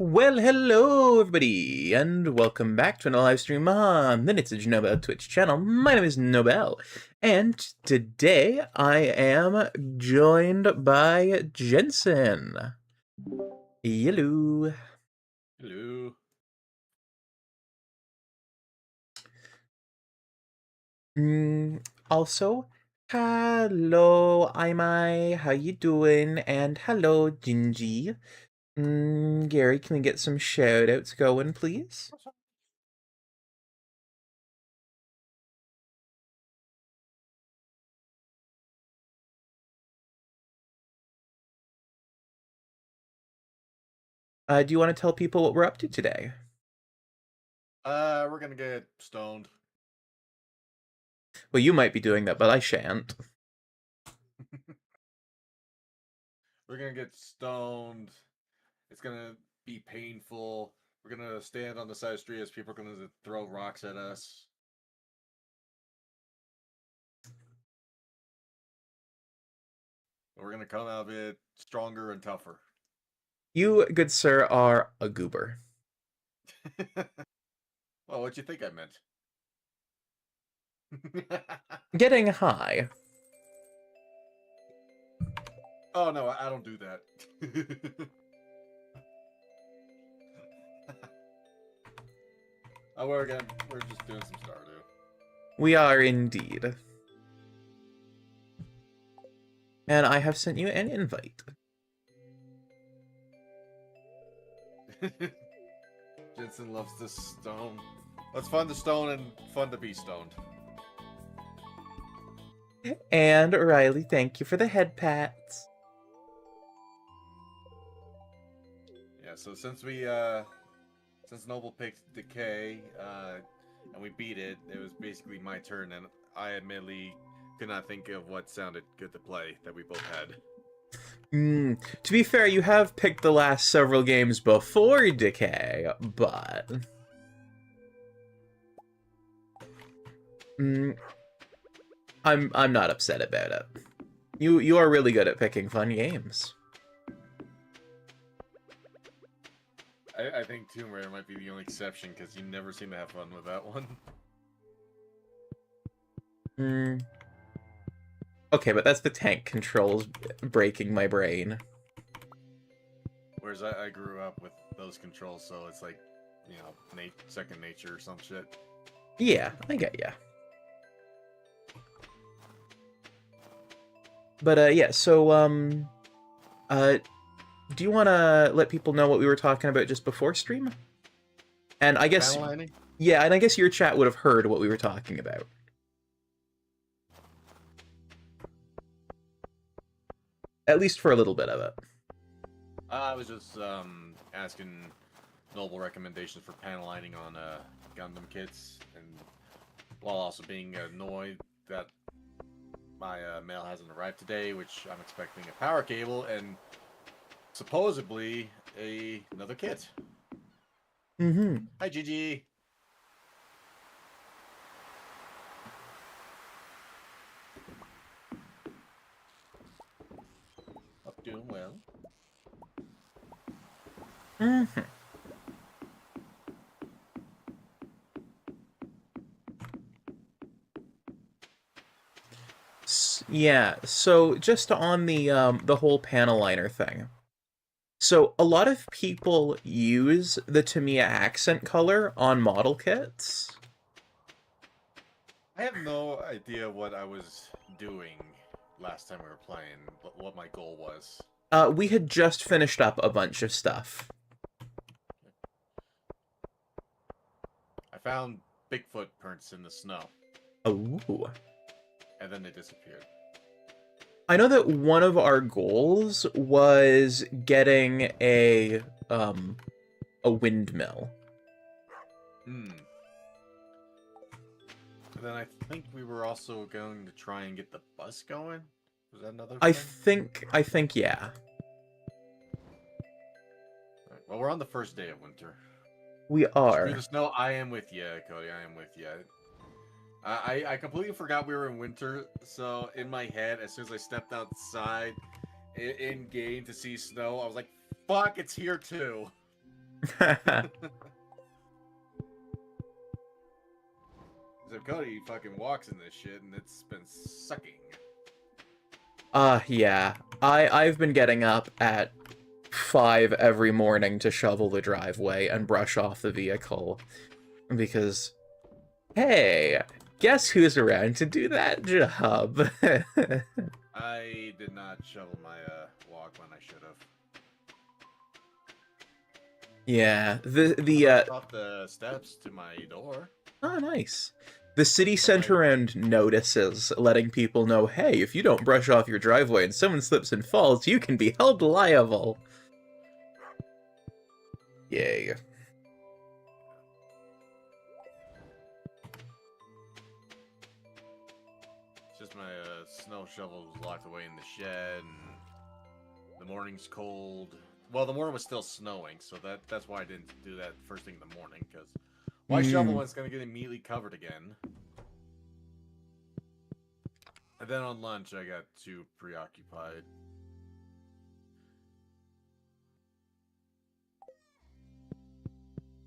Well, hello everybody, and welcome back to another live stream on the Nobel Twitch channel. My name is Nobel, and today I am joined by Jensen. Hello. Hello. Also, hello, Imai, how you doing? And hello, Gingy. Gary, can we get some shout-outs going, please? Do you want to tell people what we're up to today? We're gonna get stoned. Well, you might be doing that, but I shan't. We're gonna get stoned. It's gonna be painful. We're gonna stand on the side of the street as people are gonna throw rocks at us. We're gonna come out of it stronger and tougher. You, good sir, are a goober. Well, what'd you think I meant? Getting high. Oh no, I don't do that. We're just doing some Stardew. We are indeed. And I have sent you an invite. Jensen loves to stone. It's fun to stone and fun to be stoned. And Riley, thank you for the head pats. Yeah, so since Noble picked Decay, and we beat it, it was basically my turn, and I admittedly could not think of what sounded good to play that we both had. To be fair, you have picked the last several games before Decay, but... I'm not upset about it. You are really good at picking fun games. I think Tomb Raider might be the only exception, because you never seem to have fun with that one. Okay, but that's the tank controls breaking my brain. Whereas I grew up with those controls, so it's like, you know, second nature or some shit. Yeah, I get ya. But, yeah, so, do you want to let people know what we were talking about just before stream? And I guess... Yeah, and I guess your chat would have heard what we were talking about. At least for a little bit of it. I was just asking Noble recommendations for panel lining on Gundam kits, and while also being annoyed that my mail hasn't arrived today, which I'm expecting a power cable and supposedly another kit. Hi, Gigi. Hope doing well. Yeah, so just on the whole panel liner thing. So a lot of people use the Tamiya accent color on model kits. I have no idea what I was doing last time we were playing, what my goal was. We had just finished up a bunch of stuff. I found Bigfoot prints in the snow. Oh. And then they disappeared. I know that one of our goals was getting a windmill. And then I think we were also going to try and get the bus going. Was that another thing? I think, yeah. Right, well, we're on the first day of winter. We are. Screw the snow. I am with you, Cody. I am with you. I completely forgot we were in winter, so in my head, as soon as I stepped outside in game to see snow, I was like, fuck, it's here too. So Cody fucking walks in this shit, and it's been sucking. Yeah. I've been getting up at 5 every morning to shovel the driveway and brush off the vehicle. Because, hey, guess who's around to do that job? I did not shovel my walk when I should have. Yeah, Off the steps to my door. Oh, nice. The city sent around notices letting people know, hey, if you don't brush off your driveway and someone slips and falls, you can be held liable. Yay. It's just my snow shovel was locked away in the shed, and the morning's cold. Well, the morning was still snowing, so that's why I didn't do that first thing in the morning, because why shovel when it's going to get immediately covered again? And then on lunch, I got too preoccupied.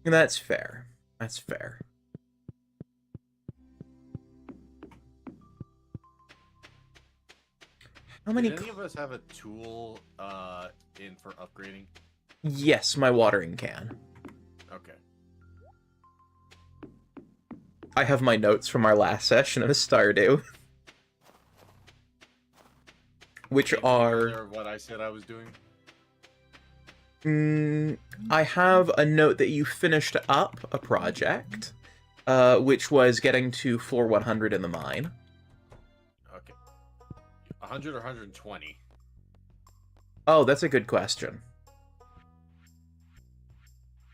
That's fair. That's fair. How many? Did any of us have a tool in for upgrading? Yes, my watering can. Okay. I have my notes from our last session of Stardew. Which are... what I said I was doing? I have a note that you finished up a project, which was getting to floor 100 in the mine. Okay. 100 or 120? Oh, that's a good question.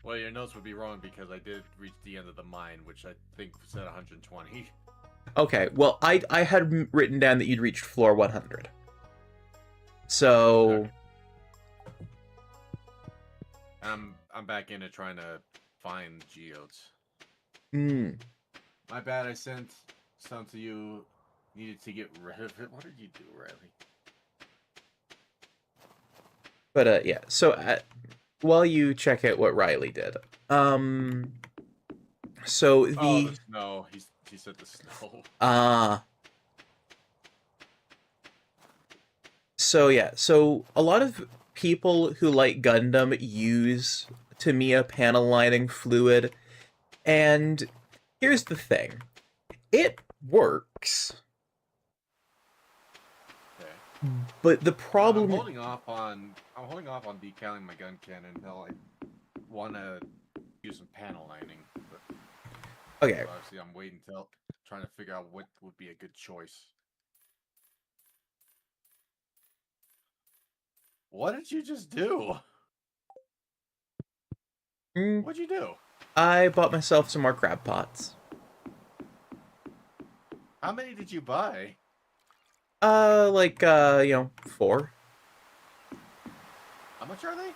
Well, your notes would be wrong because I did reach the end of the mine, which I think said 120. Okay, well, I had written down that you'd reached floor 100. So... Okay. I'm back into trying to find geodes. My bad, I sent some to you. Needed to get rid of it. What did you do, Riley? But, yeah, so while you check out what Riley did, so the... Oh, the snow. He said the snow. So, yeah, so a lot of people who like Gundam use Tamiya panel lining fluid, and here's the thing. It works. Okay. But the problem... I'm holding off on decaling my gun cannon until I want to use some panel lining. But okay. Obviously, I'm waiting till trying to figure out what would be a good choice. What did you just do? What'd you do? I bought myself some more crab pots. How many did you buy? 4. How much are they?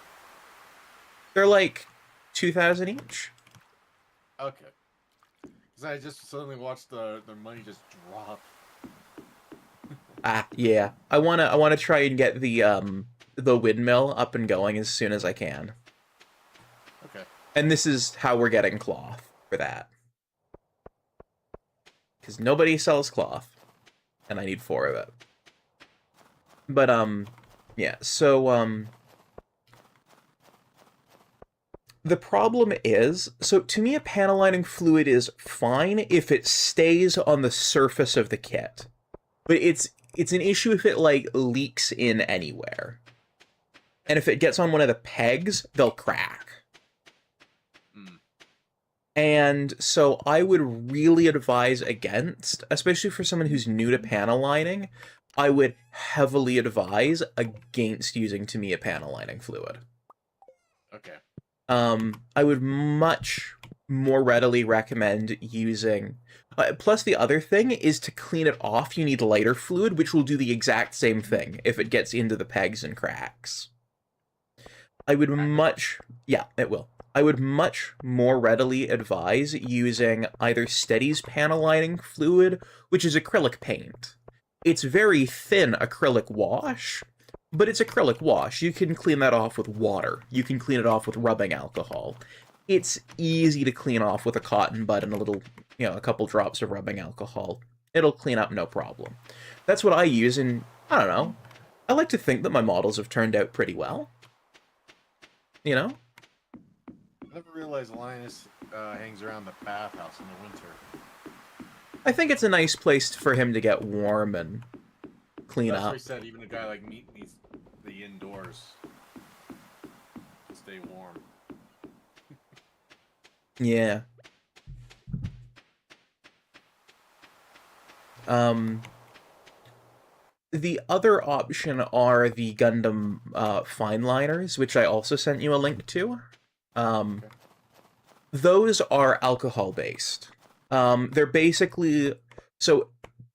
They're like 2,000 each. Okay. Because I just suddenly watched their money just drop. Yeah. I wanna try and get the windmill up and going as soon as I can. Okay. And this is how we're getting cloth for that. Because nobody sells cloth. And I need 4 of it. But, yeah, so, the problem is, so to me a panel lining fluid is fine if it stays on the surface of the kit. But it's an issue if it, like, leaks in anywhere. And if it gets on one of the pegs, they'll crack. And so I would really advise against, especially for someone who's new to panel lining, I would heavily advise against using Tamiya panel lining fluid. Okay. I would much more readily recommend using... plus the other thing is to clean it off, you need lighter fluid, which will do the exact same thing if it gets into the pegs and cracks. I would much... Yeah, it will. I would much more readily advise using either Steady's panel lining fluid, which is acrylic paint. It's very thin acrylic wash, But it's acrylic wash. You can clean that off with water. You can clean it off with rubbing alcohol. It's easy to clean off with a cotton bud and a little, a couple drops of rubbing alcohol. It'll clean up no problem. That's what I use, and I don't know. I like to think that my models have turned out pretty well. You know? I never realized Linus hangs around the bathhouse in the winter. I think it's a nice place for him to get warm and clean That's up. what he said. Even a guy like me needs the indoors to stay warm. Yeah. The other option are the Gundam fine liners, which I also sent you a link to. Okay. Those are alcohol based. They're basically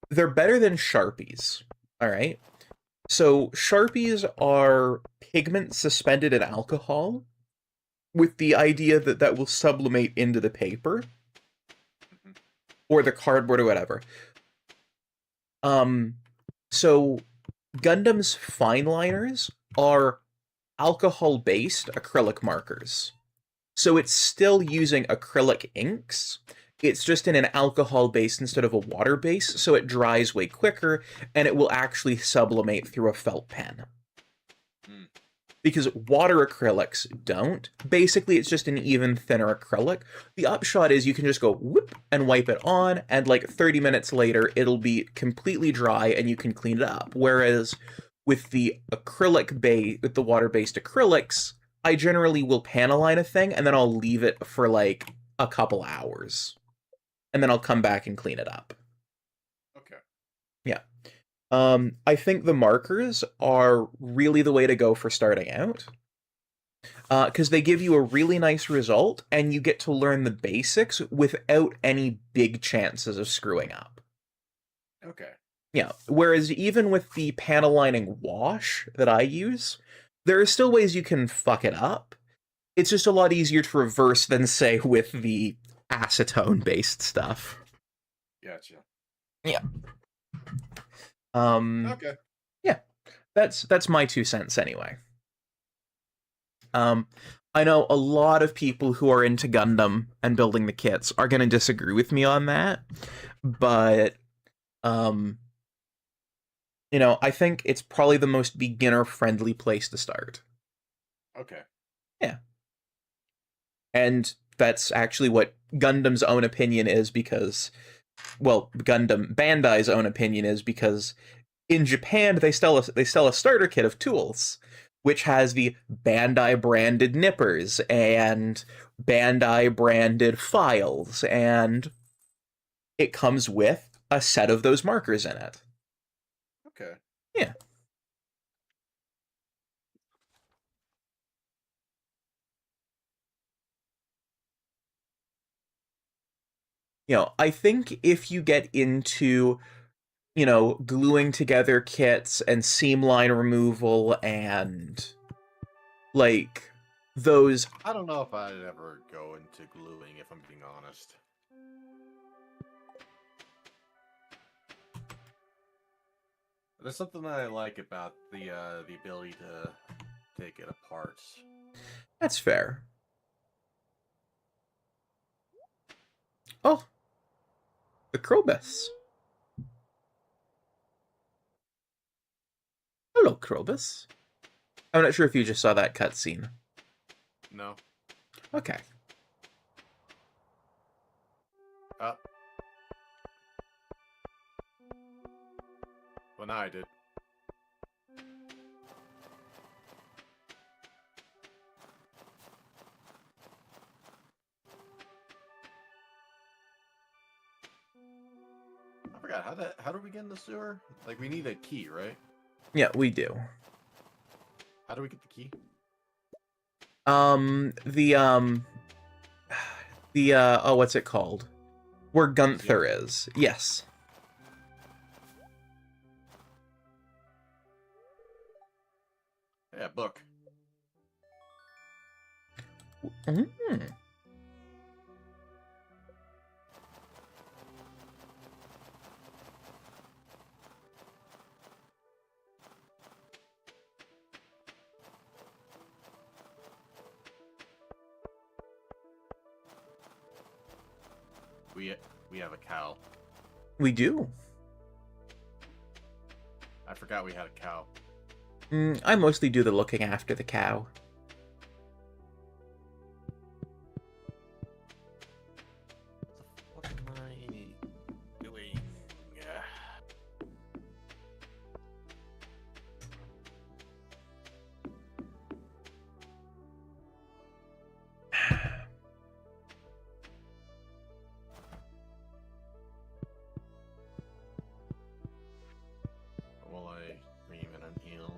they're better than Sharpies. All right. So Sharpies are pigment suspended in alcohol, with the idea that that will sublimate into the paper or the cardboard or whatever. So Gundam's fine liners are alcohol-based acrylic markers. So it's still using acrylic inks. It's just in an alcohol base instead of a water base, so it dries way quicker, and it will actually sublimate through a felt pen. Because water acrylics don't. Basically, it's just an even thinner acrylic. The upshot is you can just go whoop and wipe it on, and like 30 minutes later, it'll be completely dry and you can clean it up. Whereas with the with the water-based acrylics, I generally will panaline a thing and then I'll leave it for like a couple hours. And then I'll come back and clean it up. Okay. Yeah. I think the markers are really the way to go for starting out. Because they give you a really nice result, and you get to learn the basics without any big chances of screwing up. Okay. Yeah, whereas even with the panel lining wash that I use, there are still ways you can fuck it up. It's just a lot easier to reverse than, say, with the acetone-based stuff. Gotcha. Yeah. Okay. Yeah, that's my 2 cents anyway. I know a lot of people who are into Gundam and building the kits are going to disagree with me on that, but I think it's probably the most beginner-friendly place to start. Okay. Yeah. And that's actually what Gundam's own opinion is, because Gundam Bandai's own opinion is, because in Japan they sell a starter kit of tools, which has the Bandai branded nippers and Bandai branded files, and it comes with a set of those markers in it. Okay. Yeah. I think if you get into gluing together kits and seam line removal and like those. I don't know if I'd ever go into gluing, if I'm being honest. There's something that I like about the ability to take it apart. That's fair. Oh, the Krobus. Hello, Krobus. I'm not sure if you just saw that cutscene. No. Okay. Well, now I did. I forgot how do we get in the sewer? Like, we need a key, right? Yeah, we do. How do we get the key? What's it called? Where Gunther is. Yes. Yeah, book. Mm-hmm. We have a cow. We do. I forgot we had a cow. I mostly do the looking after the cow. What am I doing? Will I dream in an eel?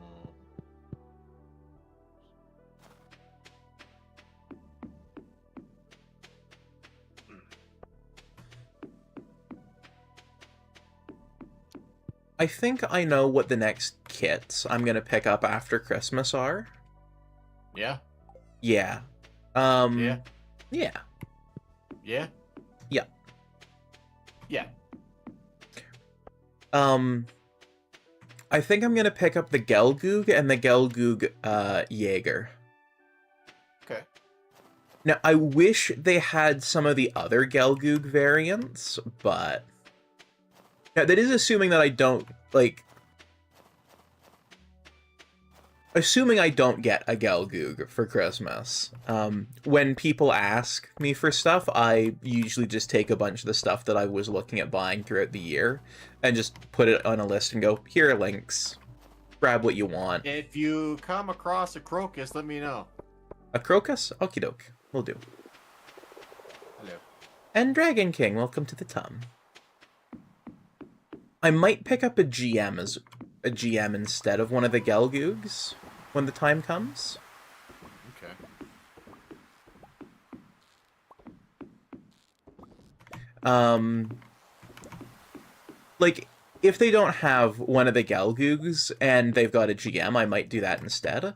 I think I know what the next kits I'm gonna pick up after Christmas are. Yeah? Yeah. Yeah? Yeah. Yeah? Yeah. Yeah. I think I'm gonna pick up the Gelgoog and the Gelgoog, Jaeger. Okay. Now, I wish they had some of the other Gelgoog variants, but... Now, that is assuming that I don't, like... Assuming I don't get a Gelgoog for Christmas. When people ask me for stuff, I usually just take a bunch of the stuff that I was looking at buying throughout the year and just put it on a list and go, here are links. Grab what you want. If you come across a crocus, let me know. A Crocus? Okie doke. Will do. Hello. And Dragon King, welcome to the Tum. I might pick up a GM as a GM instead of one of the Gelgoogs when the time comes. Okay. Like, if they don't have one of the Gelgoogs and they've got a GM, I might do that instead.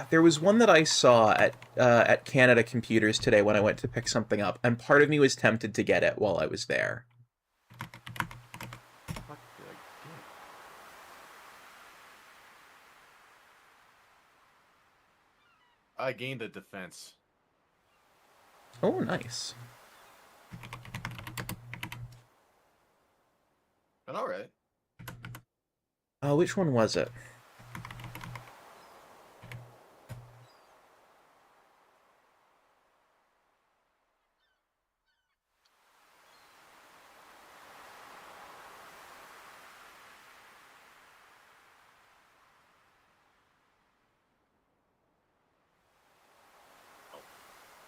There was one that I saw at Canada Computers today when I went to pick something up, and part of me was tempted to get it while I was there. What did I get? I gained a defense. Oh, nice. But alright. Which one was it?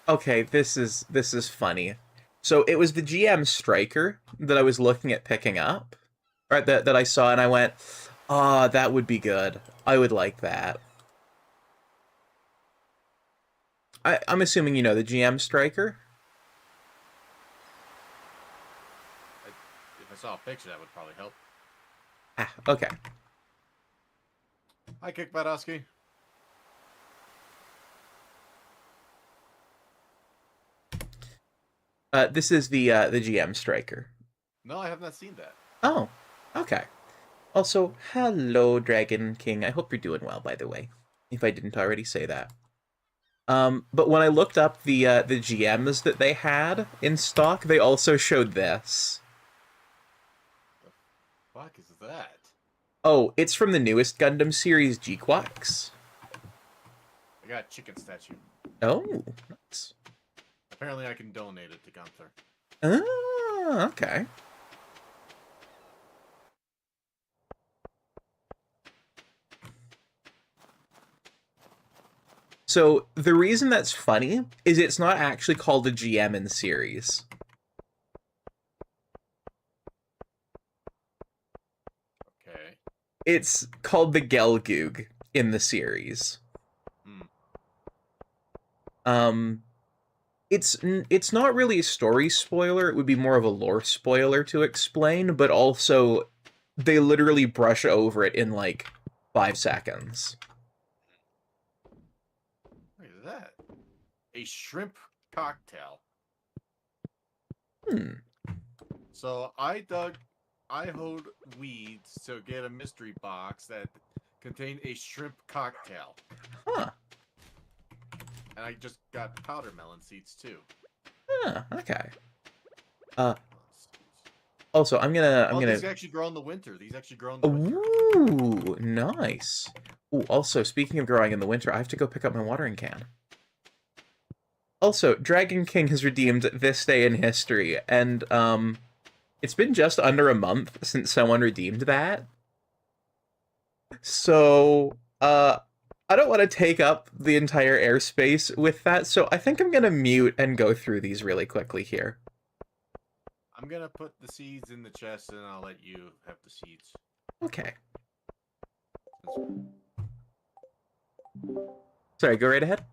Okay, this is funny. So it was the GM Striker that I was looking at picking up, right? That I saw, and I went, "Ah, that would be good. I would like that." I'm assuming you know the GM Striker. If I saw a picture, that would probably help. Ah, okay. Hi, Kick Badowski. This is the GM Striker. No, I have not seen that. Oh, okay. Also, hello, Dragon King. I hope you're doing well, by the way, if I didn't already say that. But when I looked up the GMs that they had in stock, they also showed this. The fuck is that? Oh, it's from the newest Gundam series, G-Quax. I got a chicken statue. Oh, nice. Apparently I can donate it to Gunther. Ah, okay. So, the reason that's funny is it's not actually called a GM in series. Okay. It's called the Gelgoog in the series. It's not really a story spoiler, it would be more of a lore spoiler to explain, but also they literally brush over it in like 5 seconds. Look at that. A shrimp cocktail. So I hoed weeds to get a mystery box that contained a shrimp cocktail. Huh. And I just got powder melon seeds too. Huh, okay. Also, I'm gonna. These actually grow in the winter. These actually grow in the winter. Ooh, nice. Ooh, also, speaking of growing in the winter, I have to go pick up my watering can. Also, Dragon King has redeemed this day in history, and it's been just under a month since someone redeemed that. So, I don't want to take up the entire airspace with that, so I think I'm gonna mute and go through these really quickly here. I'm gonna put the seeds in the chest, and I'll let you have the seeds. Okay. Sorry, go right ahead.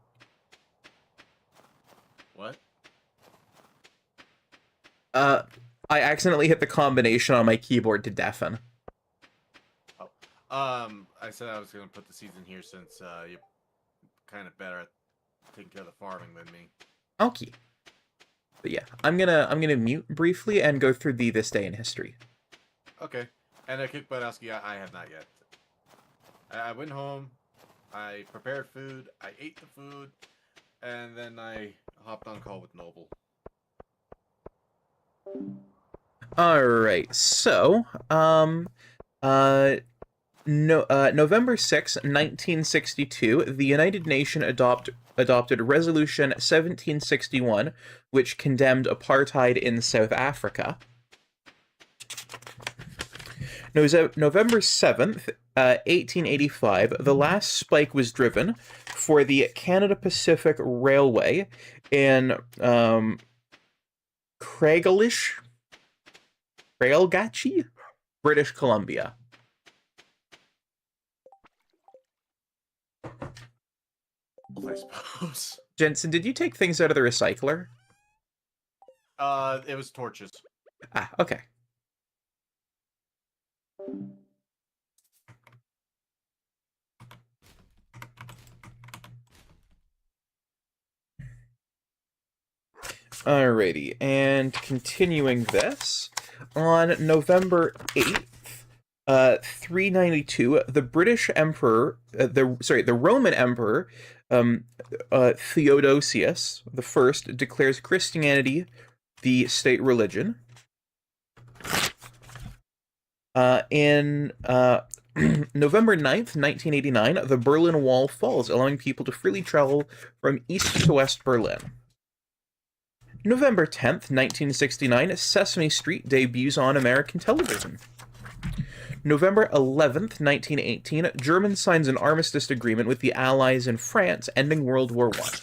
What? I accidentally hit the combination on my keyboard to deafen. Oh. I said I was gonna put the seeds in here since you're kind of better at taking care of the farming than me. Okay. But yeah, I'm gonna mute briefly and go through this day in history. Okay. And a Kick Badowski, I have not yet. I went home, I prepared food, I ate the food, and then I hopped on call with Noble. Alright, so, November 6, 1962, the United Nations adopted Resolution 1761, which condemned apartheid in South Africa. November 7th, 1885, the last spike was driven for the Canada Pacific Railway in Craigalish, British Columbia. I suppose. Jensen, did you take things out of the recycler? It was torches. Ah, okay. Alrighty, and continuing this, on November 8th, 392, the British Emperor, the Roman Emperor, Theodosius I declares Christianity the state religion. In November 9th, 1989, the Berlin Wall falls, allowing people to freely travel from east to west Berlin. November 10th, 1969, Sesame Street debuts on American television. November 11th, 1918, Germany signs an armistice agreement with the Allies in France, ending World War I.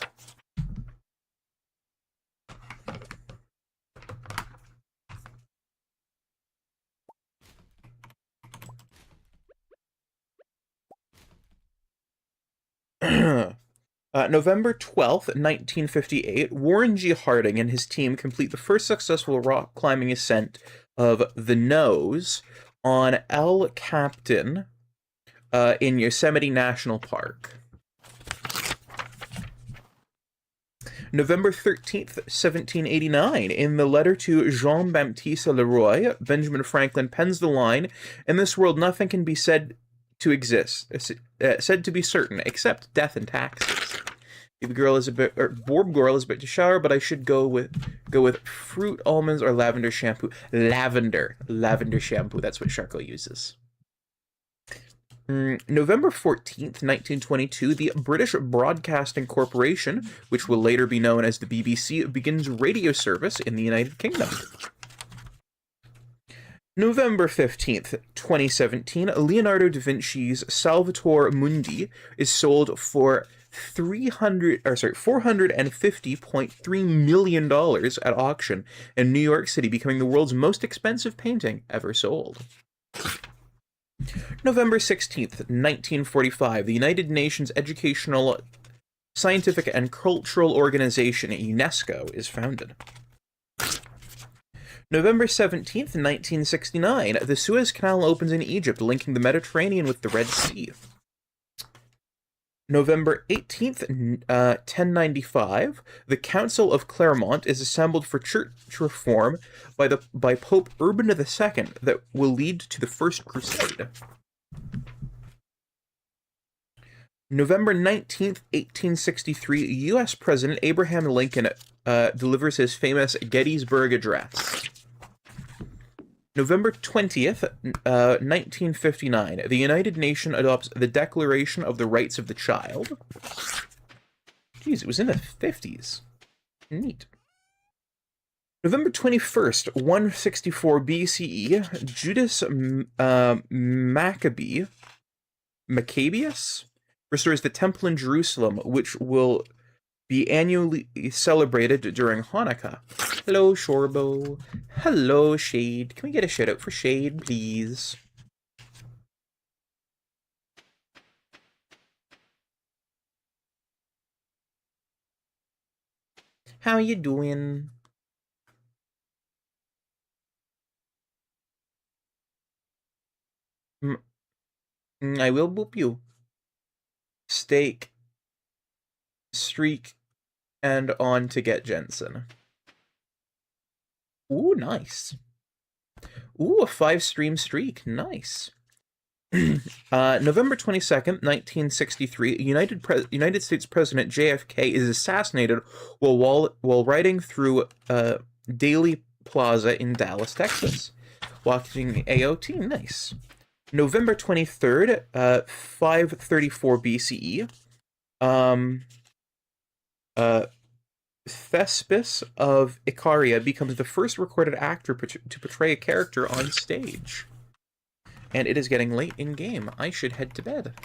November 12th, 1958, Warren G. Harding and his team complete the first successful rock climbing ascent of the Nose on El Capitan in Yosemite National Park. November 13th, 1789, in the letter to Jean-Baptiste Leroy, Benjamin Franklin pens the line, "In this world nothing can be said to exist, said to be certain, except death and taxes. Borb girl is a bit to shower, but I should go with fruit, almonds, or lavender shampoo. Lavender shampoo. That's what Sharko uses." November 14th, 1922, the British Broadcasting Corporation, which will later be known as the BBC, begins radio service in the United Kingdom. November 15th, 2017, Leonardo da Vinci's Salvator Mundi is sold for $450.3 million at auction in New York City, becoming the world's most expensive painting ever sold. November 16th, 1945, the United Nations Educational, Scientific, and Cultural Organization, UNESCO, is founded. November 17th, 1969, the Suez Canal opens in Egypt, linking the Mediterranean with the Red Sea. November 18th, 1095, the Council of Clermont is assembled for church reform by Pope Urban II that will lead to the First Crusade. November 19th, 1863, U.S. President Abraham Lincoln delivers his famous Gettysburg Address. November 20th, 1959, the United Nations adopts the Declaration of the Rights of the Child. Jeez, it was in the 50s. Neat. November 21st, 164 BCE, Judas Maccabeus restores the temple in Jerusalem, which will be annually celebrated during Hanukkah. Hello, Shorbo. Hello, Shade. Can we get a shout out for Shade, please? How you doing? I will boop you. Steak, streak, and on to get Jensen. Ooh, nice. Ooh, a 5-stream streak. Nice. November 22nd, 1963, United States President JFK is assassinated while riding through Daley Plaza in Dallas, Texas. Watching AOT. Nice. November 23rd, 534 BCE. Thespis of Icaria becomes the first recorded actor to portray a character on stage. And it is getting late in game. I should head to bed.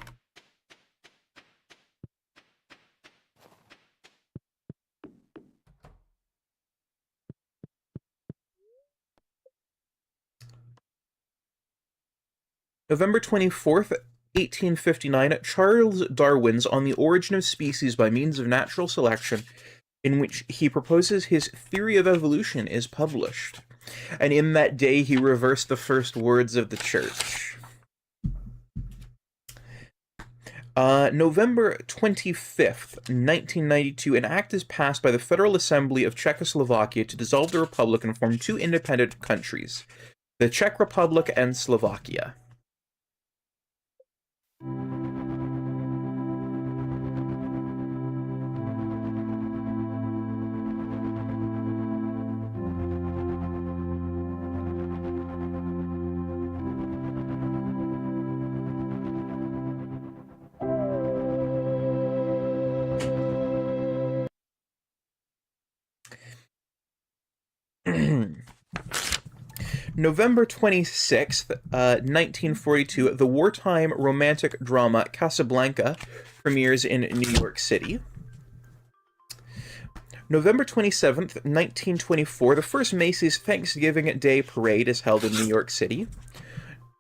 November 24th, 1859, Charles Darwin's On the Origin of Species by Means of Natural Selection, in which he proposes his theory of evolution, is published. And in that day, he reversed the first words of the church. November 25th, 1992, an act is passed by the Federal Assembly of Czechoslovakia to dissolve the republic and form two independent countries, the Czech Republic and Slovakia. November 26th, 1942, the wartime romantic drama Casablanca premieres in New York City. November 27th, 1924, the first Macy's Thanksgiving Day Parade is held in New York City.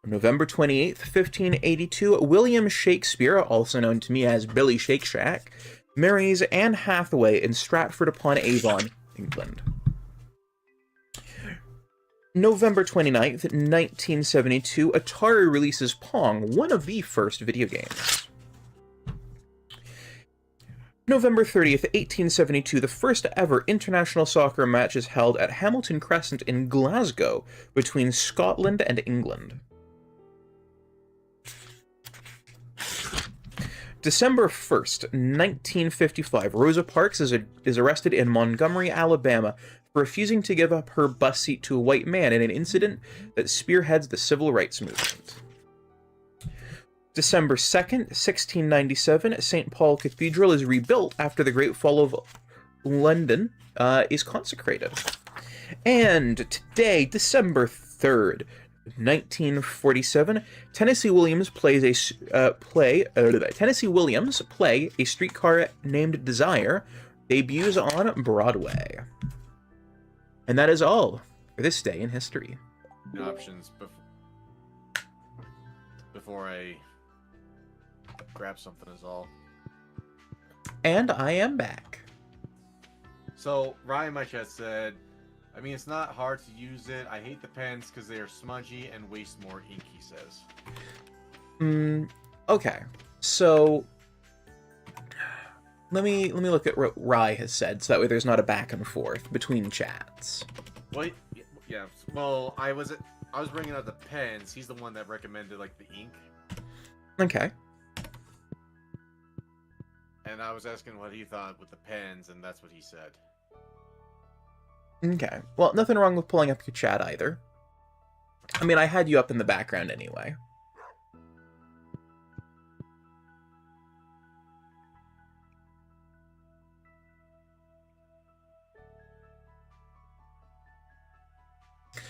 November 28th, 1582, William Shakespeare, also known to me as Billy Shake Shack, marries Anne Hathaway in Stratford-upon-Avon, England. November 29th, 1972, Atari releases Pong, one of the first video games. November 30th, 1872, the first ever international soccer match is held at Hamilton Crescent in Glasgow between Scotland and England. December 1st, 1955, Rosa Parks is arrested in Montgomery, Alabama, for refusing to give up her bus seat to a white man in an incident that spearheads the civil rights movement. December 2nd, 1697, St. Paul Cathedral is rebuilt after the Great Fall of London is consecrated. And today, December 3rd, 1947, Tennessee Williams play A Streetcar Named Desire debuts on Broadway. And that is all for this day in history. Options before I grab something is all. And I am back. So Ryan in my chat said, I mean, it's not hard to use it. I hate the pens because they are smudgy and waste more ink, he says. Okay. So let me look at what Rye has said, so that way there's not a back and forth between chats. Well, yeah. Well, I was bringing out the pens. He's the one that recommended like the ink. Okay. And I was asking what he thought with the pens, and that's what he said. Okay. Well, nothing wrong with pulling up your chat either. I mean, I had you up in the background anyway.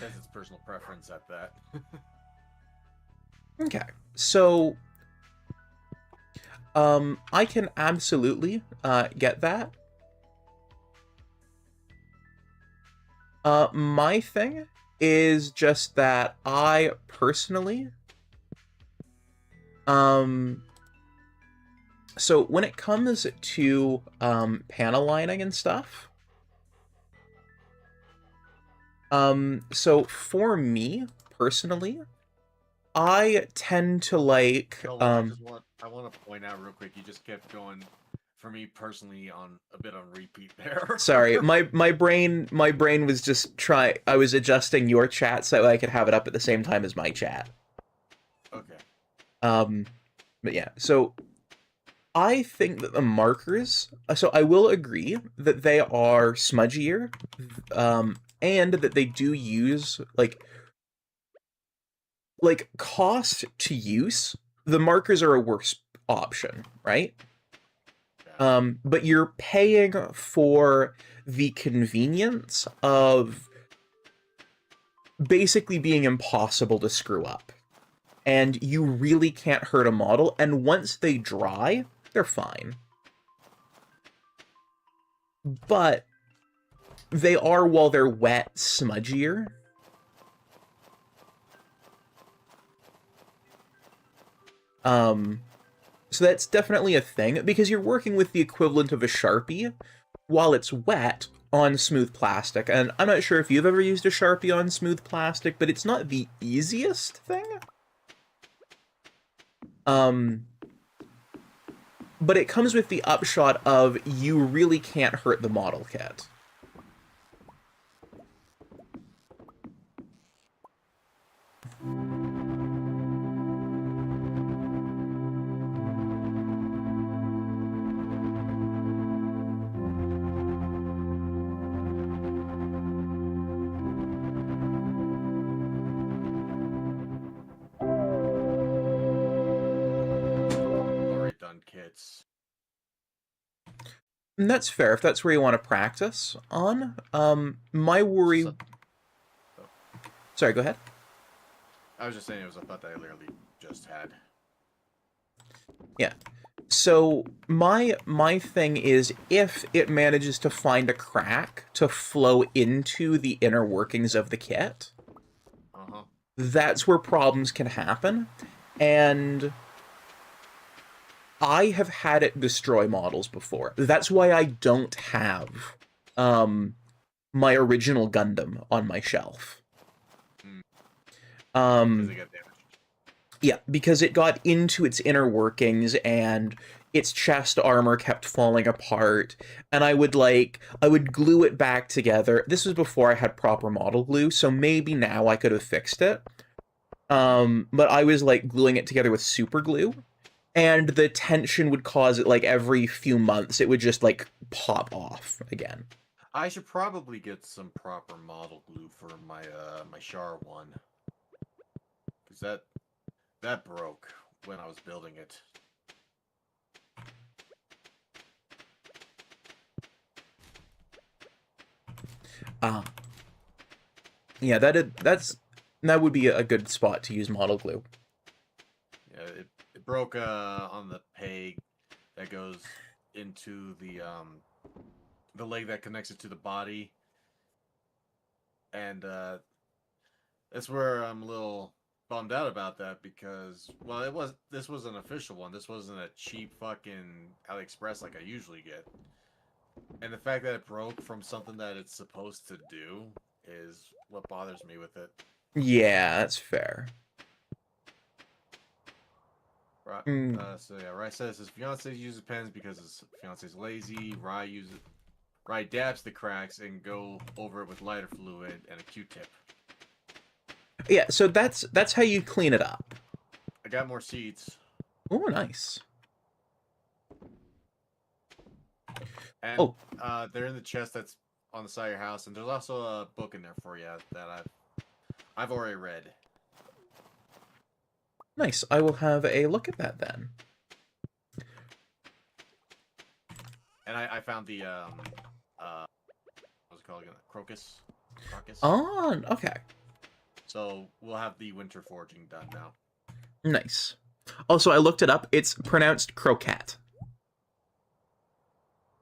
That's its personal preference at that. Okay. So, I can absolutely get that. My thing is just that I personally, so when it comes to panel lining and stuff, so for me personally, I tend to like Hold on, I want to point out real quick. You just kept going for me personally on a bit on repeat there. Sorry, my brain was just I was adjusting your chat so I could have it up at the same time as my chat. Okay. But yeah, so I think that the markers, so I will agree that they are smudgier, and that they do use like cost to use. The markers are a worse option, right? Yeah. But you're paying for the convenience of basically being impossible to screw up. And you really can't hurt a model, and once they dry, they're fine. But they are, while they're wet, smudgier. So that's definitely a thing, because you're working with the equivalent of a Sharpie while it's wet on smooth plastic. And I'm not sure if you've ever used a Sharpie on smooth plastic, but it's not the easiest thing. But it comes with the upshot of you really can't hurt the model kit. Already done kits. And that's fair if that's where you want to practice on. My worry... Sorry, go ahead. I was just saying it was a thought that I literally just had. Yeah. So my thing is, if it manages to find a crack to flow into the inner workings of the kit, that's where problems can happen. And I have had it destroy models before. That's why I don't have my original Gundam on my shelf. Because it got damaged. Yeah, because it got into its inner workings and its chest armor kept falling apart, and I would glue it back together. This was before I had proper model glue, so maybe now I could have fixed it. But I was like gluing it together with super glue, and the tension would cause it like every few months it would just like pop off again. I should probably get some proper model glue for my my Char one. Because that broke when I was building it. Yeah, that would be a good spot to use model glue. Yeah, it broke on the peg that goes into the leg that connects it to the body. And that's where I'm a little bummed out about that, because, well, this was an official one. This wasn't a cheap fucking AliExpress like I usually get. And the fact that it broke from something that it's supposed to do is what bothers me with it. Yeah, that's fair. Right. So yeah, Rai says his fiance uses pens because his fiance's lazy. Rai dabs the cracks and go over it with lighter fluid and a Q-tip. Yeah, so that's how you clean it up. I got more seeds. Oh, nice. And Oh, they're in the chest that's on the side of your house, and there's also a book in there for you that I've already read. nice. I will have a look at that then. And I found the what's it called again? Crocus. On, okay. So we'll have the winter foraging done now. Nice. Also, I looked it up. It's pronounced croquette,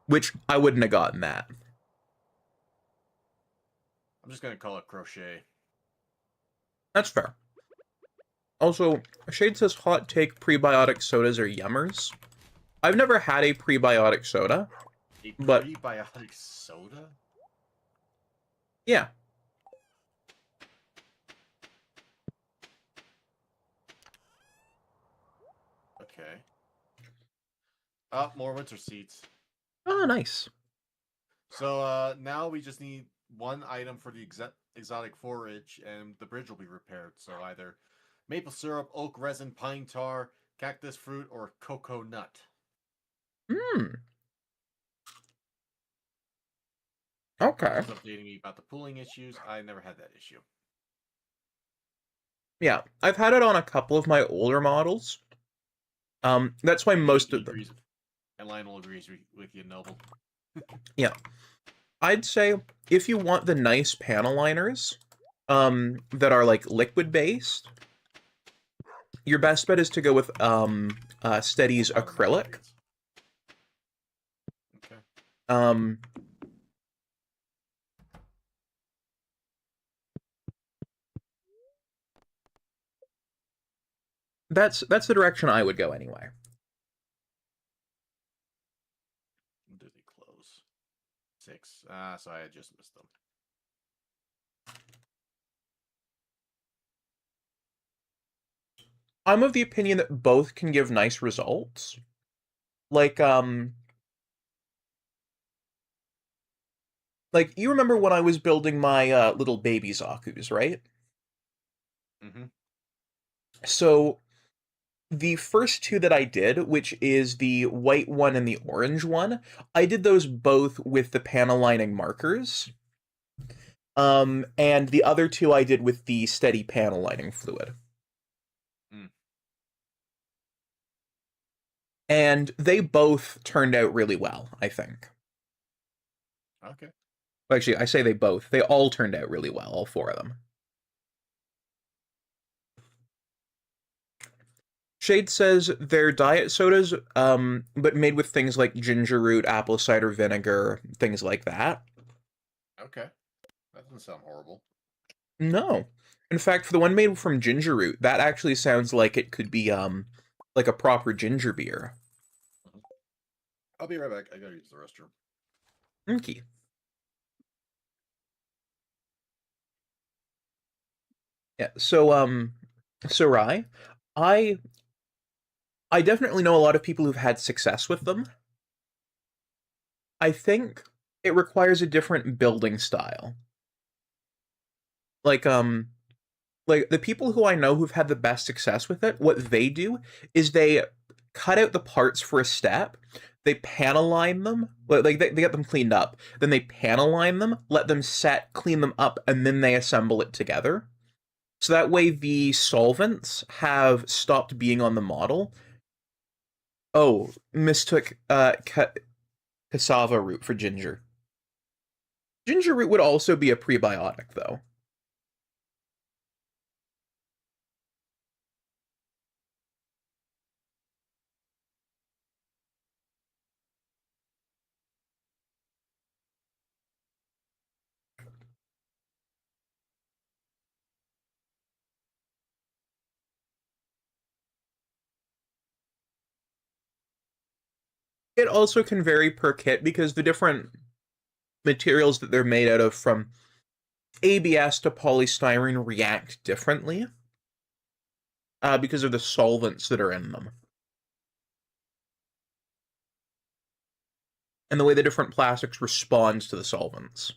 which I wouldn't have gotten that. I'm just gonna call it crochet. That's fair. Also, Shade says hot take prebiotic sodas are yummers. I've never had a prebiotic soda, A but prebiotic soda? yeah. Okay. Oh, more winter seeds. Oh, nice. So now we just need one item for the exotic forage, and the bridge will be repaired. So either maple syrup, oak resin, pine tar, cactus fruit, or cocoa nut. Hmm. Okay. Just updating me about the pooling issues. I never had that issue. Yeah, I've had it on a couple of my older models. That's why most He of them. agrees, and Lionel agrees with you, Noble. Yeah, I'd say if you want the nice panel liners, that are like liquid based, your best bet is to go with Steady's Carbon acrylic. hydrates. Okay. Um, that's the direction I would go anyway. When do they close? 6. Ah, so I just missed them. I'm of the opinion that both can give nice results. Like like you remember when I was building my little baby Zaku's, right? Mm-hmm. So the first two that I did, which is the white one and the orange one, I did those both with the panel lining markers. And the other two I did with the steady panel lining fluid. Mm. And they both turned out really well, I think. Okay. Actually, I say they both. They all turned out really well, all four of them. Shade says they're diet sodas, but made with things like ginger root, apple cider vinegar, things like that. Okay. That doesn't sound horrible. No. In fact, for the one made from ginger root, that actually sounds like it could be like a proper ginger beer. Mhm. I'll be right back. I gotta use the restroom. Okay. Yeah. So Rai, I I definitely know a lot of people who've had success with them. I think it requires a different building style. Like like the people who I know who've had the best success with it, what they do is they cut out the parts for a step, they panel line them, like they get them cleaned up, then they panel line them, let them set, clean them up, and then they assemble it together. So that way the solvents have stopped being on the model. Oh, mistook cassava root for ginger. Ginger root would also be a prebiotic, though. It also can vary per kit because the different materials that they're made out of, from ABS to polystyrene, react differently because of the solvents that are in them and the way the different plastics respond to the solvents.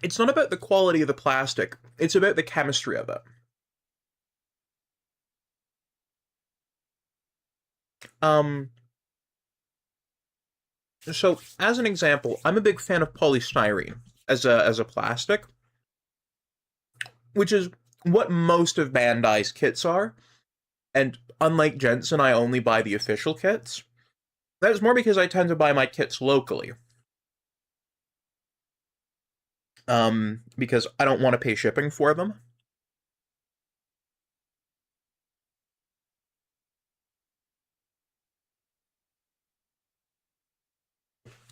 It's not about the quality of the plastic, it's about the chemistry of it. Um, so as an example, I'm a big fan of polystyrene as a plastic, which is what most of Bandai's kits are. And unlike Jensen, I only buy the official kits. That's more because I tend to buy my kits locally. Because I don't want to pay shipping for them.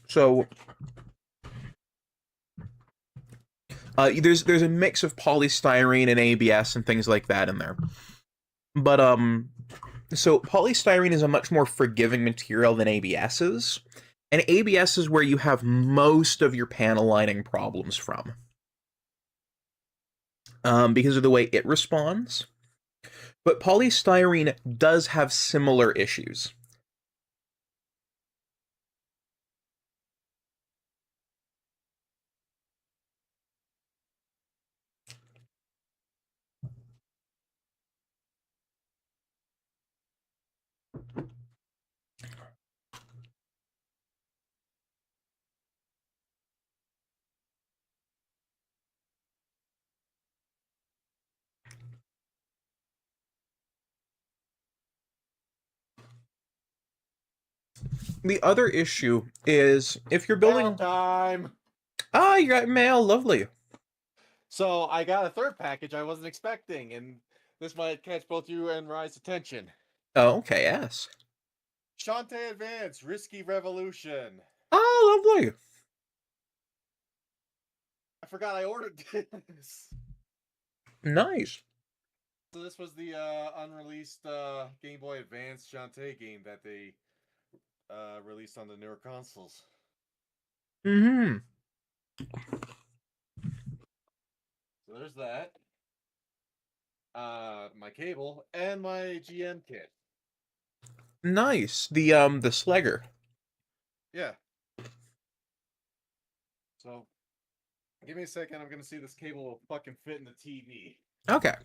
So there's a mix of polystyrene and ABS and things like that in there. But so polystyrene is a much more forgiving material than ABS is, and ABS is where you have most of your panel lining problems from, because of the way it responds. But polystyrene does have similar issues. The other issue is if you're building. Time. Ah, you got mail, lovely. So I got a third package I wasn't expecting, and this might catch both you and Rye's attention. Oh, okay, yes. Shantae Advance, Risky Revolution. Oh, lovely. I forgot I ordered this. Nice. So this was the unreleased Game Boy Advance Shantae game that they released on the newer consoles. Mm-hmm. So there's that. My cable and my GM kit. Nice. The Slugger. Yeah. So give me a second. I'm gonna see if this cable will fucking fit in the TV. Okay.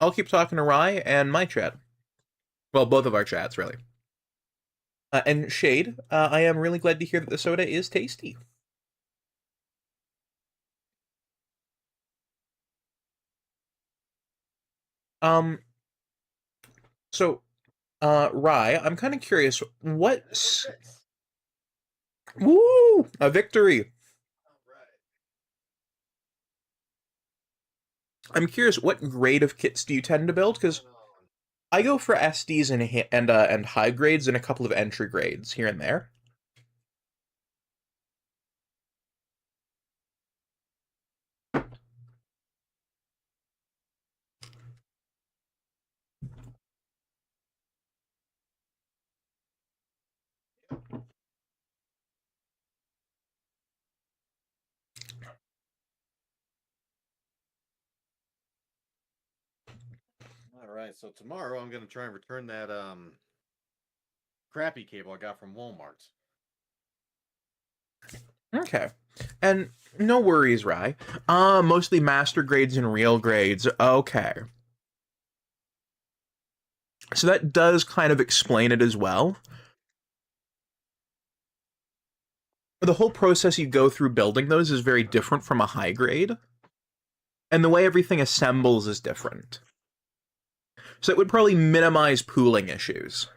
I'll keep talking to Rye and my chat. Well, both of our chats, really. And Shade, I am really glad to hear that the soda is tasty. Um, so, Rye, I'm kind of curious, Woo! A victory! I'm curious, what grade of kits do you tend to build? Because I go for SDs and high grades and a couple of entry grades here and there. All right, so tomorrow I'm gonna try and return that crappy cable I got from Walmart. Okay. And no worries, Rye. Mostly master grades and real grades. Okay. So that does kind of explain it as well. The whole process you go through building those is very different from a high grade. And the way everything assembles is different. So it would probably minimize pooling issues.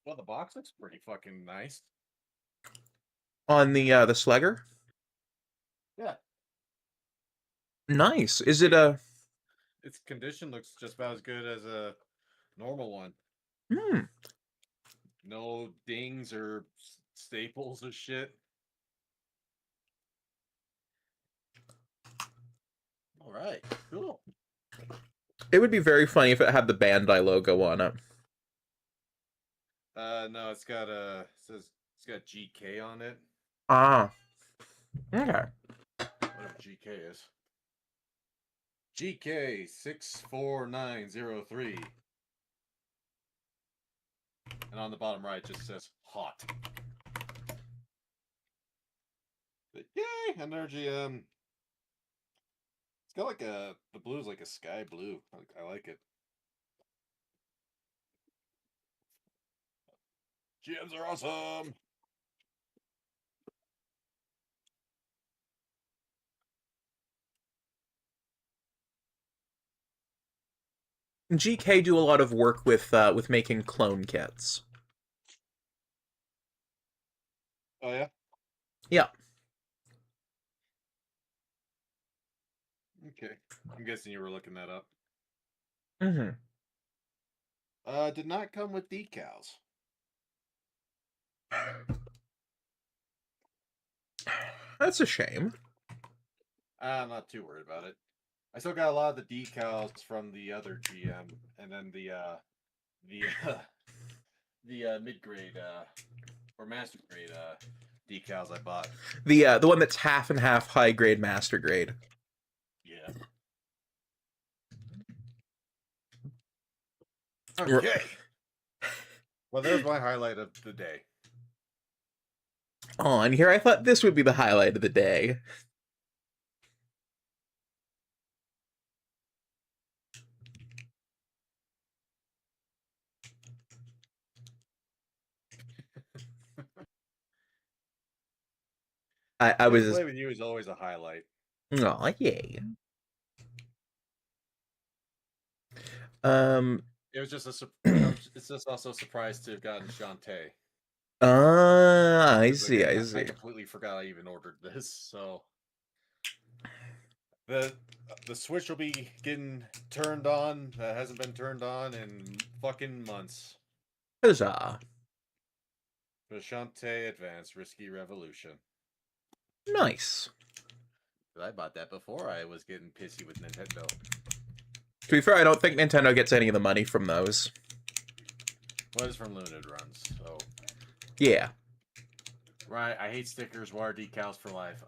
Well, the box looks pretty fucking nice. On the Slugger? Yeah. Nice. Is it a... Its condition looks just about as good as a normal one. Hmm. No dings or staples or shit. All right, cool. It would be very funny if it had the Bandai logo on it. No, it's got it's got GK on it. Ah. Okay. Whatever GK is. GK 64903. And on the bottom right it just says hot. But yay, energy. It's got like the blue is like a sky blue. I like it. GMs are awesome. GK do a lot of work with making clone kits. Oh yeah. Yeah. Okay. I'm guessing you were looking that up. Mm-hmm. Did not come with decals. That's a shame. I'm not too worried about it. I still got a lot of the decals from the other GM, and then the the mid grade or master grade decals I bought. The one that's half and half high grade, master grade. Yeah. Okay. Well, there's my highlight of the day. Oh, and here I thought this would be the highlight of the day. I was just, Play with you is always a highlight. oh yay. It was just it's just also a surprise to have gotten Shantae. I Like, see, I I see. completely forgot I even ordered this. So the Switch will be getting turned on. That hasn't been turned on in fucking months. Huzzah. The Shantae Advance Risky Revolution. Nice. I bought that before I was getting pissy with Nintendo. To be fair, I don't think Nintendo gets any of the money from those. Well, it's from limited runs, so Yeah. right. I hate stickers. Wire decals for life.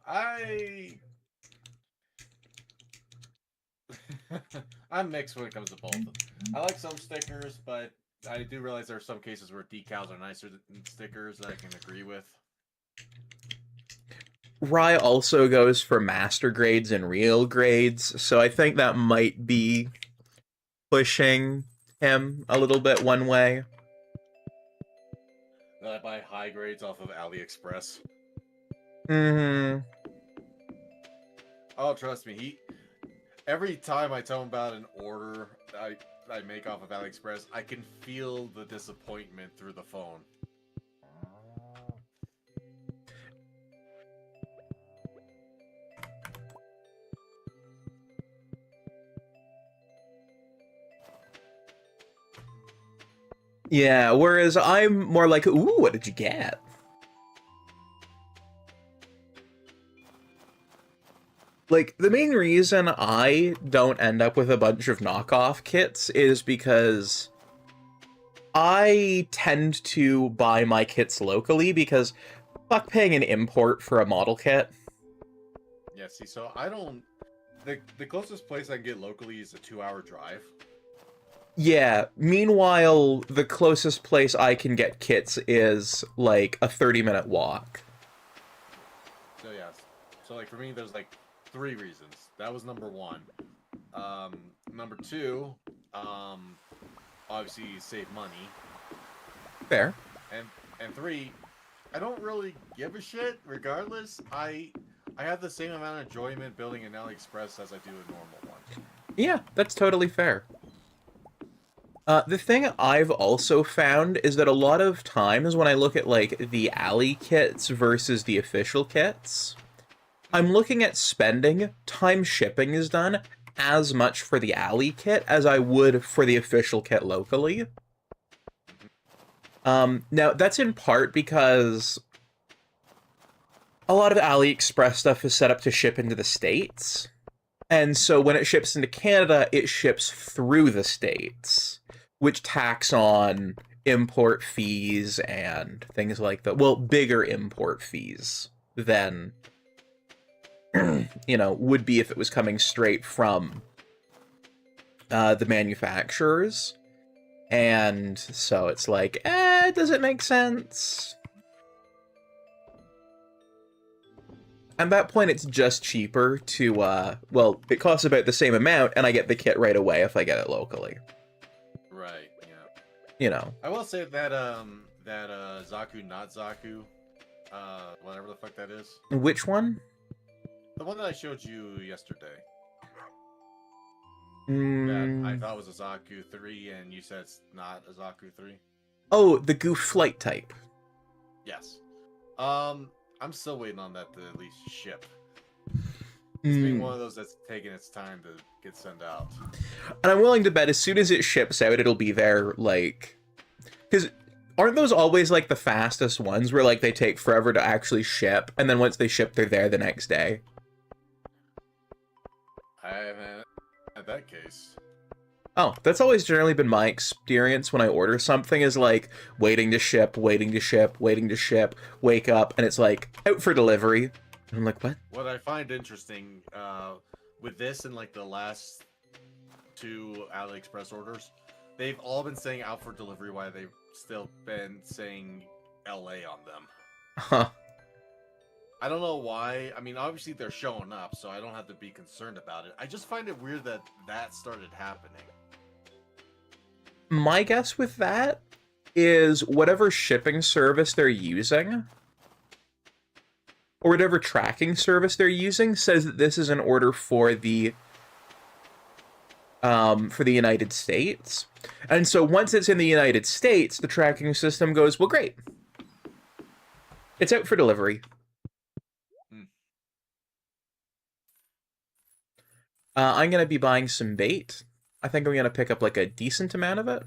I'm mixed when it comes to both. I like some stickers, but I do realize there are some cases where decals are nicer than stickers that I can agree with. Rye also goes for master grades and real grades, so I think that might be pushing him a little bit one way. I buy high grades off of AliExpress. Mm-hmm. Oh, trust me, every time I tell him about an order I make off of AliExpress, I can feel the disappointment through the phone. Yeah, whereas I'm more like, ooh, what did you get? Like, the main reason I don't end up with a bunch of knockoff kits is because I tend to buy my kits locally because fuck paying an import for a model kit. Yeah, see, so I don't... The closest place I can get locally is a 2-hour drive. Yeah, meanwhile, the closest place I can get kits is, like, a 30-minute walk. So, yeah. So, like, for me, there's, like, 3 reasons. That was number 1. Number 2, obviously save money. Fair. And 3, I don't really give a shit, regardless. I have the same amount of enjoyment building an AliExpress as I do a normal one. Yeah, that's totally fair. The thing I've also found is that a lot of times when I look at, like, the alley kits versus the official kits, I'm looking at spending time shipping is done as much for the alley kit as I would for the official kit locally. Now, that's in part because a lot of AliExpress stuff is set up to ship into the States. And so when it ships into Canada, it ships through the States, which tax on import fees and things like that. Well, bigger import fees than, you know, would be if it was coming straight from the manufacturers. And so it's like, does it make sense? At that point, it's just cheaper to, well, it costs about the same amount, and I get the kit right away if I get it locally. Right. Yeah. You know. I will say that Zaku not Zaku, whatever the fuck that is. Which one? The one that I showed you yesterday. Mm. That I thought was a Zaku 3, and you said it's not a Zaku 3. Oh, the goof flight type. Yes. I'm still waiting on that to at least ship. It's being one of those that's taking its time to get sent out. And I'm willing to bet as soon as it ships out, it'll be there, like... Because aren't those always, like, the fastest ones, where, like, they take forever to actually ship, and then once they ship, they're there the next day? I haven't had that case. Oh, that's always generally been my experience when I order something, is, like, waiting to ship, waiting to ship, waiting to ship, wake up, and it's, like, out for delivery. And I'm like, what? What I find interesting, with this and, like, the last 2 AliExpress orders, they've all been saying out for delivery while they've still been saying LA on them. Huh. I don't know why. I mean, obviously they're showing up, so I don't have to be concerned about it. I just find it weird that that started happening. My guess with that is whatever shipping service they're using, or whatever tracking service they're using, says that this is an order for the United States. And so once it's in the United States, the tracking system goes, well, great. It's out for delivery. I'm going to be buying some bait. I think I'm going to pick up, like, a decent amount of it.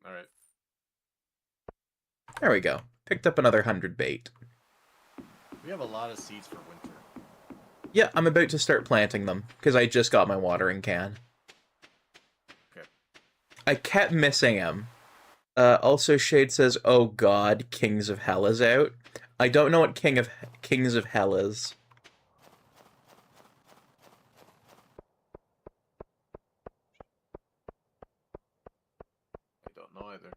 Alright. There we go. Picked up another 100 bait. We have a lot of seeds for winter. Yeah, I'm about to start planting them, because I just got my watering can. Okay. I kept missing him. Also, Shade says, oh god, Kings of Hell is out. I don't know what Kings of Hell is. I don't know either.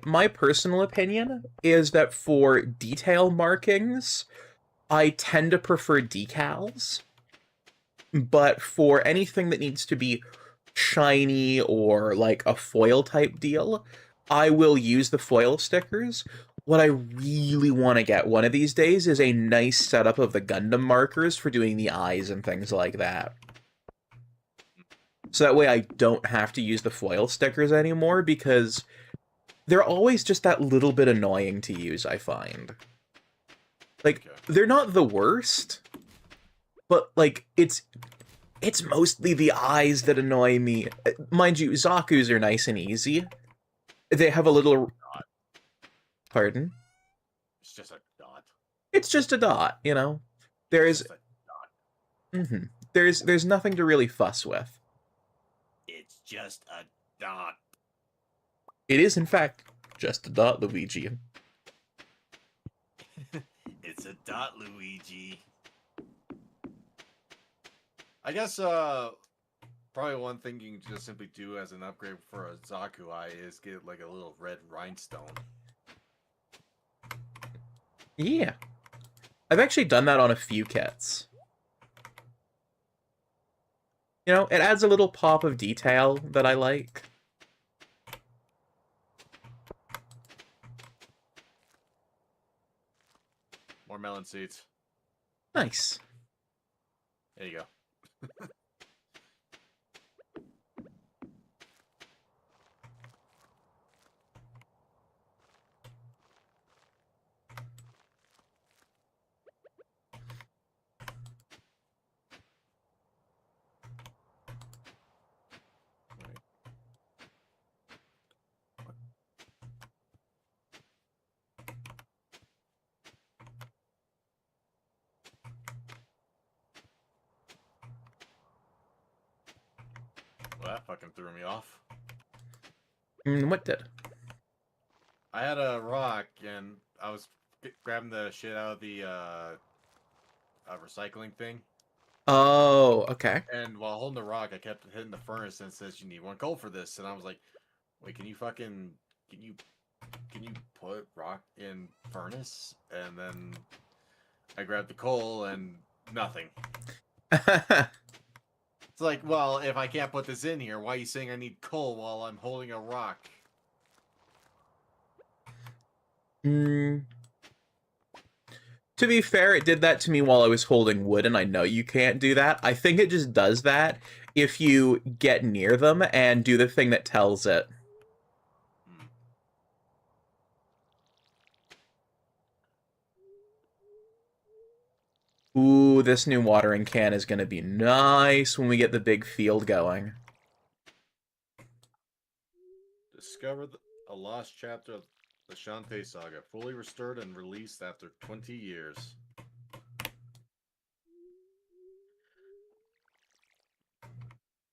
My personal opinion is that for detail markings, I tend to prefer decals. But for anything that needs to be shiny or like a foil type deal, I will use the foil stickers. What I really want to get one of these days is a nice setup of the Gundam markers for doing the eyes and things like that. So that way I don't have to use the foil stickers anymore, because they're always just that little bit annoying to use, I find. Like, Okay. they're not the worst, but, like, it's mostly the eyes that annoy me. Mind you, Zaku's are nice and easy. They have a little... Pardon? It's just a dot. It's just a dot, you know? There's... Just a dot. There's nothing to really fuss with. It's just a dot. It is, in fact, just a dot, Luigi. It's a dot, Luigi. I guess, probably one thing you can just simply do as an upgrade for a Zaku eye is get, like, a little red rhinestone. Yeah. I've actually done that on a few kits. You know, it adds a little pop of detail that I like. More melon seeds. Nice. There you go. Well, that fucking threw me off. What did? I had a rock, and I was grabbing the shit out of the recycling thing. Oh, okay. And while holding the rock, I kept hitting the furnace, and it says, you need 1 gold for this. And I was like, wait, can you can you put rock in furnace? And then I grabbed the coal and nothing. It's like, well, if I can't put this in here, why are you saying I need coal while I'm holding a rock? Mm. To be fair, it did that to me while I was holding wood, and I know you can't do that. I think it just does that if you get near them and do the thing that tells it. Hmm. Ooh, this new watering can is going to be nice when we get the big field going. Discover a lost chapter of the Shantae saga, fully restored and released after 20 years.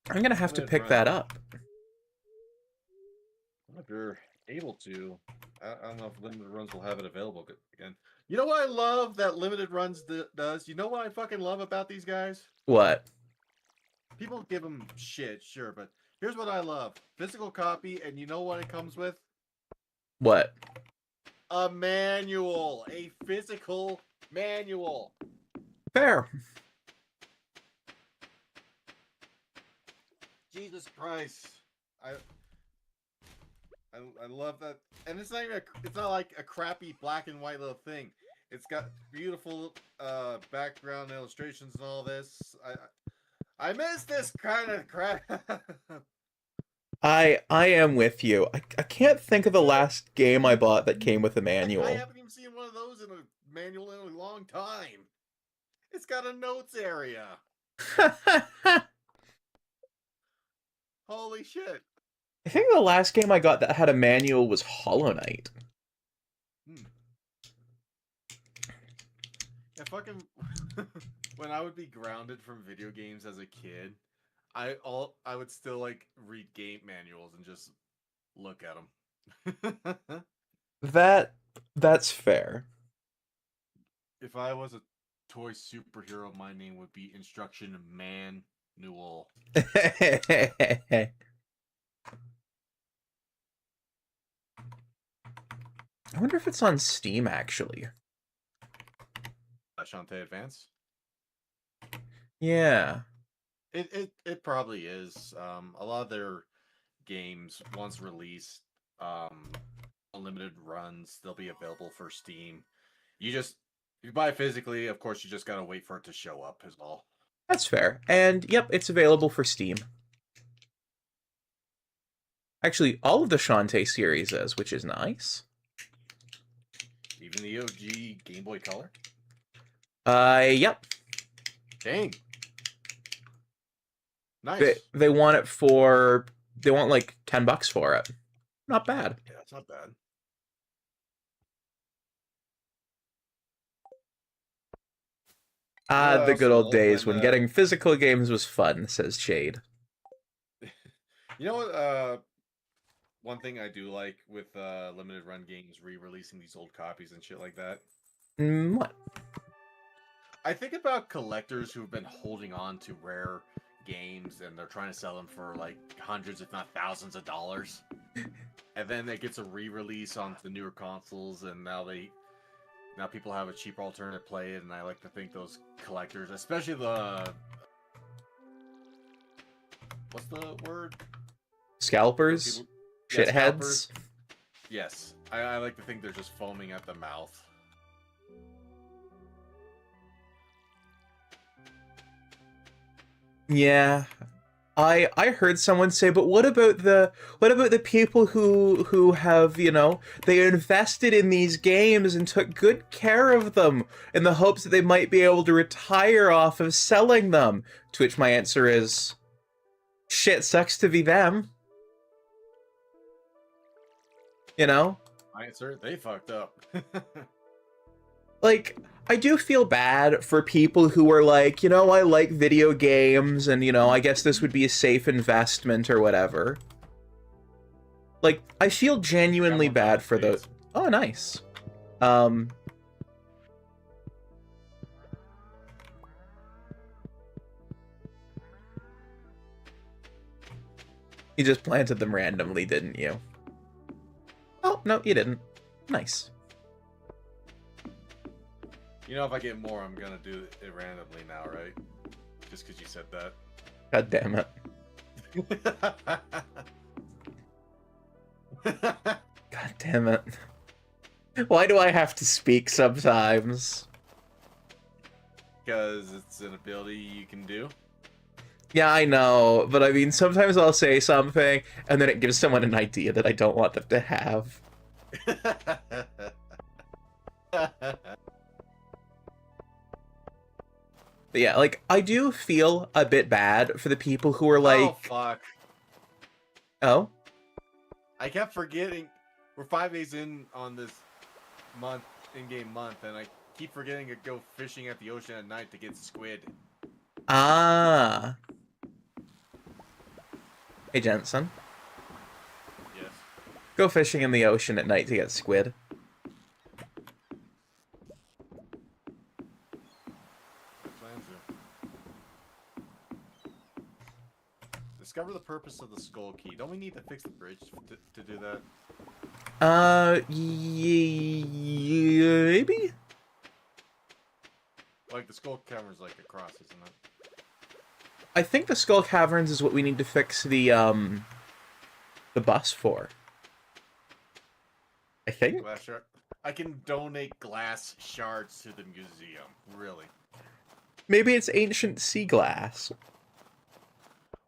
I'm going to have to Limited pick run. that up. If you're able to, I don't know if limited runs will have it available again. You know what I love that limited runs does? You know what I fucking love about these guys? What? People give them shit, sure, but here's what I love. Physical copy, and you know what it comes with? What? A manual. A physical manual. Fair. Jesus Christ. I love that. And it's not even it's not like a crappy black and white little thing. It's got beautiful background illustrations and all this. I miss this kind of crap. I am with you. I can't think of the last game I bought that came with a I manual. haven't even seen one of those in a manual in a long time. It's got a notes area. Holy shit. I think the last game I got that had a manual was Hollow Knight. Yeah, fucking when I would be grounded from video games as a kid, I would still like read game manuals and just look at them. That's fair. If I was a toy superhero, my name would be Instruction Manual. I wonder if it's on Steam actually. Shantae Advance. Yeah. It probably is. A lot of their games, once released, unlimited runs, they'll be available for Steam. If you buy it physically, of course, you just gotta wait for it to show up as well. That's fair. And yep, it's available for Steam. Actually, all of the Shantae series is, which is nice. Even the OG Game Boy Color? Yep. Dang. Nice. They want it for, they want like $10 for it. Not bad. Yeah, it's not bad. Ah, the good old days when getting physical games was fun, says Shade. You know what? One thing I do like with limited run games re-releasing these old copies and shit like that. What? I think about collectors who've been holding on to rare games and they're trying to sell them for like hundreds, if not thousands of dollars. And then it gets a re-release on the newer consoles, and now people have a cheaper alternative to play it. And I like to think those collectors, especially what's the word? Scalpers? Yeah, Shitheads? scalpers. Yes, I like to think they're just foaming at the mouth. Yeah. I heard someone say, but what about the people who have, you know, they invested in these games and took good care of them in the hopes that they might be able to retire off of selling them? To which my answer is, shit, sucks to be them. You know? My answer, they fucked up. Like, I do feel bad for people who are like, you know, I like video games and, you know, I guess this would be a safe investment or whatever. Like, I feel genuinely bad for those. Oh, nice. You just planted them randomly, didn't you? Oh, no, you didn't. Nice. You know, if I get more, I'm gonna do it randomly now, right? Just because you said that. God damn it. God damn it. Why do I have to speak sometimes? Because it's an ability you can do. Yeah, I know, but I mean, sometimes I'll say something, and then it gives someone an idea that I don't want them to have. But yeah, like, I do feel a bit bad for the people who are like... Oh, fuck. Oh? I kept forgetting. We're 5 days in on this month, in-game month, and I keep forgetting to go fishing at the ocean at night to get squid. Ah. Hey, Jensen. Yes. Go fishing in the ocean at night to get squid. Discover the purpose of the skull key. Don't we need to fix the bridge to do that? Maybe? Like, the skull caverns like across, isn't it? I think the Skull Caverns is what we need to fix the bus for. I think? Glass shard. I can donate glass shards to the museum. Really? Maybe it's ancient sea glass.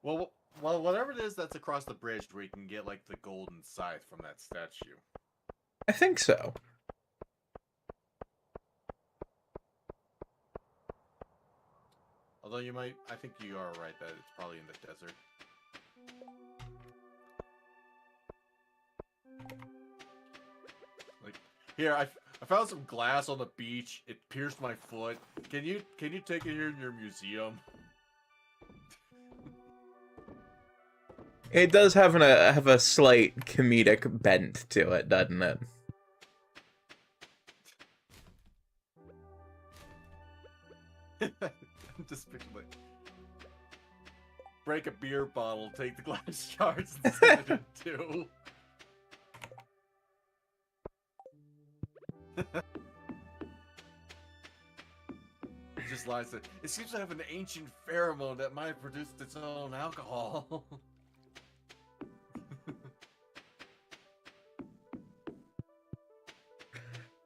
Well, whatever it is that's across the bridge where you can get, like, the golden scythe from that statue. I think so. Although I think you are right that it's probably in the desert. Like, here, I found some glass on the beach. It pierced my foot. Can you take it here in your museum? It does have a slight comedic bent to it, doesn't it? Just like, break a beer bottle, take the glass shards and send it too. Just lies that it seems to have an ancient pheromone that might have produced its own alcohol.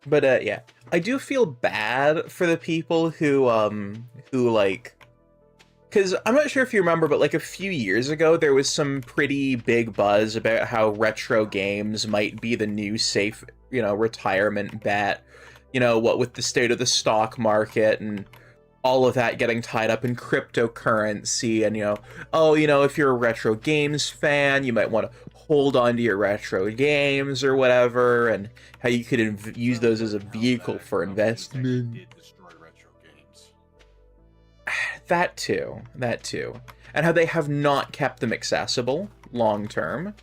But yeah, I do feel bad for the people who like, because I'm not sure if you remember, but like a few years ago, there was some pretty big buzz about how retro games might be the new safe, retirement bet. What with the state of the stock market and all of that getting tied up in cryptocurrency, and if you're a retro games fan, you might want to hold on to your retro games or whatever, and how you could use those as a vehicle for investment. Did destroy retro games. That too. And how they have not kept them accessible long term.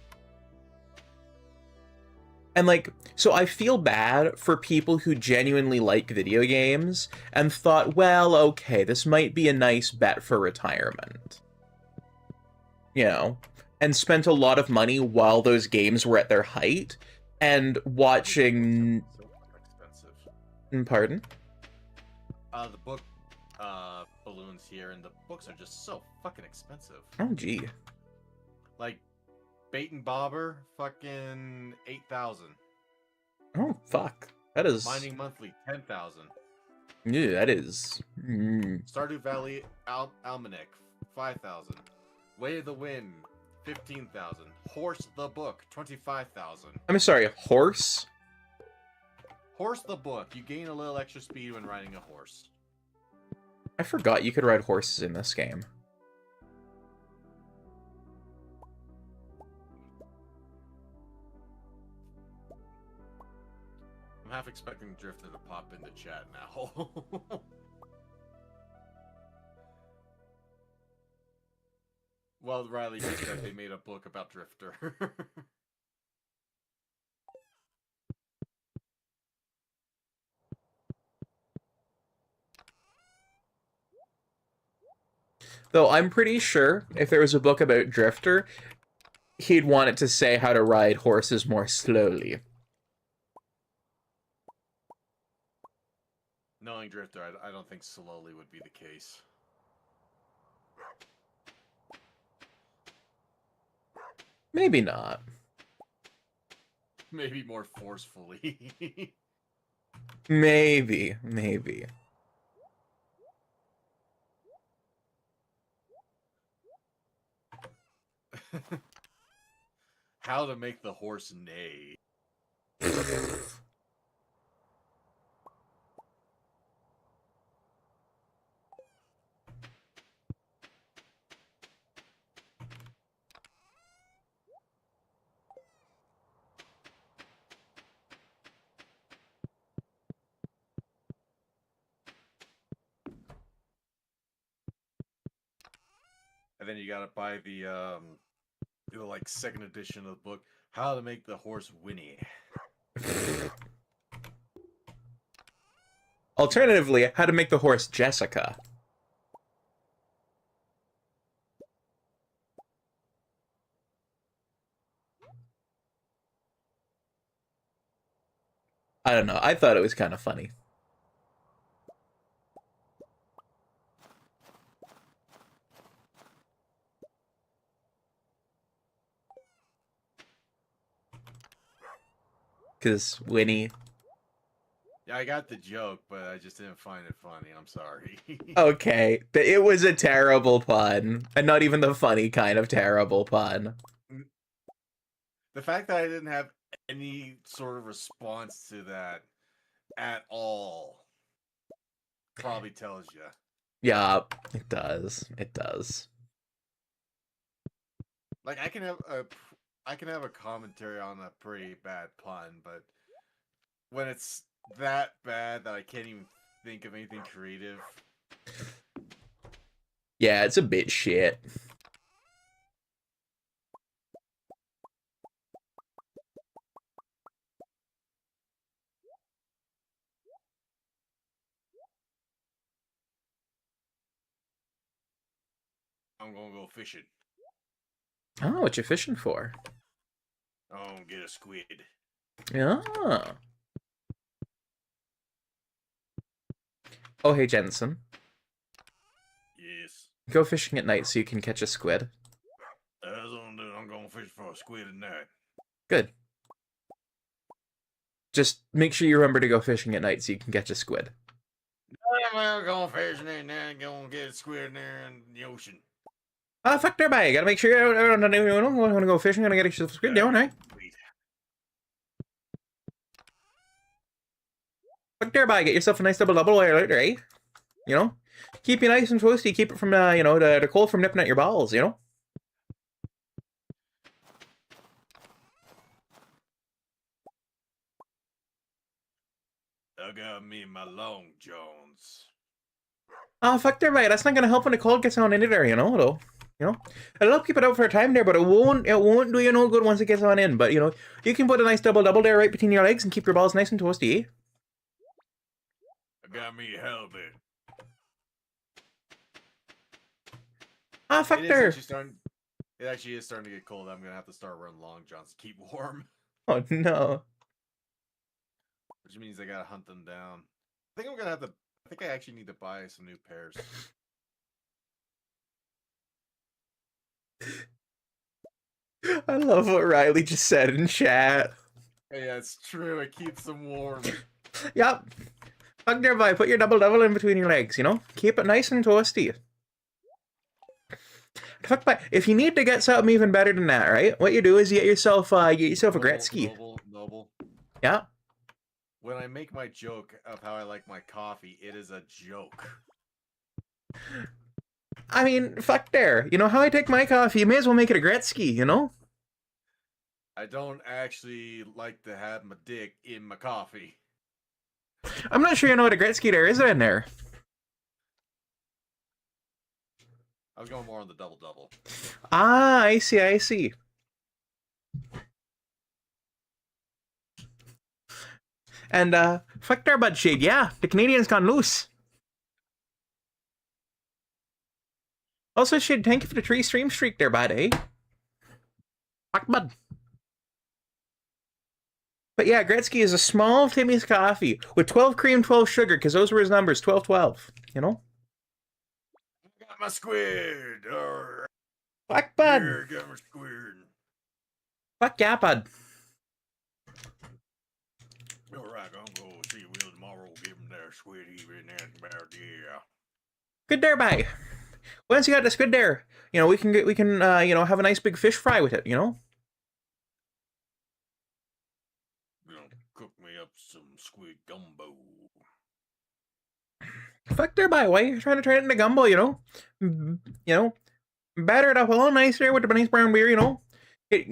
And like, so I feel bad for people who genuinely like video games and thought, well, okay, this might be a nice bet for retirement. And spent a lot of money while those games were at their height, and watching... So expensive. Pardon? The book balloons here, and the books are just so fucking expensive. Oh, gee. Like, Bait and Bobber, fucking 8,000. Oh, fuck. That is... Mining Monthly, 10,000. Yeah, that is... Stardew Valley Almanac, 5,000. Way of the Wind, 15,000. Horse the Book, 25,000. I'm sorry, horse? Horse the Book. You gain a little extra speed when riding a horse. I forgot you could ride horses in this game. I'm half expecting Drifter to pop into chat now. Well, Riley just said they made a book about Drifter. Though I'm pretty sure if there was a book about Drifter, he'd want it to say how to ride horses more slowly. knowing Drifter, I don't think slowly would be the case. Maybe not. Maybe more forcefully. Maybe. How to make the horse neigh. And then you gotta buy the like second edition of the book, How to Make the Horse Whinny. Alternatively, how to make the horse Jessica. I don't know. I thought it was kind of funny. Because Winnie. Yeah, I got the joke, but I just didn't find it funny. I'm sorry. Okay, it was a terrible pun. And not even the funny kind of terrible pun. The fact that I didn't have any sort of response to that at all probably tells you. Yeah, it does. It does. Like I can have a commentary on a pretty bad pun, but when it's that bad that I can't even think of anything creative. Yeah, it's a bit shit. I'm gonna go fishing. Oh, what you fishing for? Oh, get a squid. Yeah. Oh, hey, Jensen. Yes. Go fishing at night so you can catch a squid. That's what I'm doing. I'm gonna fish for a squid at night. Good. Just make sure you remember to go fishing at night so you can catch a squid. I'm going fishing and then gonna get a squid in there in the ocean. Ah, fuck there, bye. Gotta make sure you don't want to go fishing. Gonna get a squid down, right? Fuck there, bye. Get yourself a nice double while you're out there, eh? You know? Keep you nice and toasty. Keep it from, the cold from nipping at your balls, you know? I got me my Long Johns. Ah, fuck there, bye. That's not gonna help when the cold gets on into there, you know? It'll help keep it out for a time there, but it won't do you no good once it gets on in. But, you can put a nice double there right between your legs and keep your balls nice and toasty, eh? I got me a halibut. Ah, fuck there. It actually is starting to get cold. I'm gonna have to start wearing long johns to keep warm. Oh, no. Which means I gotta hunt them down. I think I'm gonna have to. I think I actually need to buy some new pairs. I love what Riley just said in chat. Yeah, it's true. It keeps them warm. Yep. Fuck there, bye. Put your double in between your legs, you know? Keep it nice and toasty. Fuck, bye. If you need to get something even better than that, right? What you do is you get yourself a Gretzky. Noble. Yeah. When I make my joke of how I like my coffee, it is a joke. I mean, fuck there. You know how I take my coffee? You may as well make it a Gretzky, you know? I don't actually like to have my dick in my coffee. I'm not sure you know what a Gretzky there is in there. I was going more on the double. Ah, I see. And, fuck there, bud shade. Yeah, the Canadians gone loose. Also, shade, thank you for the 3 stream streak there, bud, eh? Fuck, bud. But yeah, Gretzky is a small Timmy's coffee with 12 cream, 12 sugar, because those were his numbers, 12, 12. You know? Got my squid. Arr. Fuck, bud. Yeah, got my squid. Fuck yeah, bud. All right, I'm going to see Will tomorrow. Give him their squid he been asking about. Yeah. Good there, bye. Once you got the squid there, you know, we can you know, have a nice big fish fry with it, you know? Cook me up some squid gumbo. Fuck there, bye. Why are you trying to turn it into gumbo, you know? You know, batter it up a little nicer with the nice brown beer, you know? Get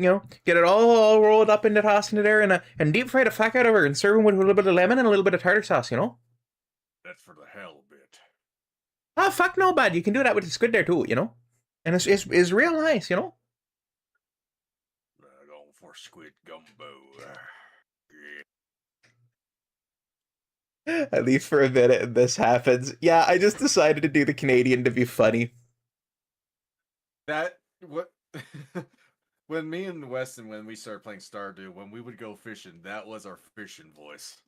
it all rolled up into tossed into there and deep fry the fuck out of her and serve them with a little bit of lemon and a little bit of tartar sauce, you know? That's for the hell bit. Oh, fuck no, bud. You can do that with the squid there too, you know? And it's real nice, you know? Going for squid gumbo. Yeah. At least for a minute and this happens. Yeah, I just decided to do the Canadian to be funny. That, what... When me and Weston, when we started playing Stardew, when we would go fishing, that was our fishing voice.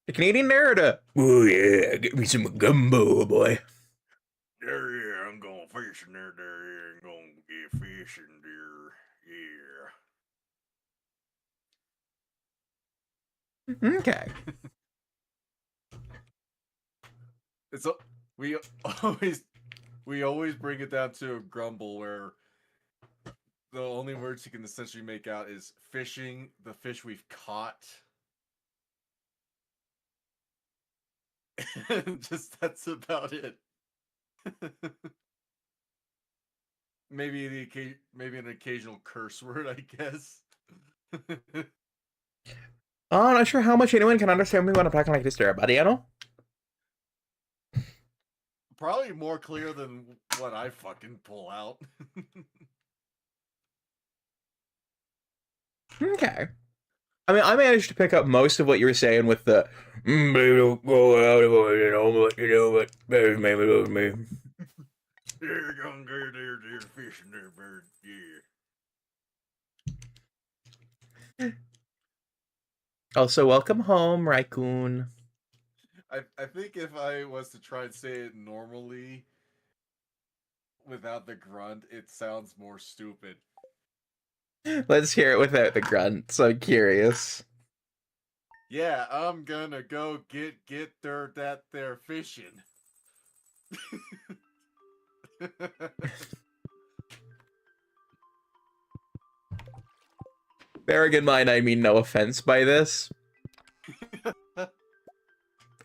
The Canadian there or the... Oh yeah, get me some gumbo, boy. Yeah, I'm going fishing there, I'm going to get fishing there, yeah. Okay. It's we always bring it down to a grumble where the only words you can essentially make out is fishing, the fish we've caught. Just that's about it. maybe an occasional curse word, I guess. Oh, I'm not sure how much anyone can understand me when I'm talking like this there, buddy, you know? Probably more clear than what I fucking pull out. Okay. I mean, I managed to pick up most of what you were saying with the baby, don't go out, you know, but you know, but baby, maybe love me. You're gonna go there, fishing there, bird. Yeah. Also, welcome home, Raccoon. I think if I was to try and say it normally without the grunt, it sounds more stupid. Let's hear it without the grunt, so I'm curious. Yeah, I'm gonna go get that there fishing. Bearing in mind, I mean no offense by this.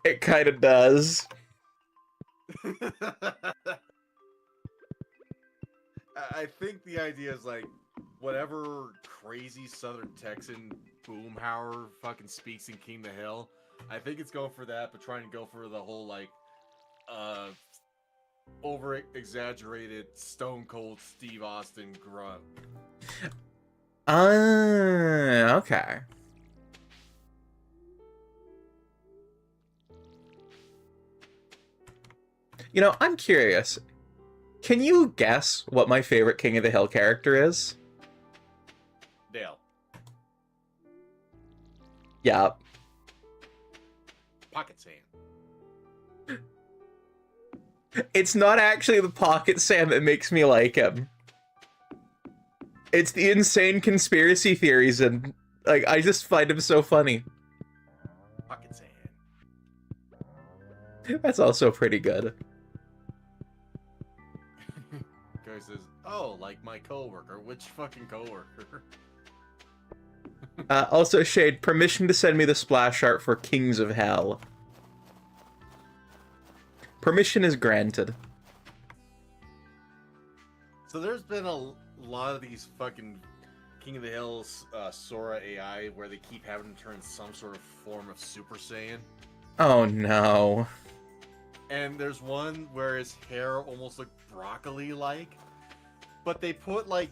It kind of does. I think the idea is like whatever crazy Southern Texan boomhauer fucking speaks in King the Hill. I think it's going for that, but trying to go for the whole like over exaggerated Stone Cold Steve Austin grunt. Okay. You know, I'm curious. Can you guess what my favorite King of the Hill character is? Dale. Yeah. Pocket Sand. It's not actually the Pocket Sand that makes me like him. It's the insane conspiracy theories and, like, I just find him so funny. Pocket Sand. That's also pretty good. Guy says, "Oh, like my coworker. Which fucking coworker?" Also, Shade, permission to send me the splash art for Kings of Hell. Permission is granted. So there's been a lot of these fucking King of the Hills Sora AI where they keep having to turn some sort of form of Super Saiyan. Oh no. And there's one where his hair almost looked broccoli-like, but they put like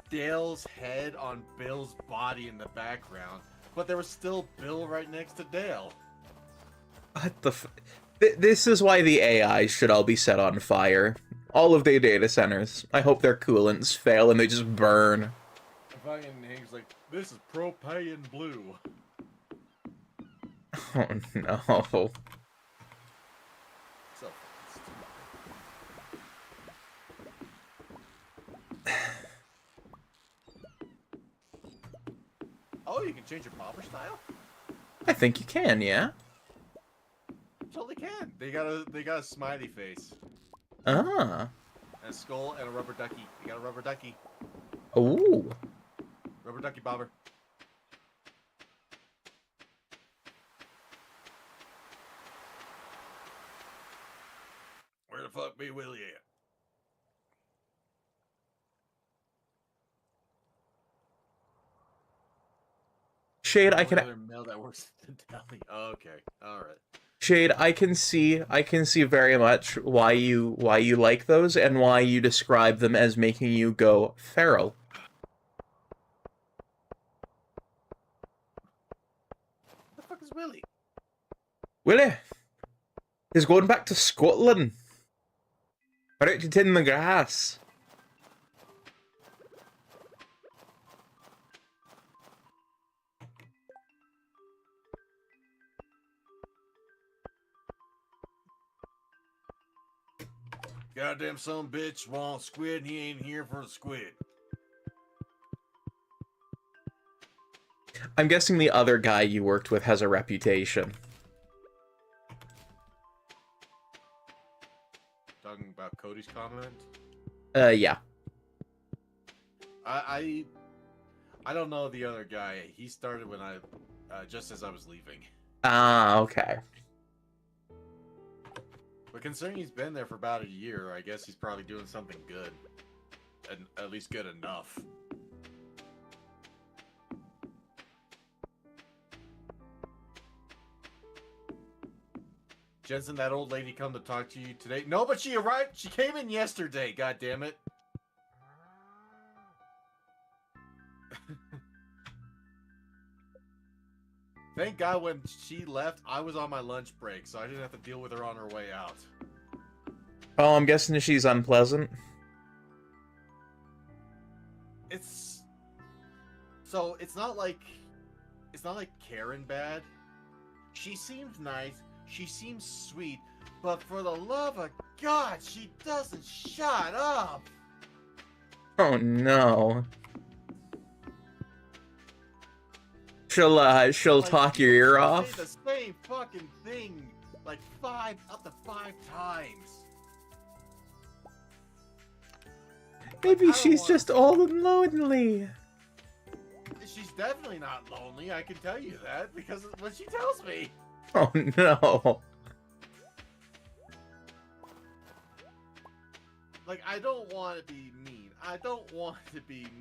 Dale's head on Bill's body in the background, but there was still Bill right next to Dale. What the this is why the AIs should all be set on fire. All of their data centers. I hope their coolants fail and they just burn. fucking Hank's like, this is propane blue. Oh no. So oh, you can change your popper style? I think you can, yeah? Totally can. They got a smiley face. Ah. And a skull and a rubber ducky. You got a rubber ducky. Ooh. Rubber ducky bobber. Where the fuck be Willie at? Shade, I can Another male that works at the deli. Oh, okay, all right. Shade, I can see very much why you like those and why you describe them as making you go feral. What the fuck is Willie? Willie, he's going back to Scotland. Out to tin the grass. Goddamn son bitch wants squid and he ain't here for the squid. I'm guessing the other guy you worked with has a reputation. Talking about Cody's comment? Yeah. I don't know the other guy. He started when I just as I was leaving. Ah, okay. But considering he's been there for about a year, I guess he's probably doing something good. And at least good enough. Jensen, that old lady come to talk to you today? No, but she arrived. She came in yesterday, god damn it. Thank God when she left, I was on my lunch break, so I didn't have to deal with her on her way out. Oh, I'm guessing she's unpleasant. It's not like Karen bad. She seems nice, she seems sweet, but for the love of God, she doesn't shut up. Oh no. She'll Like, talk your ear she'll off. say the same fucking thing like up to five times. Maybe I don't she's want- just old and lonely. She's definitely not lonely, I can tell you that, because of what she tells me. Oh no. Like, I don't want to be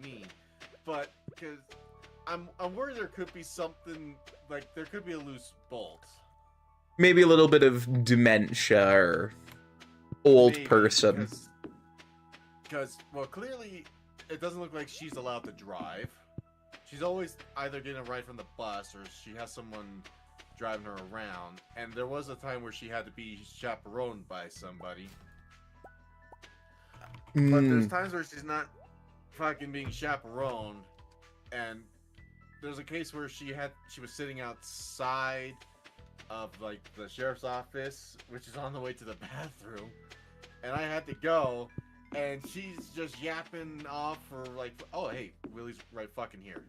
mean. But, because I'm worried there could be something, like, there could be a loose bolt. Maybe a little bit of dementia or old Maybe, person. Because, well, clearly, it doesn't look like she's allowed to drive. She's always either getting a ride from the bus or she has someone driving her around. And there was a time where she had to be chaperoned by somebody. But there's times where she's not fucking being chaperoned. And there's a case where she was sitting outside of, like, the sheriff's office, which is on the way to the bathroom. And I had to go. And she's just yapping off for like, oh hey, Willie's right fucking here.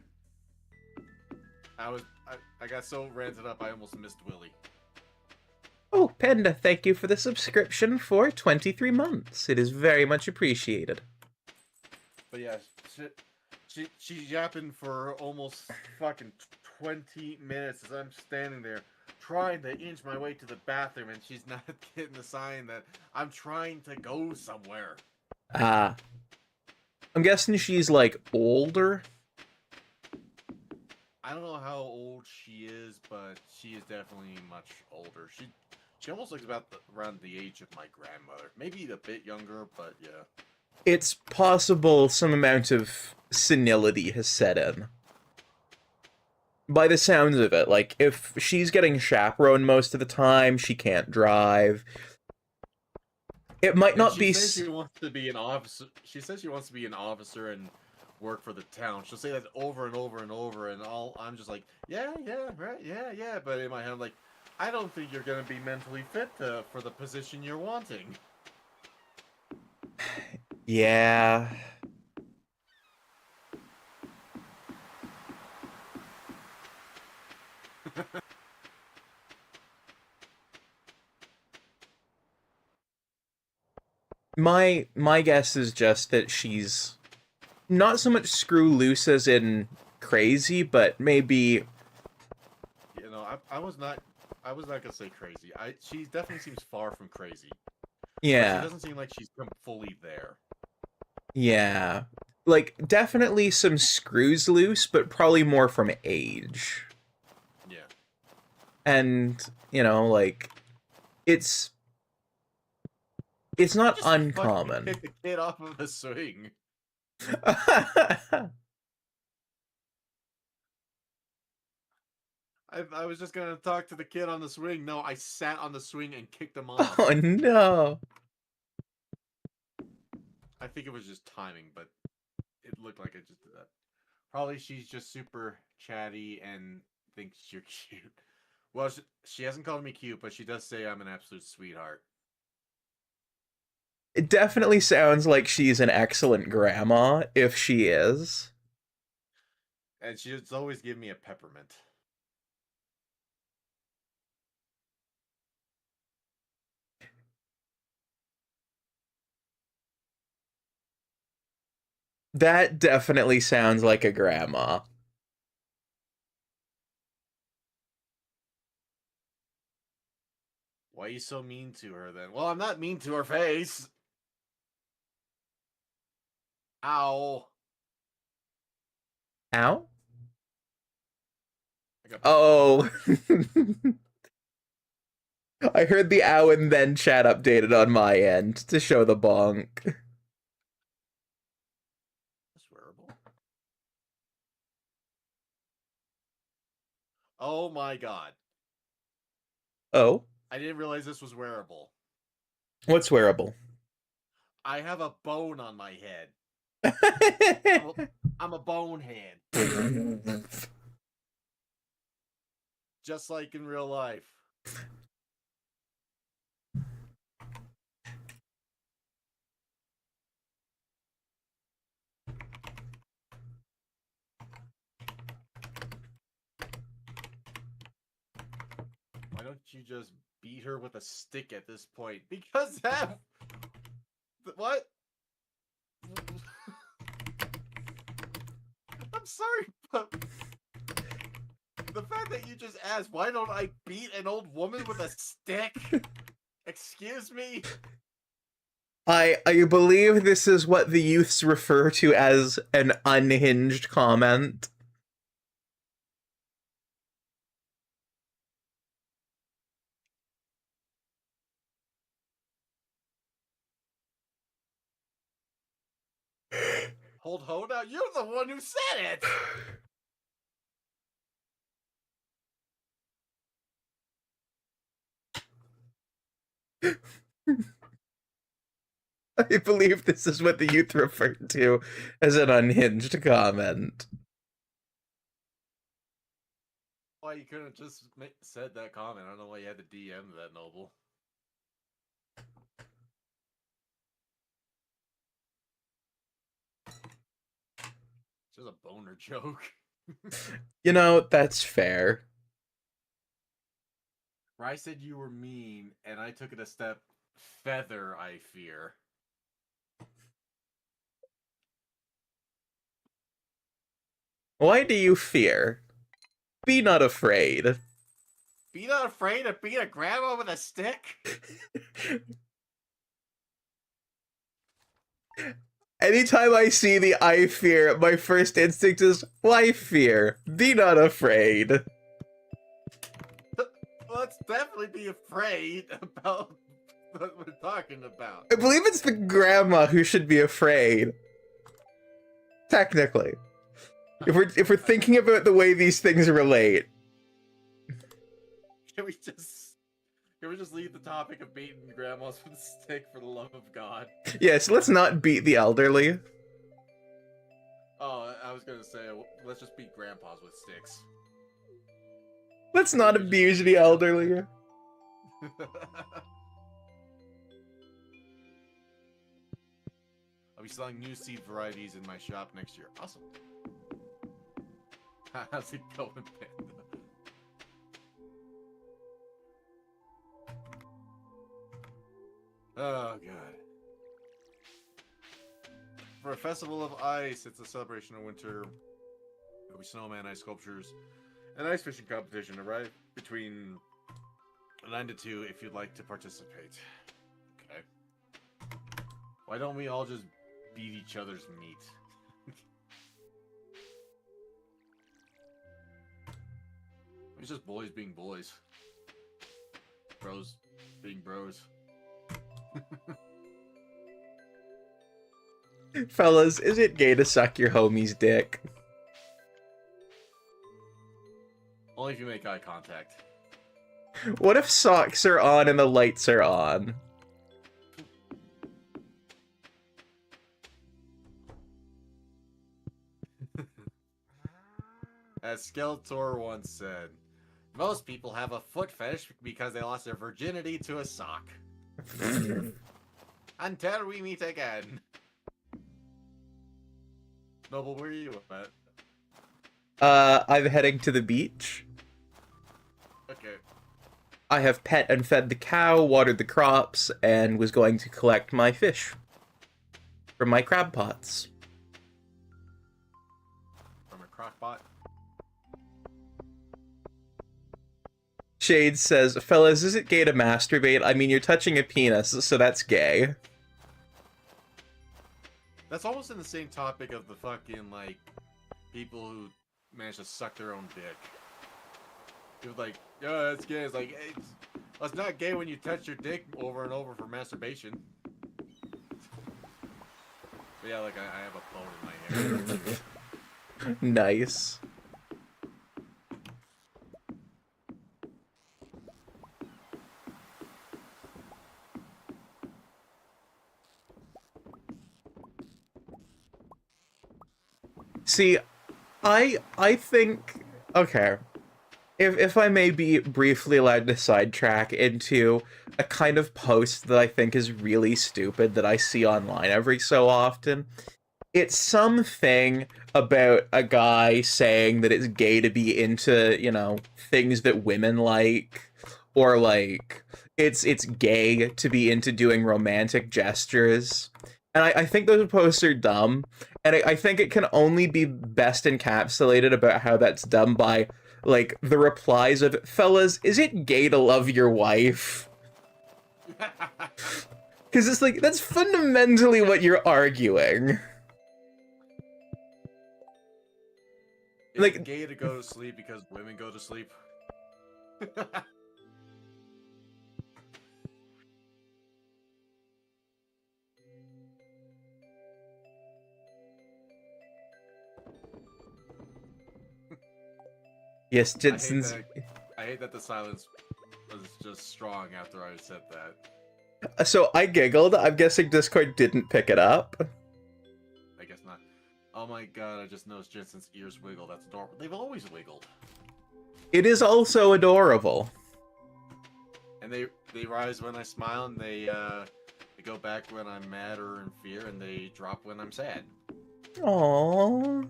I got so ranted up I almost missed Willie. Oh, Panda, thank you for the subscription for 23 months. It is very much appreciated. But yeah, she's yapping for almost fucking 20 minutes as I'm standing there trying to inch my way to the bathroom and she's not getting the sign that I'm trying to go somewhere. Ah. I'm guessing she's, like, older? I don't know how old she is, but she is definitely much older. She almost looks about around the age of my grandmother. Maybe a bit younger, but yeah. It's possible some amount of senility has set in. By the sounds of it, like, if she's getting chaperoned most of the time, she can't drive. It might not be. She says she wants to be an officer. She says she wants to be an officer and work for the town. She'll say that over and over and over, and I'm just like, yeah, right, yeah. But in my head, I'm like, I don't think you're gonna be mentally fit for the position you're wanting. Yeah. My guess is just that she's not so much screw loose as in crazy, but maybe You know, I was not gonna say crazy. She definitely seems far from crazy, but she yeah. doesn't seem like she's come fully there. Yeah. Like definitely some screws loose, but probably more from age. Yeah. And, like it's You not just fucking uncommon. kick the kid off of the swing. I was just gonna talk to the kid on the swing. No, I sat on the swing and kicked him off. Oh no. I think it was just timing, but it looked like I just did that. Probably she's just super chatty and thinks you're cute. Well, she hasn't called me cute, but she does say I'm an absolute sweetheart. It definitely sounds like she's an excellent grandma if she is. And she's always give me a peppermint. That definitely sounds like a grandma. Why are you so mean to her then? Well, I'm not mean to her face. Ow. Ow? I got Oh. I heard the ow and then chat updated on my end to show the bonk. That's wearable. Oh my god. Oh? I didn't realize this was wearable. What's wearable? I have a bone on my head. I'm a bonehead. Just like in real life. Why don't you just beat her with a stick at this point? Because that... What? I'm sorry, but... The fact that you just asked, why don't I beat an old woman with a stick? Excuse me? I believe this is what the youths refer to as an unhinged comment. Hold ho now, you're the one who said it! I believe this is what the youth refer to as an unhinged comment. Why you couldn't just said that comment? I don't know why you had to DM that, Noble. It's just a boner joke. That's fair. Where I said you were mean, and I took it a step feather, I fear. Why do you fear? Be not afraid. Be not afraid to beat a grandma with a stick? Anytime I see the I fear, my first instinct is, why fear? Be not afraid. Let's definitely be afraid about what we're talking about. I believe it's the grandma who should be afraid. Technically. If we're thinking about the way these things relate. Can we just leave the topic of beating grandmas with a stick for the love of God? Yes, let's not beat the elderly. Oh, I was gonna say, let's just beat grandpas with sticks. Let's not abuse the elderly. I'll be selling new seed varieties in my shop next year. Awesome. How's it going, Panda? Oh, God. For a festival of ice, it's a celebration of winter. There'll be snowman ice sculptures and ice fishing competition right between 9 to 2 if you'd like to participate. Okay. Why don't we all just beat each other's meat? It's just boys being boys. Bros being bros. Fellas, is it gay to suck your homie's dick? Only if you make eye contact. What if socks are on and the lights are on? As Skeletor once said, most people have a foot fetish because they lost their virginity to a sock. Until we meet again. Noble, where are you at? I'm heading to the beach. Okay. I have pet and fed the cow, watered the crops, and was going to collect my fish from my crab pots. From a crock pot? Shade says, fellas, is it gay to masturbate? I mean, you're touching a penis, so that's gay. That's almost in the same topic of the fucking, like, people who manage to suck their own dick. It was like, oh, that's gay. It's like, it's not gay when you touch your dick over and over for masturbation. But yeah, like, I have a bone in my hair. Nice. See, I think, okay, if I may be briefly allowed to sidetrack into a kind of post that I think is really stupid that I see online every so often, it's something about a guy saying that it's gay to be into, you know, things that women like, or like, it's gay to be into doing romantic gestures. And I think those posts are dumb, and I think it can only be best encapsulated about how that's done by, like, the replies of, fellas, is it gay to love your wife? Because it's like, that's fundamentally what you're arguing. Is Like, it gay to go to sleep because women go to sleep? yes, Jensen's... I hate that the silence was just strong after I said that. So I giggled. I'm guessing Discord didn't pick it up. I guess not. Oh my god, I just noticed Jensen's ears wiggle. That's adorable. They've always wiggled. It is also adorable. And they rise when I smile, and they go back when I'm mad or in fear, and they drop when I'm sad. Aww.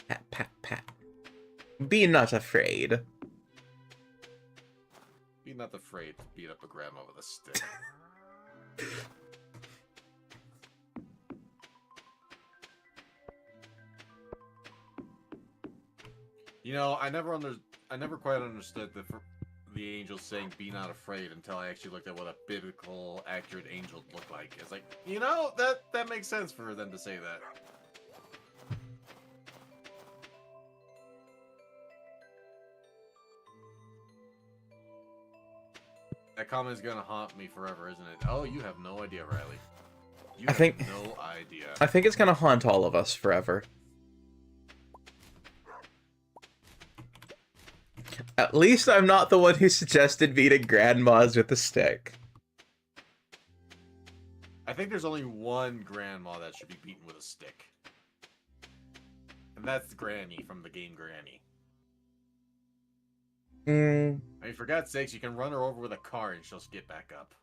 Pat, pat, pat. Be not afraid. Be not afraid to beat up a grandma with a stick. You know, I never quite understood the angel saying "be not afraid" until I actually looked at what a biblical, accurate angel looked like. It's like, you know, that makes sense for them to say that. That comment is gonna haunt me forever, isn't it? Oh, you have no idea, Riley. You have no idea. I think it's gonna haunt all of us forever. At least I'm not the one who suggested beating grandmas with a stick. I think think there's only one grandma that should be beaten with a stick. And that's Granny from the game Granny. I mean, for God's sakes, you can run her over with a car and she'll get back up.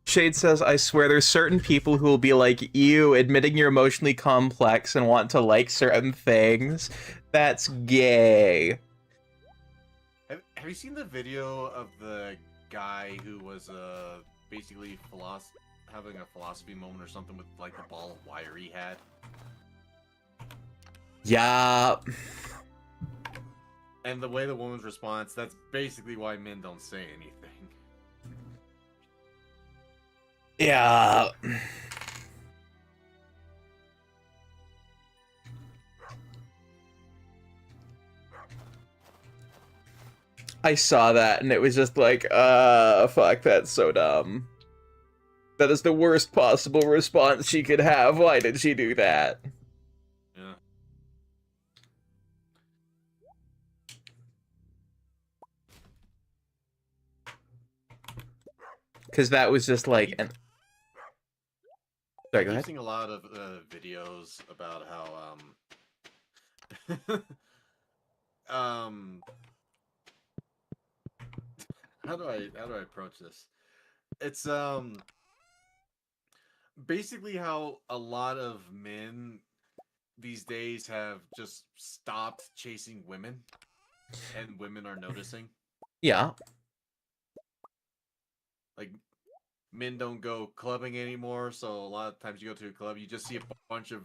Shade says, I swear there's certain people who will be like, you admitting you're emotionally complex and want to like certain things. That's gay. Have you seen the video of the guy who was basically having a philosophy moment or something with like the ball of wire he had? Yeah. And the way the woman's response, that's basically why men don't say anything. Yeah. I saw that and it was just like, fuck, that's so dumb. That is the worst possible response she could have. Why did she do that? Yeah. Because that was just like an... Sorry, go ahead. I've seen a lot of videos about how how do I approach this? It's basically how a lot of men these days have just stopped chasing women, and women are noticing. Yeah. Like, men don't go clubbing anymore, so a lot of times you go to a club, you just see a bunch of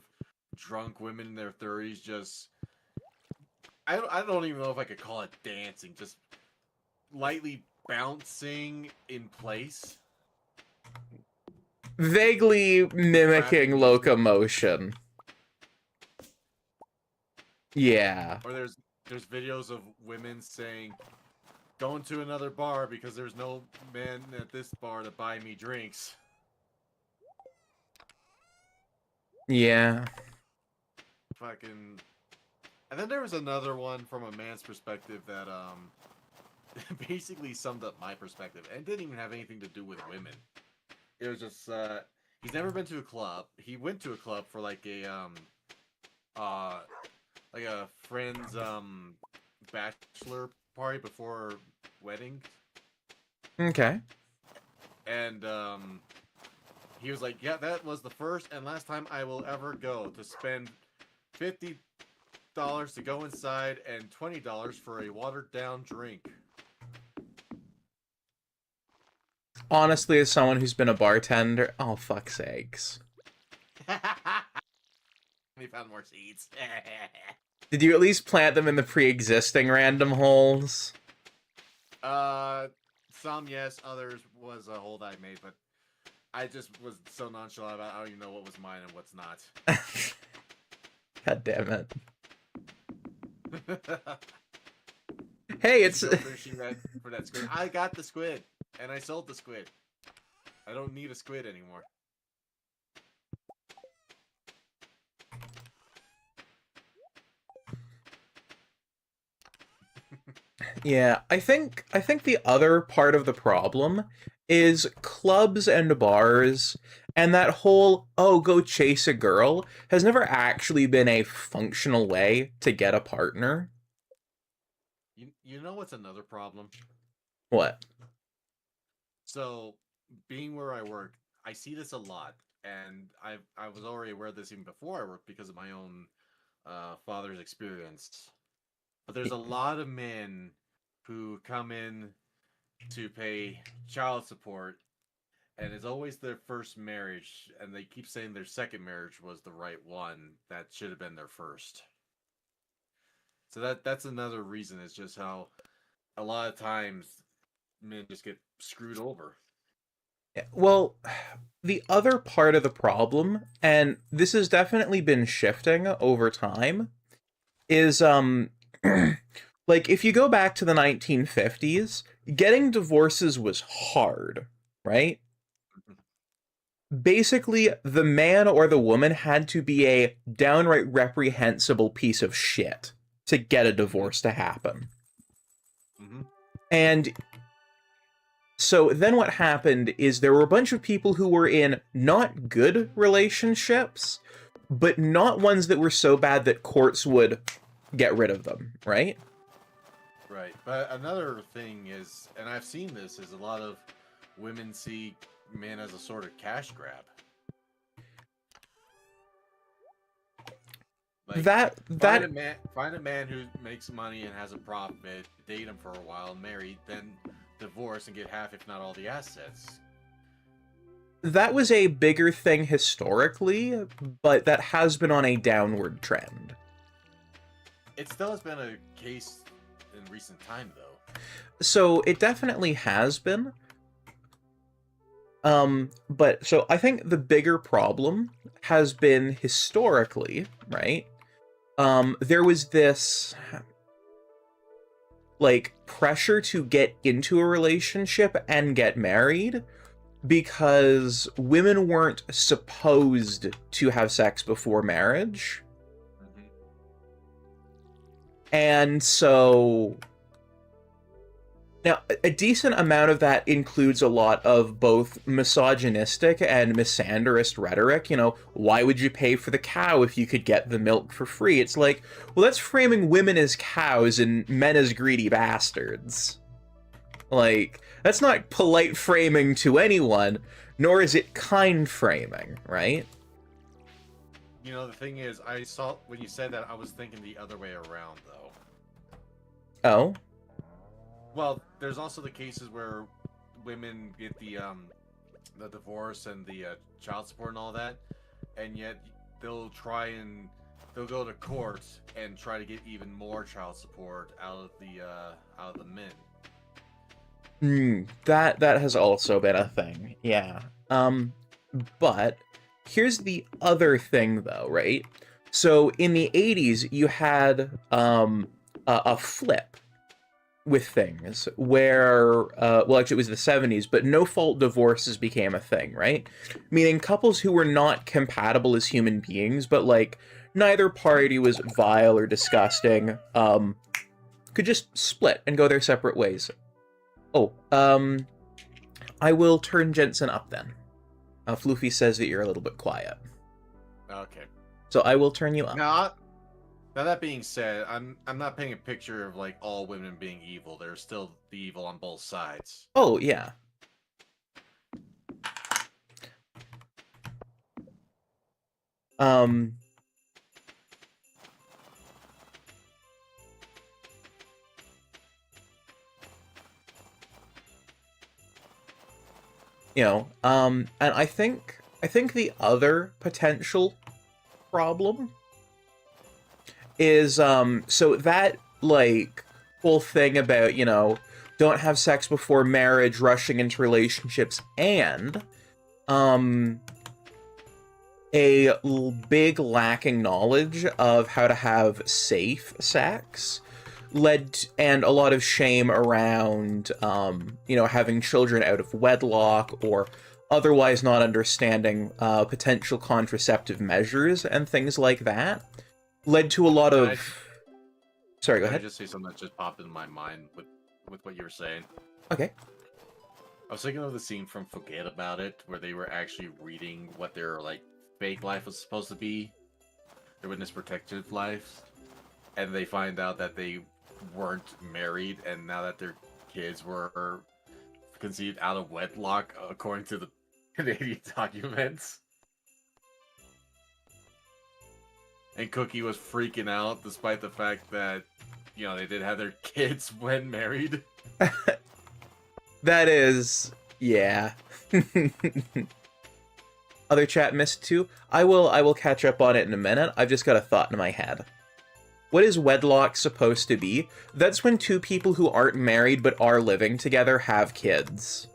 drunk women in their 30s just... I don't even know if I could call it dancing, just lightly bouncing in place. Vaguely mimicking locomotion. Yeah. Or there's videos of women saying, going to another bar because there's no men at this bar to buy me drinks. Yeah. Fucking... And then there was another one from a man's perspective that basically summed up my perspective and didn't even have anything to do with women. It was just he's never been to a club. He went to a club for like a friend's bachelor party before wedding. Okay. And he was like, yeah, that was the first and last time I will ever go to spend $50 to go inside and $20 for a watered down drink. Honestly, as someone who's been a bartender, oh, fuck's sakes. We found more seeds. Did you at least plant them in the pre-existing random holes? Some yes, others was a hole that I made, but I just was so nonchalant about I don't even know what was mine and what's not. God damn it. Hey, it's... for that squid. I got the squid, and I sold the squid. I don't need a squid anymore. Yeah, I think the other part of the problem is clubs and bars, and that whole, oh, go chase a girl, has never actually been a functional way to get a partner. You know what's another problem? What? So, being where I work, I see this a lot, and I was already aware of this even before I worked because of my own father's experience. But there's a lot of men who come in to pay child support, and it's always their first marriage, and they keep saying their second marriage was the right one. That should have been their first. So that's another reason, is just how a lot of times men just get screwed over. Well, the other part of the problem, and this has definitely been shifting over time, is like, if you go back to the 1950s, getting divorces was hard, right? Basically, the man or the woman had to be a downright reprehensible piece of shit to get a divorce to happen. Mm-hmm. And so then what happened is there were a bunch of people who were in not good relationships, but not ones that were so bad that courts would get rid of them, right? Right. But another thing is, and I've seen this, is a lot of women see men as a sort of cash grab. Like, find a man who makes money and has a profit, date him for a while, marry, then divorce and get half, if not all, the assets. That was a bigger thing historically, but that has been on a downward trend. It still has been a case in recent time, though. So it definitely has been. But so I think the bigger problem has been historically, right? There was this like pressure to get into a relationship and get married because women weren't supposed to have sex before marriage. Mm-hmm. And so now a decent amount of that includes a lot of both misogynistic and misandrist rhetoric. You know, why would you pay for the cow if you could get the milk for free? It's like, well, that's framing women as cows and men as greedy bastards. Like, that's not polite framing to anyone, nor is it kind framing, right? You know, the thing is, I saw, when you said that, I was thinking the other way around, though. Oh? Well, there's also the cases where women get the divorce and the child support and all that, and yet they'll go to court and try to get even more child support out of the men. That has also been a thing, yeah. But here's the other thing, though, right? So in the 80s, you had a flip with things where, well, actually it was the 70s, but no-fault divorces became a thing, right? Meaning couples who were not compatible as human beings, but, like, neither party was vile or disgusting, could just split and go their separate ways. Oh, I will turn Jensen up then. Floofy says that you're a little bit quiet. Okay. So I will turn you up. Now that being said, I'm not painting a picture of like all women being evil. There's still the evil on both sides. Oh, yeah. You know, and I think the other potential problem is, so that, like, whole thing about, you know, don't have sex before marriage, rushing into relationships, and, big lacking knowledge of how to have safe sex and a lot of shame around, you know, having children out of wedlock or otherwise not understanding potential contraceptive measures and things like that led to a lot of... Sorry, go ahead. Can I just say something that just popped into my mind with what you were saying? Okay. I was thinking of the scene from Forget About It, where they were actually reading what their, like, fake life was supposed to be, their witness protective life, and they find out that they weren't married, and now that their kids were conceived out of wedlock, according to the Canadian documents. And Cookie was freaking out, despite the fact that, you know, they did have their kids when married. That is, yeah. Other chat missed too. I will catch up on it in a minute. I've just got a thought in my head. What is wedlock supposed to be? That's when two people who aren't married but are living together have kids.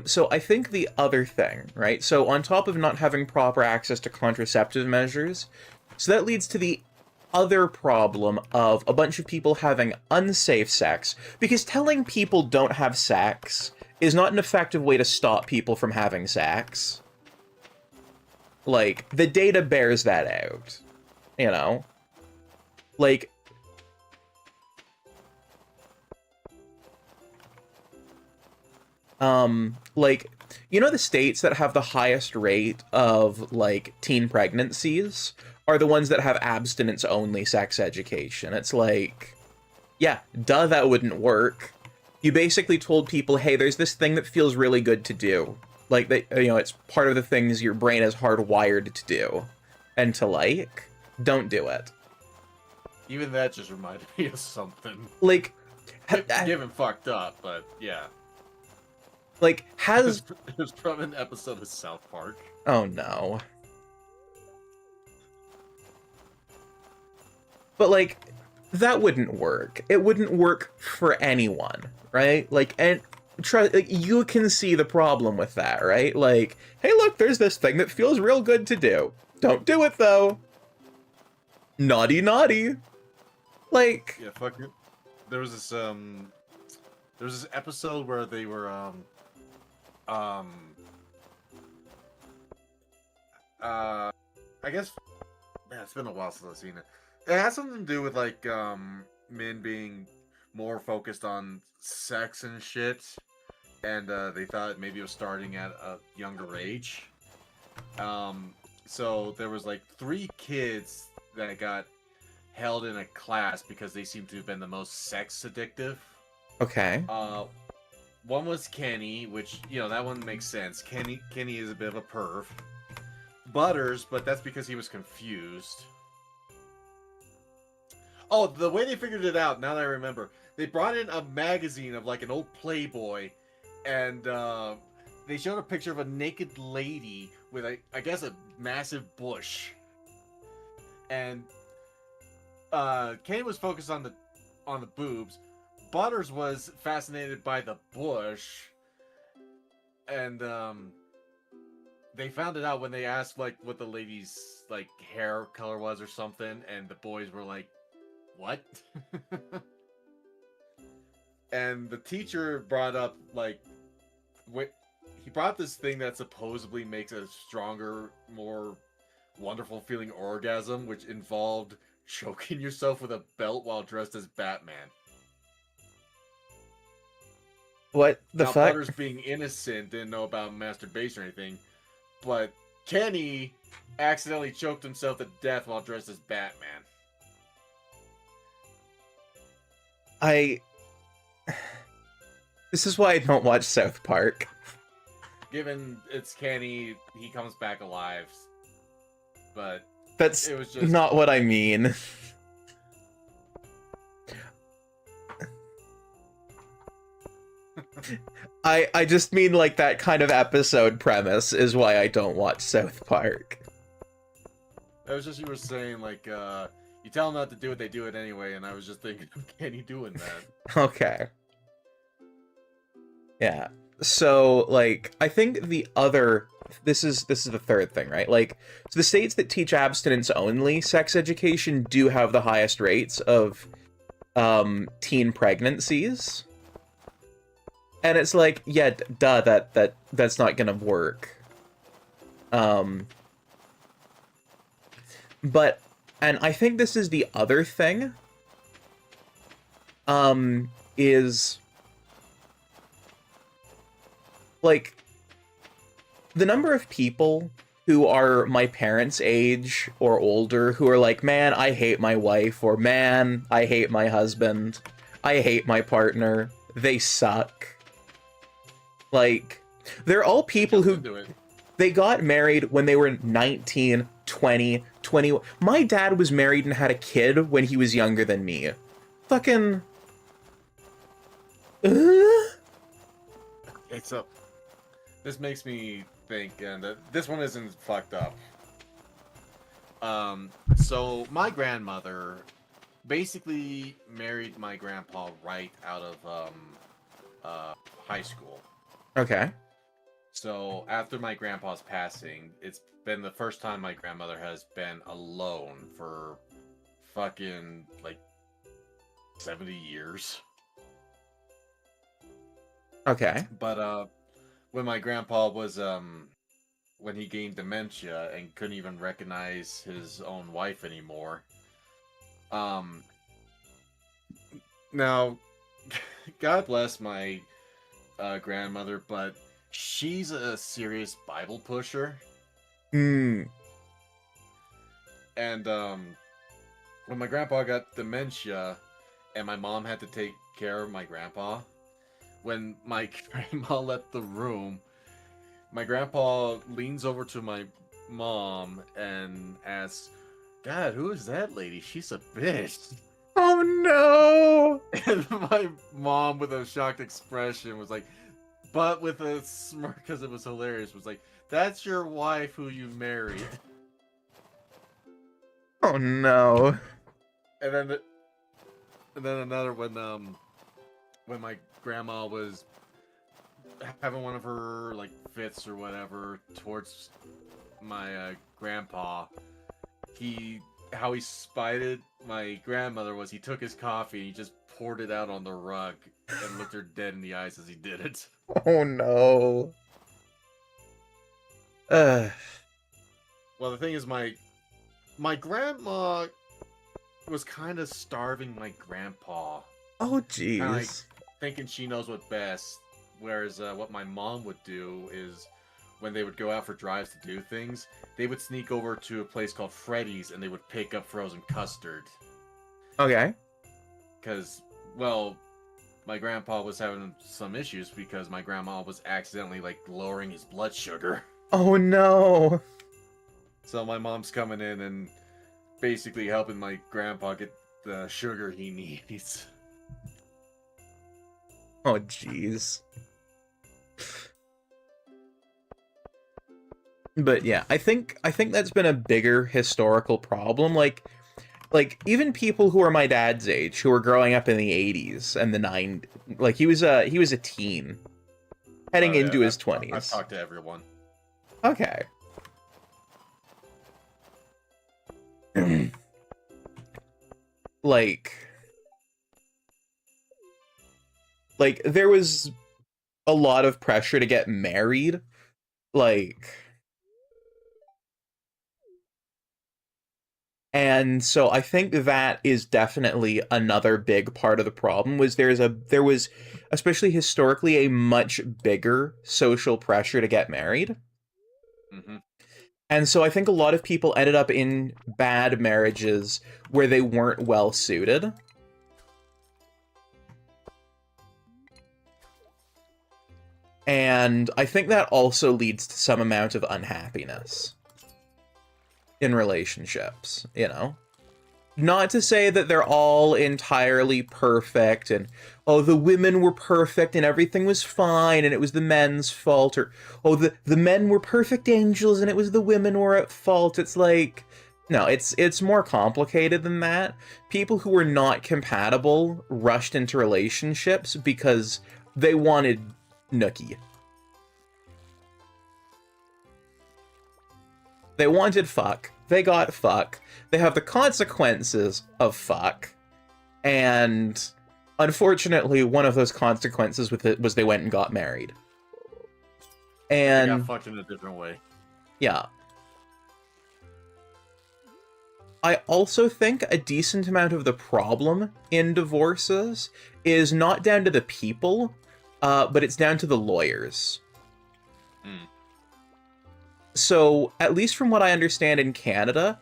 So I think the other thing, right? So on top of not having proper access to contraceptive measures, so that leads to the other problem of a bunch of people having unsafe sex, because telling people don't have sex is not an effective way to stop people from having sex. Like, the data bears that out, you know? Like, like, you know the states that have the highest rate of, like, teen pregnancies are the ones that have abstinence-only sex education. It's like, yeah, duh, that wouldn't work. You basically told people, hey, there's this thing that feels really good to do. Like, that, you know, it's part of the things your brain is hardwired to do. And to like, don't do it. Even that just reminded me of something. Like, Given fucked up, but yeah. Like, has... It was from an episode of South Park. Oh, no. But, like, that wouldn't work. It wouldn't work for anyone, right? Like, and like, you can see the problem with that, right? Like, hey, look, there's this thing that feels real good to do. Don't do it, though. Naughty, naughty. Like... Yeah, fuck it. There was this episode where they were, I guess, man, it's been a while since I've seen it. It has something to do with, like, men being more focused on sex and shit, and, they thought maybe it was starting at a younger age. So there was, like, 3 kids that got held in a class because they seemed to have been the most sex addictive. Okay. One was Kenny, which, you know, that one makes sense. Kenny is a bit of a perv. Butters, but that's because he was confused. Oh, the way they figured it out, now that I remember, they brought in a magazine of, like, an old Playboy, and they showed a picture of a naked lady with, I guess, a massive bush. And Kenny was focused on the boobs. Butters was fascinated by the bush, and they found it out when they asked, like, what the lady's, like, hair color was or something, and the boys were like, what? And the teacher brought up, like, he brought this thing that supposedly makes a stronger, more wonderful feeling orgasm, which involved choking yourself with a belt while dressed as Batman. What the now, fuck? Butters, being innocent, didn't know about masturbation or anything, but Kenny accidentally choked himself to death while dressed as Batman. This is why I don't watch South Park. Given it's Kenny, he comes back alive, but That's it was just not what I mean. I just mean, like, that kind of episode premise is why I don't watch South Park. It was just you were saying, like, you tell them not to do it, they do it anyway, and I was just thinking of Kenny doing that. Okay. Yeah. So, like, I think the other... This is the third thing, right? Like, so the states that teach abstinence-only sex education do have the highest rates of teen pregnancies. And it's like, yeah, duh, that's not gonna work. But, and I think this is the other thing, is, like, the number of people who are my parents' age or older who are like, man, I hate my wife, or man, I hate my husband, I hate my partner, they suck. Like, they're all people who... They got married when they were 19, 20, 21. My dad was married and had a kid when he was younger than me. Fucking... It's up. This makes me think, and this one isn't fucked up. So my grandmother basically married my grandpa right out of high school. Okay. So after my grandpa's passing, it's been the first time my grandmother has been alone for fucking like 70 years. Okay. But when my grandpa was when he gained dementia and couldn't even recognize his own wife anymore. Now, God bless my grandmother, but she's a serious Bible pusher. Hmm. And when my grandpa got dementia and my mom had to take care of my grandpa, when my grandma left the room, my grandpa leans over to my mom and asks, God, who is that lady? She's a bitch. Oh no! And my mom, with a shocked expression, was like, but with a smirk because it was hilarious, was like, that's your wife who you married. Oh no. And then another when my grandma was having one of her like fits or whatever towards my grandpa, how he spited my grandmother was he took his coffee and he just poured it out on the rug and looked her dead in the eyes as he did it. Oh no. Well, the thing is, my grandma was kind of starving my grandpa. Oh Kind of like jeez. thinking she knows what best. Whereas what my mom would do is when they would go out for drives to do things, they would sneak over to a place called Freddy's and they would pick up frozen custard. Okay. Because, well, my grandpa was having some issues because my grandma was accidentally, like, lowering his blood sugar. Oh no. So my mom's coming in and basically helping my grandpa get the sugar he needs. Oh jeez. But yeah, I think that's been a bigger historical problem. Like even people who are my dad's age, who were growing up in the 80s and the 90s, like he was a teen heading Oh, yeah, into his I've 20s. talked to everyone. Okay. like there was a lot of pressure to get married, and so I think that is definitely another big part of the problem. Was there was, especially historically, a much bigger social pressure to get married. Mm-hmm. And so I think a lot of people ended up in bad marriages where they weren't well suited. And I think that also leads to some amount of unhappiness in relationships, you know? Not to say that they're all entirely perfect and, oh, the women were perfect and everything was fine and it was the men's fault, or, oh, the men were perfect angels and it was the women were at fault. It's like, no, it's more complicated than that. People who were not compatible rushed into relationships because they wanted nookie. They wanted fuck. They got fuck. They have the consequences of fuck. And unfortunately, one of those consequences with it was they went and got married. And they got fucked in a different way. Yeah. I also think a decent amount of the problem in divorces is not down to the people, but it's down to the lawyers. So, at least from what I understand in Canada,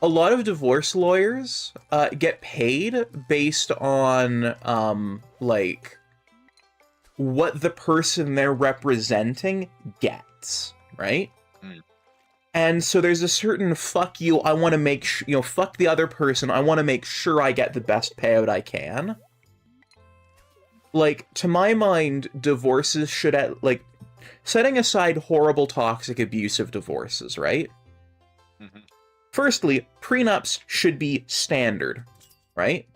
a lot of divorce lawyers get paid based on, like, what the person they're representing gets, right? And so there's a certain fuck you, I want to make fuck the other person, I want to make sure I get the best payout I can. Like, to my mind, divorces should, setting aside horrible, toxic, abusive divorces, right? Mm-hmm. Firstly, prenups should be standard, right?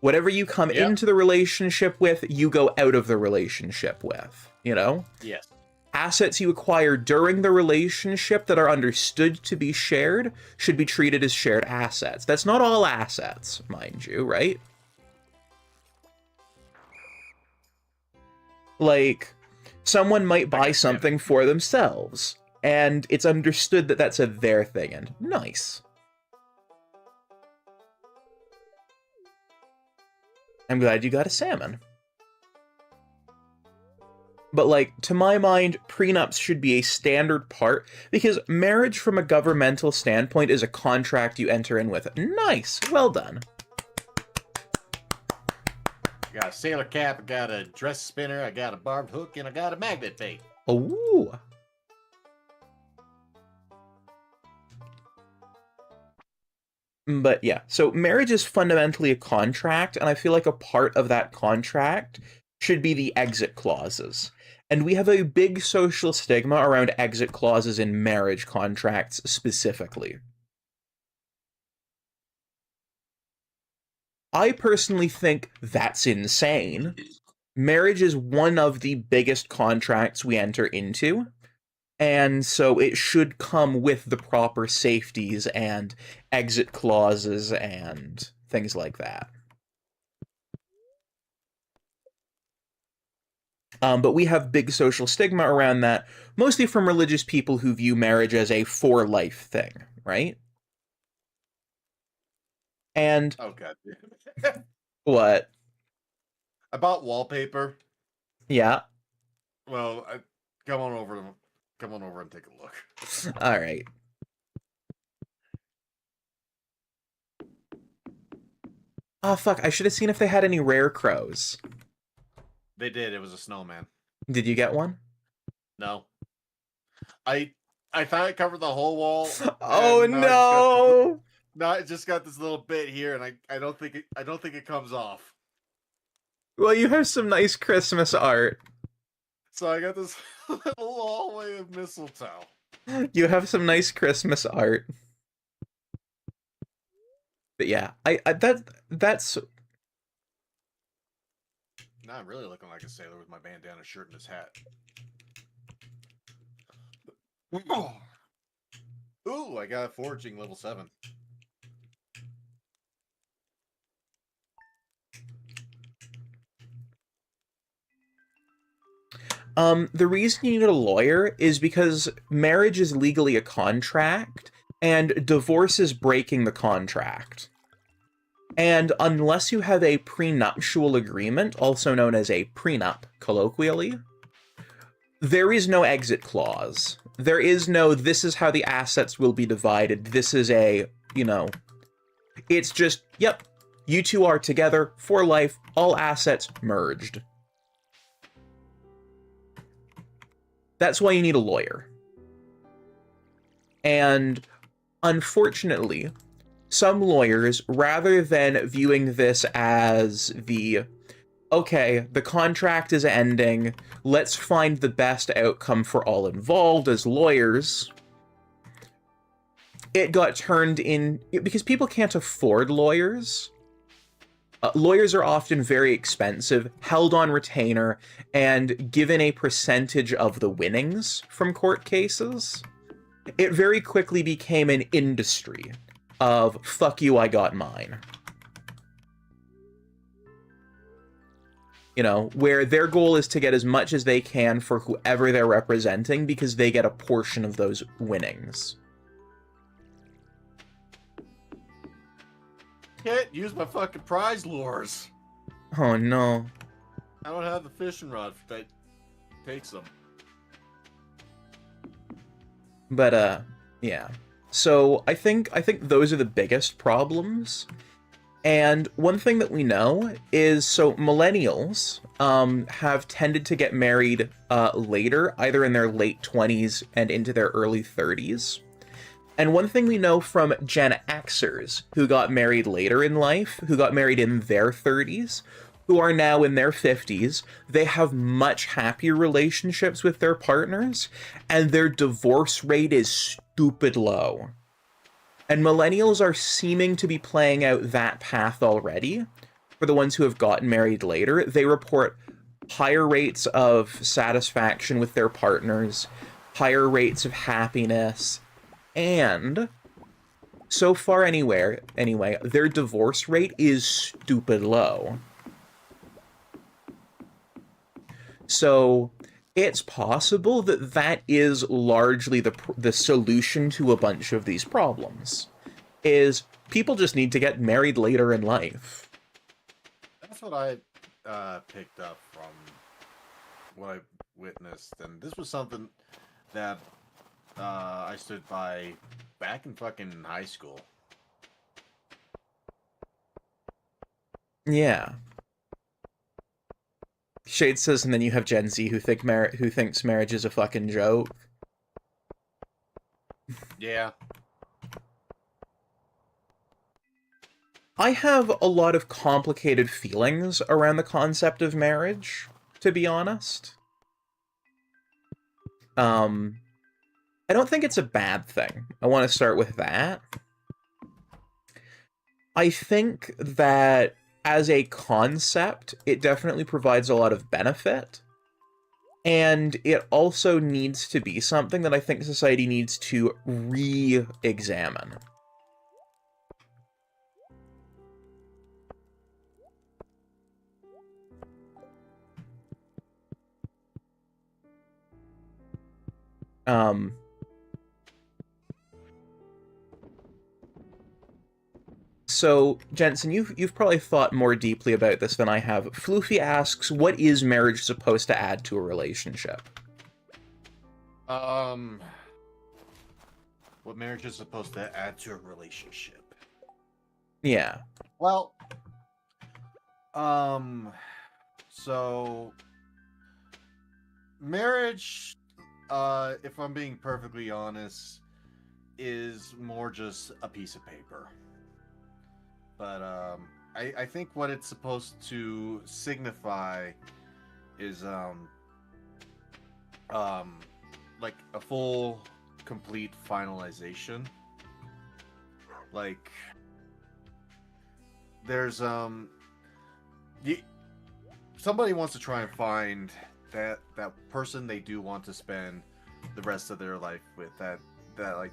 Whatever you come into the relationship with, you go out of the relationship with, you know? Yes. assets you acquire during the relationship that are understood to be shared should be treated as shared assets. That's not all assets, mind you, right? Like, someone might buy something for themselves, and it's understood that that's a their thing, and nice. I'm glad you got a salmon. But, like, to my mind, prenups should be a standard part, because marriage from a governmental standpoint is a contract you enter in with. Nice! Well done. I got a sailor cap, I got a dress spinner, I got a barbed hook, and I got a magnet bait. Ooh. But yeah, so marriage is fundamentally a contract, and I feel like a part of that contract should be the exit clauses. And we have a big social stigma around exit clauses in marriage contracts specifically. I personally think that's insane. Marriage is one of the biggest contracts we enter into, and so it should come with the proper safeties and exit clauses and things like that. But we have big social stigma around that, mostly from religious people who view marriage as a for-life thing, right? And... Oh, God. What? I bought wallpaper. Yeah. Well, come on over and take a look. All right. Oh, fuck. I should have seen if they had any rare crows. They did. It was a snowman. Did you get one? No. I thought it covered the whole wall. Oh, no! No, it just got this little bit here, and I don't think it comes off. Well, you have some nice Christmas art. So I got this little hallway of mistletoe. You have some nice Christmas art. But yeah, that's... Now I'm really looking like a sailor with my bandana shirt and his hat. Ooh, I got a foraging level 7. The reason you need a lawyer is because marriage is legally a contract, and divorce is breaking the contract. And unless you have a prenuptial agreement, also known as a prenup, colloquially, there is no exit clause. There is no, this is how the assets will be divided, this is a, you know, it's just, yep, you two are together for life, all assets merged. That's why you need a lawyer. And unfortunately, some lawyers, rather than viewing this as the, okay, the contract is ending, let's find the best outcome for all involved as lawyers, it got turned in, because people can't afford lawyers. Lawyers are often very expensive, held on retainer, and given a percentage of the winnings from court cases. It very quickly became an industry of, fuck you, I got mine. You know, where their goal is to get as much as they can for whoever they're representing because they get a portion of those winnings. Can't use my fucking prize lures. Oh no. I don't have the fishing rod that takes them. But yeah. So I think those are the biggest problems. And one thing that we know is, so millennials have tended to get married later, either in their late 20s and into their early 30s. And one thing we know from Gen Xers who got married later in life, who got married in their 30s, who are now in their 50s, they have much happier relationships with their partners, and their divorce rate is stupid low. And millennials are seeming to be playing out that path already. For the ones who have gotten married later, they report higher rates of satisfaction with their partners, higher rates of happiness, and so far anyway, their divorce rate is stupid low. So it's possible that that is largely the solution to a bunch of these problems. Is people just need to get married later in life. That's what I picked up from what I witnessed, and this was something that I stood by back in fucking high school. Yeah. Shade says, and then you have Gen Z who thinks marriage is a fucking joke. Yeah. I have a lot of complicated feelings around the concept of marriage, to be honest. I don't think it's a bad thing. I want to start with that. I think that as a concept, it definitely provides a lot of benefit. And it also needs to be something that I think society needs to re-examine. So, Jensen, you've probably thought more deeply about this than I have. Floofy asks, what is marriage supposed to add to a relationship? What marriage is supposed to add to a relationship? Yeah. Well, so marriage, if I'm being perfectly honest, is more just a piece of paper. But I think what it's supposed to signify is like a full, complete finalization. Like there's somebody wants to try and find that person they do want to spend the rest of their life with, that like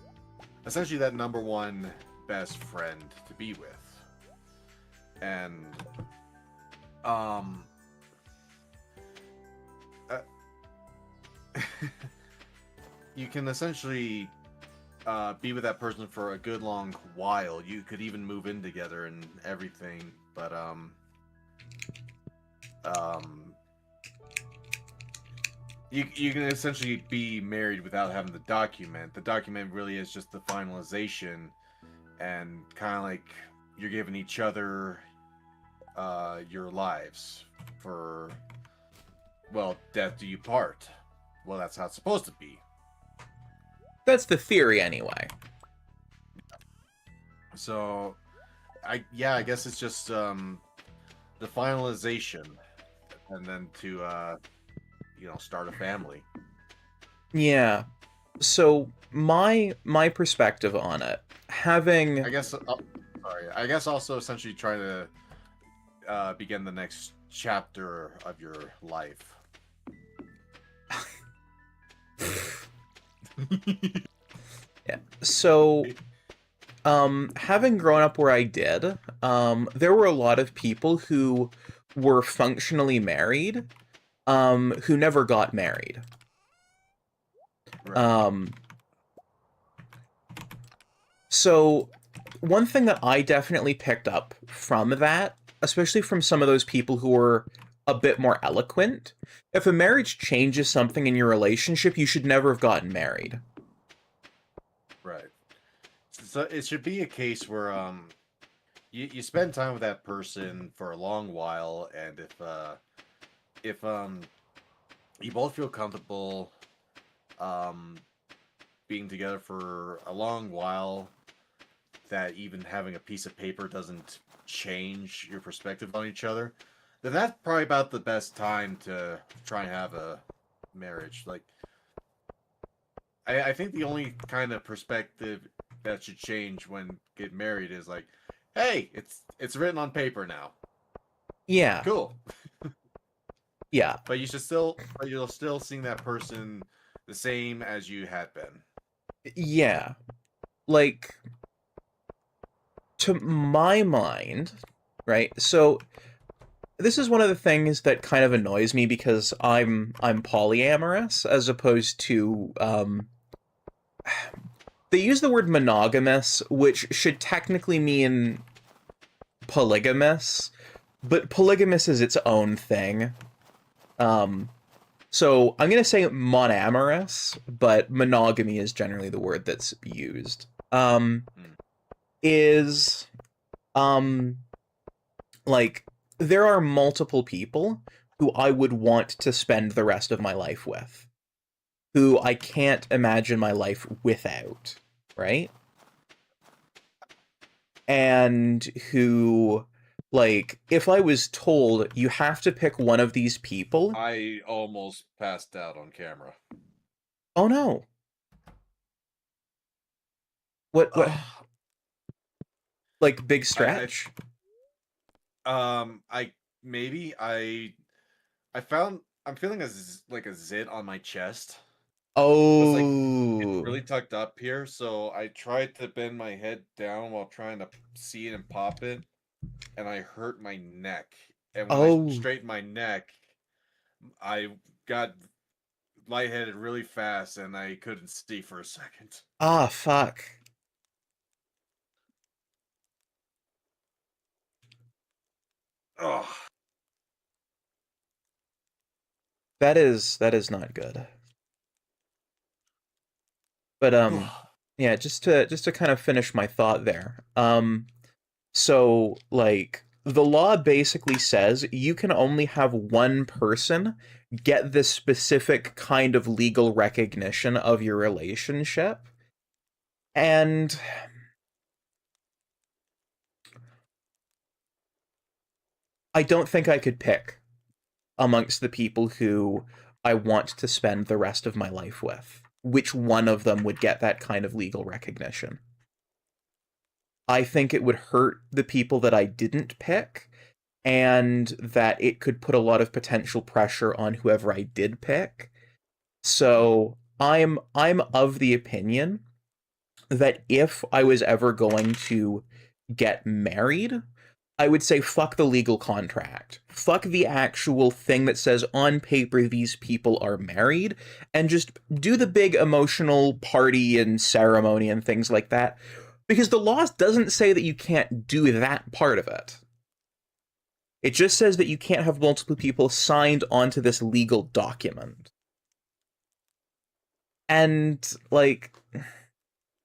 essentially that number one best friend to be with. And you can essentially be with that person for a good long while. You could even move in together and everything, but you can essentially be married without having the document. The document really is just the finalization, and kind of like you're giving each other your lives for, well, death do you part. Well, that's how it's supposed to be. That's the theory, anyway. So, I guess it's just the finalization, and then to start a family. Yeah. So my perspective on it, having I guess sorry. I guess also essentially try to begin the next chapter of your life. yeah. So having grown up where I did, there were a lot of people who were functionally married, who never got married. Right. So one thing that I definitely picked up from that, especially from some of those people who were a bit more eloquent, if a marriage changes something in your relationship, you should never have gotten married. Right. So it should be a case where you spend time with that person for a long while, and if you both feel comfortable being together for a long while, that even having a piece of paper doesn't change your perspective on each other, then that's probably about the best time to try and have a marriage. Like, I think the only kind of perspective that should change when get married is like, hey, it's written on paper now. Yeah. Cool. Yeah. but you'll still seeing that person the same as you had been. Yeah. Like, to my mind, right? So this is one of the things that kind of annoys me because I'm polyamorous as opposed to they use the word monogamous, which should technically mean polygamous, but polygamous is its own thing. Um, so I'm gonna say monamorous, but monogamy is generally the word that's used. Hmm. Is um like there are multiple people who I would want to spend the rest of my life with, who I can't imagine my life without, right? And who, like, if I was told you have to pick one of these people, I almost passed out on camera. oh no, what, Ugh. like big I stretch? I maybe I found I'm feeling like a zit on my chest. But it's Oh, really tucked up here, so I tried to bend my head down while trying to see it and pop it, and I hurt my neck. And when I oh, straightened my neck, I got lightheaded really fast and I couldn't see for a second. ah, fuck. Ugh. That is not good. But yeah, just to kind of finish my thought there. So like the law basically says you can only have one person get this specific kind of legal recognition of your relationship. And I don't think I could pick amongst the people who I want to spend the rest of my life with which one of them would get that kind of legal recognition. I think it would hurt the people that I didn't pick, and that it could put a lot of potential pressure on whoever I did pick. Hmm. So I'm of the opinion that if I was ever going to get married, I would say fuck the legal contract. Fuck the actual thing that says on paper these people are married, and just do the big emotional party and ceremony and things like that. Because the law doesn't say that you can't do that part of it. It just says that you can't have multiple people signed onto this legal document. And, like,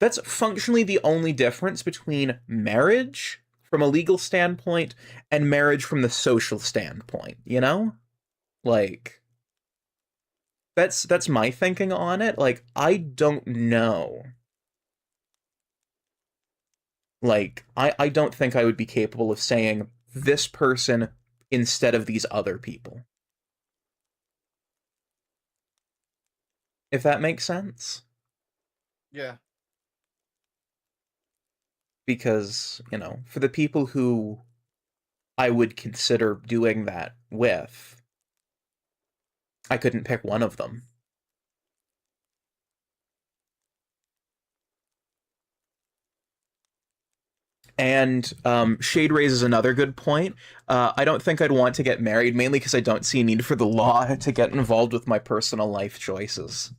that's functionally the only difference between marriage from a legal standpoint and marriage from the social standpoint, you know? Like, that's my thinking on it. Like, I don't know. Like, I don't think I would be capable of saying this person instead of these other people. If that makes sense. Yeah. Because, for the people who I would consider doing that with, I couldn't pick one of them. And Shade raises another good point. I don't think I'd want to get married, mainly because I don't see a need for the law to get involved with my personal life choices.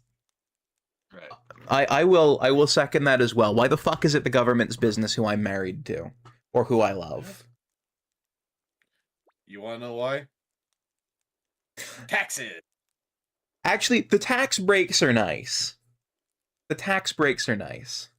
Right. I will second that as well. Why the fuck is it the government's business who I'm married to or who I Yeah. love? You want to know why? Taxes. Actually, the tax breaks are nice. The tax breaks are nice.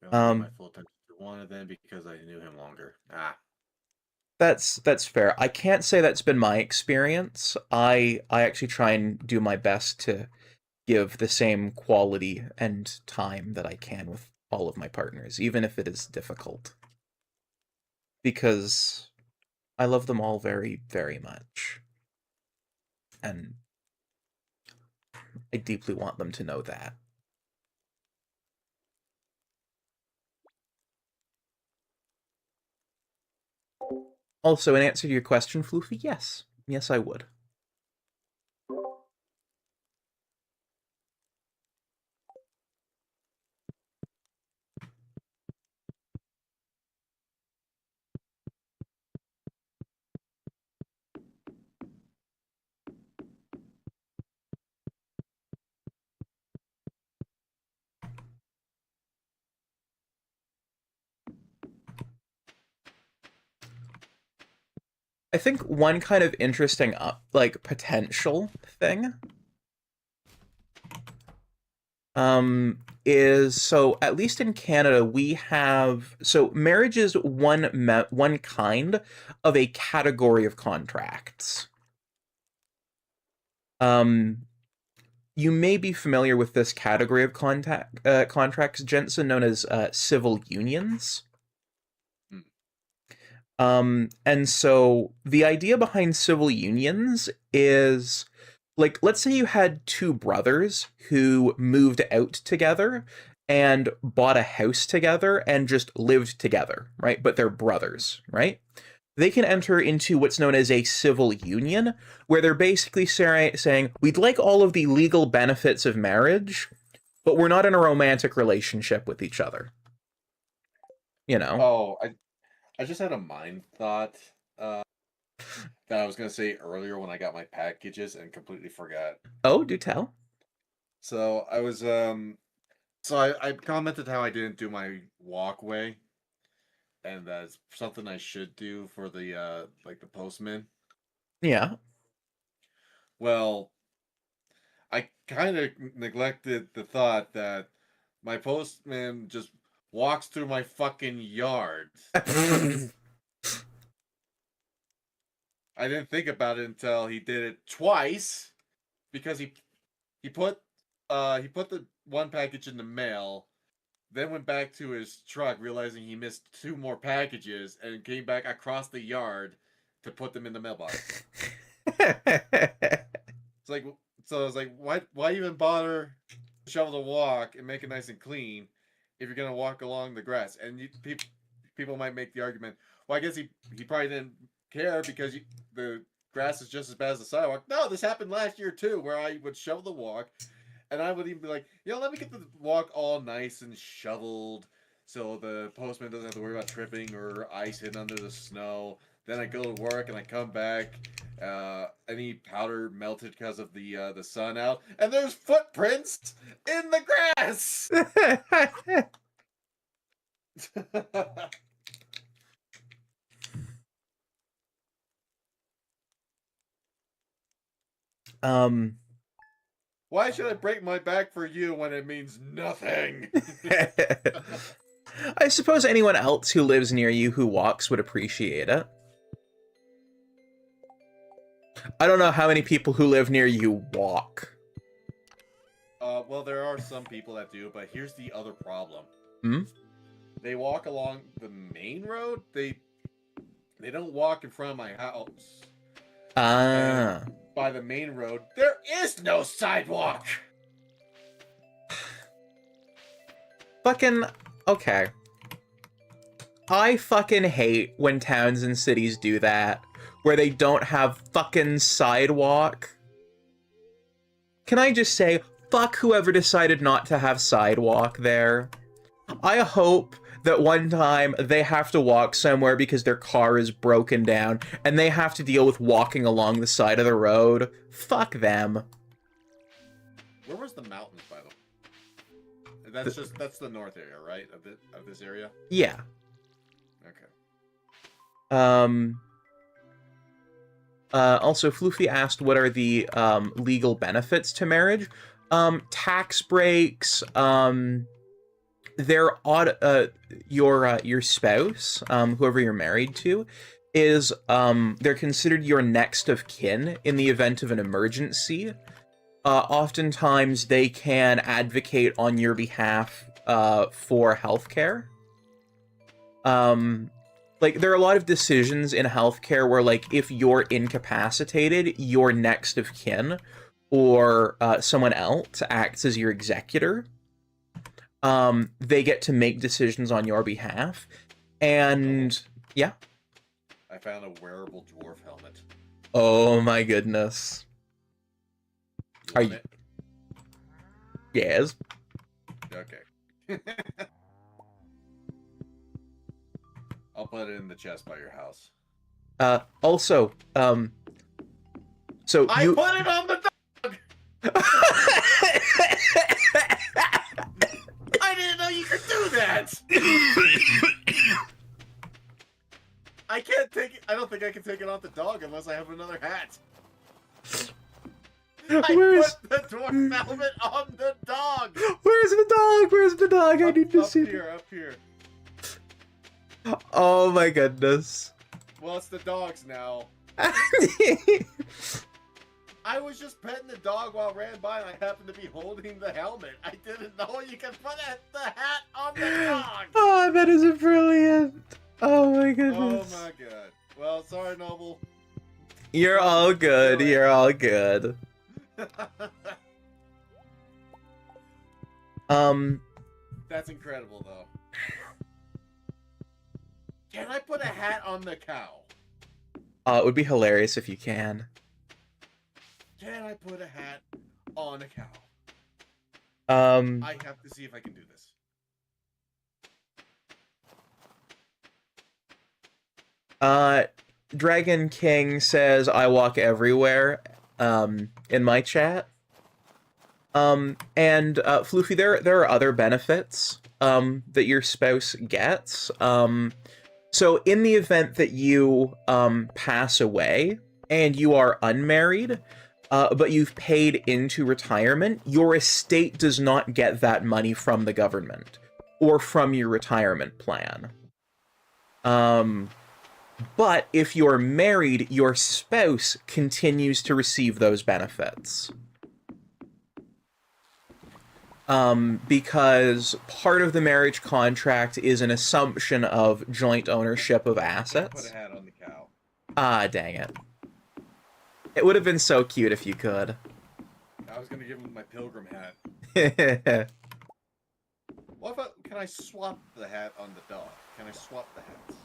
I only gave my Um, full attention to one of them because I knew him longer. Ah. that's fair. I can't say that's been my experience. I actually try and do my best to give the same quality and time that I can with all of my partners, even if it is difficult. Because I love them all very, very much. And I deeply want them to know that. Also, in answer to your question, Floofy, yes. Yes, I would. I think one kind of interesting, like, potential thing is, so at least in Canada we have, so marriage is one kind of a category of contracts. You may be familiar with this category of contracts, Jensen, known as civil unions. And so the idea behind civil unions is, like, let's say you had two brothers who moved out together and bought a house together and just lived together, right? But they're brothers, right? They can enter into what's known as a civil union, where they're basically saying, we'd like all of the legal benefits of marriage, but we're not in a romantic relationship with each other. You know? Oh, I just had a mind thought that I was gonna say earlier when I got my packages and completely forgot. Oh, do tell. So I was so I commented how I didn't do my walkway, and that's something I should do for the like the postman. Yeah. Well, I kind of neglected the thought that my postman just walks through my fucking yard. I didn't think about it until he did it twice, because he put the one package in the mail, then went back to his truck, realizing he missed two more packages, and came back across the yard to put them in the mailbox. It's like, so I was like, why even bother to shovel the walk and make it nice and clean if you're gonna walk along the grass? And people might make the argument, well, I guess he probably didn't care because the grass is just as bad as the sidewalk. No, this happened last year too, where I would shovel the walk, and I would even be like, let me get the walk all nice and shoveled, so the postman doesn't have to worry about tripping or ice hitting under the snow. Then I go to work and I come back, any powder melted because of the sun out, and there's footprints in the grass. Why should I break my back for you when it means nothing? I suppose anyone else who lives near you who walks would appreciate it. I don't know how many people who live near you walk. Well, there are some people that do, but here's the other problem. Hmm? They walk along the main road. They don't walk in front of my house. Ah. And by the main road, there is no sidewalk. Fucking okay. I fucking hate when towns and cities do that, where they don't have fucking sidewalk. Can I just say, fuck whoever decided not to have sidewalk there. I hope that one time they have to walk somewhere because their car is broken down and they have to deal with walking along the side of the road. Fuck them. Where was the mountains, by the way? That's the north area, right? Of this area? Yeah. Okay. Also, Floofy asked, what are the legal benefits to marriage? Tax breaks, your spouse, whoever you're married to, is they're considered your next of kin in the event of an emergency. Oftentimes they can advocate on your behalf for healthcare. Like, there are a lot of decisions in healthcare where, like, if you're incapacitated, your next of kin or someone else acts as your executor. They get to make decisions on your behalf. And, yeah? I I found a wearable dwarf helmet. Oh my goodness. You Are want you? it? Yes. Okay. I'll put it in the chest by your house. Also, so I you. put it on the dog! I didn't know you could do that! I can't take it. I don't think I can take it off the dog unless I have another hat. Where's I put the dwarf helmet on the dog! Where's the dog? Where's the dog? I need to up see. Here, up here. Oh my goodness. Well, it's the dog's now. I was just petting the dog while I ran by and I happened to be holding the helmet. I didn't know you could put the hat on the dog! Oh, that is brilliant. Oh my Oh goodness. my god. Well, sorry, Noble. You're all good. You're all good. That's incredible, though. Can I put a hat on the cow? It would be hilarious if you can. Can I put a hat on a cow? I have to see if I can do this. Dragon King says I walk everywhere, in my chat. And Floofy, there are other benefits, that your spouse gets. So in the event that you, pass away and you are unmarried, but you've paid into retirement, your estate does not get that money from the government or from your retirement plan. But if you're married, your spouse continues to receive those benefits. Because part of the marriage contract is an assumption of joint ownership of assets. Put a hat on the cow. Ah, dang it. It would have been so cute if you could. I was gonna give him my pilgrim hat. What if can I swap the hat on the dog? Can I swap the hats?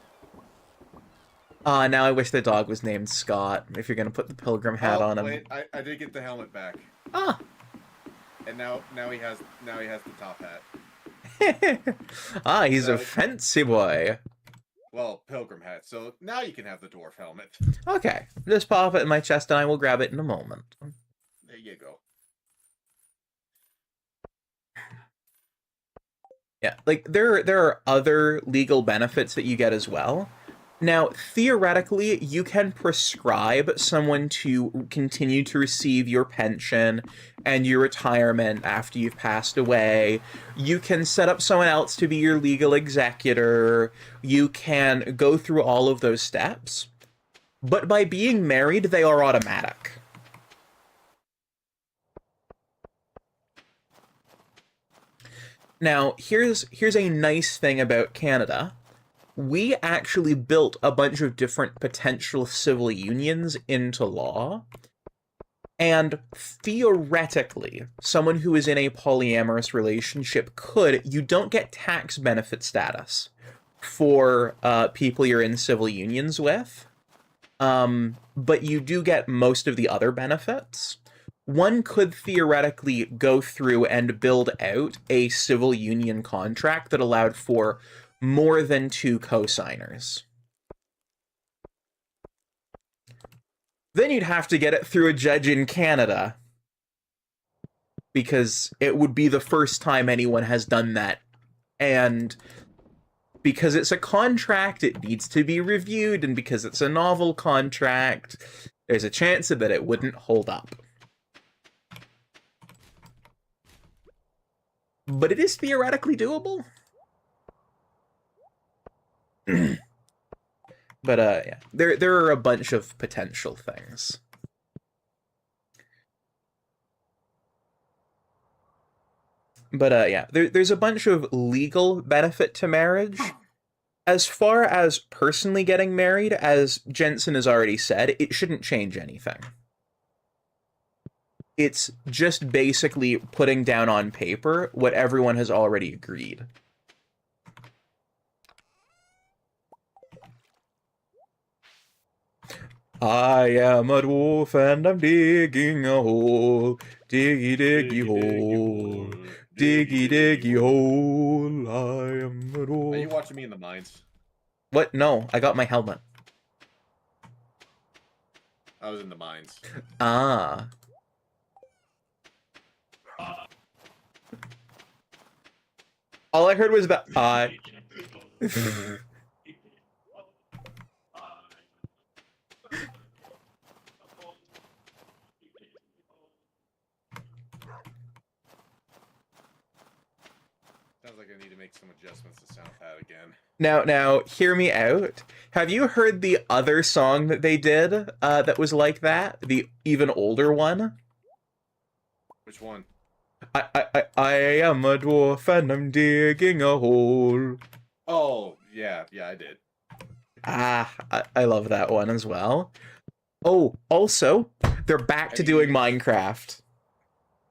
Now I wish the dog was named Scott, if you're gonna put the pilgrim hat on him. Wait, I did get the helmet back. Ah! And now he has the top hat. Ah, he's a fancy boy. Well, pilgrim hat. So now you can have the dwarf helmet. Okay, just pop it in my chest and I will grab it in a moment. There you go. Yeah, like there are other legal benefits that you get as well. Now, theoretically, you can prescribe someone to continue to receive your pension and your retirement after you've passed away. You can set up someone else to be your legal executor. You can go through all of those steps. But by being married, they are automatic. Now, here's a nice thing about Canada. We actually built a bunch of different potential civil unions into law. And theoretically, someone who is in a polyamorous relationship could, you don't get tax benefit status for people you're in civil unions with. But you do get most of the other benefits. One could theoretically go through and build out a civil union contract that allowed for more than 2 co-signers. Then you'd have to get it through a judge in Canada, because it would be the first time anyone has done that. And because it's a contract, it needs to be reviewed, and because it's a novel contract, there's a chance that it wouldn't hold up. But it is theoretically doable. But yeah, there are a bunch of potential things. But yeah, there's a bunch of legal benefit to marriage. As far as personally getting married, as Jensen has already said, it shouldn't change anything. It's just basically putting down on paper what everyone has already agreed. I am a dwarf and I'm digging a hole. Diggy, diggy Diggy diggy hole. hole, diggy Diggy, diggy diggy hole. hole. I am a Are you dwarf. watching me in the mines? What? No, I got my helmet. I was in the mines. Ah. All I heard was the I. Sounds like I need to make some adjustments to SoundPad again. Now, hear me out. Have you heard the other song that they did that was like that? The even older one? Which one? I am a dwarf and I'm digging a hole. Oh, yeah, I did. Ah, I love that one as well. Oh, also, they're back Have to doing you? Minecraft.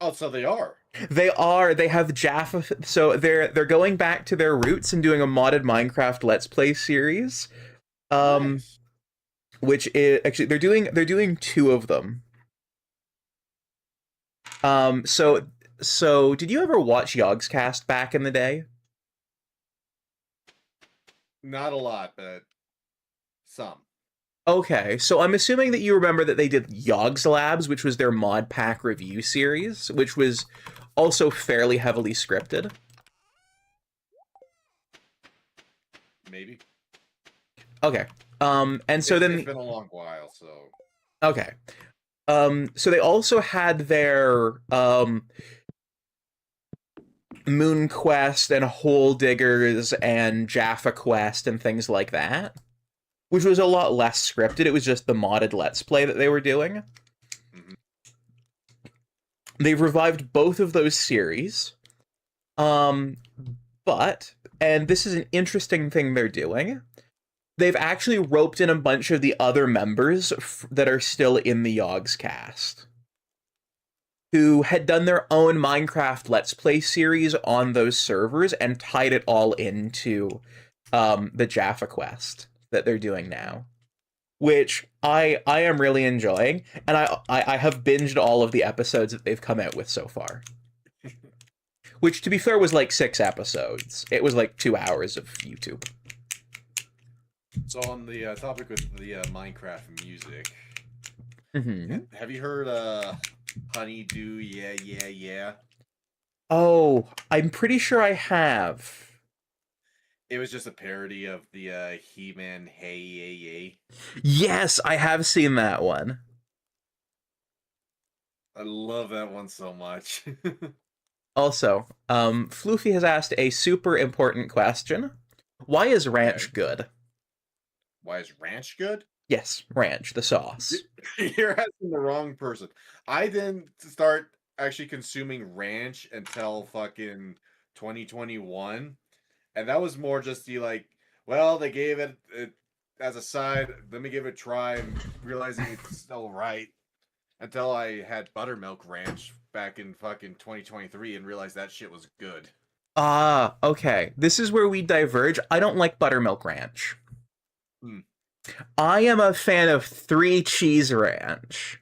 Oh, so they are. They are. They have Jaffa. So they're going back to their roots and doing a modded Minecraft Let's Play series. Um, Nice. which is actually they're doing two of them. Um, Okay. so so did you ever watch Yogscast back in the day? Not a lot, but some. Okay, so I'm assuming that you remember that they did Yogs Labs, which was their mod pack review series, which was also fairly heavily scripted. Maybe. Okay. And so It's then been a long while, so okay. So they also had their Moon Quest and Hole Diggers and Jaffa Quest and things like that, which was a lot less scripted. It was just the modded Let's Play that they were doing. mhm. They've revived both of those series. Um, but, and this is an interesting thing they're doing, they've actually roped in a bunch of the other members that are still in the Yogs cast, who had done their own Minecraft Let's Play series on those servers and tied it all into the Jaffa Quest that they're doing now, which I am really enjoying, and I have binged all of the episodes that they've come out with so far. Which, to be fair, was like 6 episodes. It was like 2 hours of YouTube. So on the topic with the Minecraft music, Mm-hmm. have you heard Honeydew? Yeah, yeah, yeah. Oh, I'm pretty sure I have. It was just a parody of the He-Man Hey Yay Yay. Yes, I have seen that one. I love that one so much. Also, Floofy has asked a super important question. Why is Okay. ranch good? Why is ranch good? Yes, ranch, the sauce. You're asking the wrong person. I didn't start actually consuming ranch until fucking 2021. And that was more just the like, well, they gave it as a side. Let me give it a try and realizing it's still right. Until I had buttermilk ranch back in fucking 2023 and realized that shit was good. Ah, okay. This is where we diverge. I don't like buttermilk ranch. Hmm. I am a fan of three cheese ranch.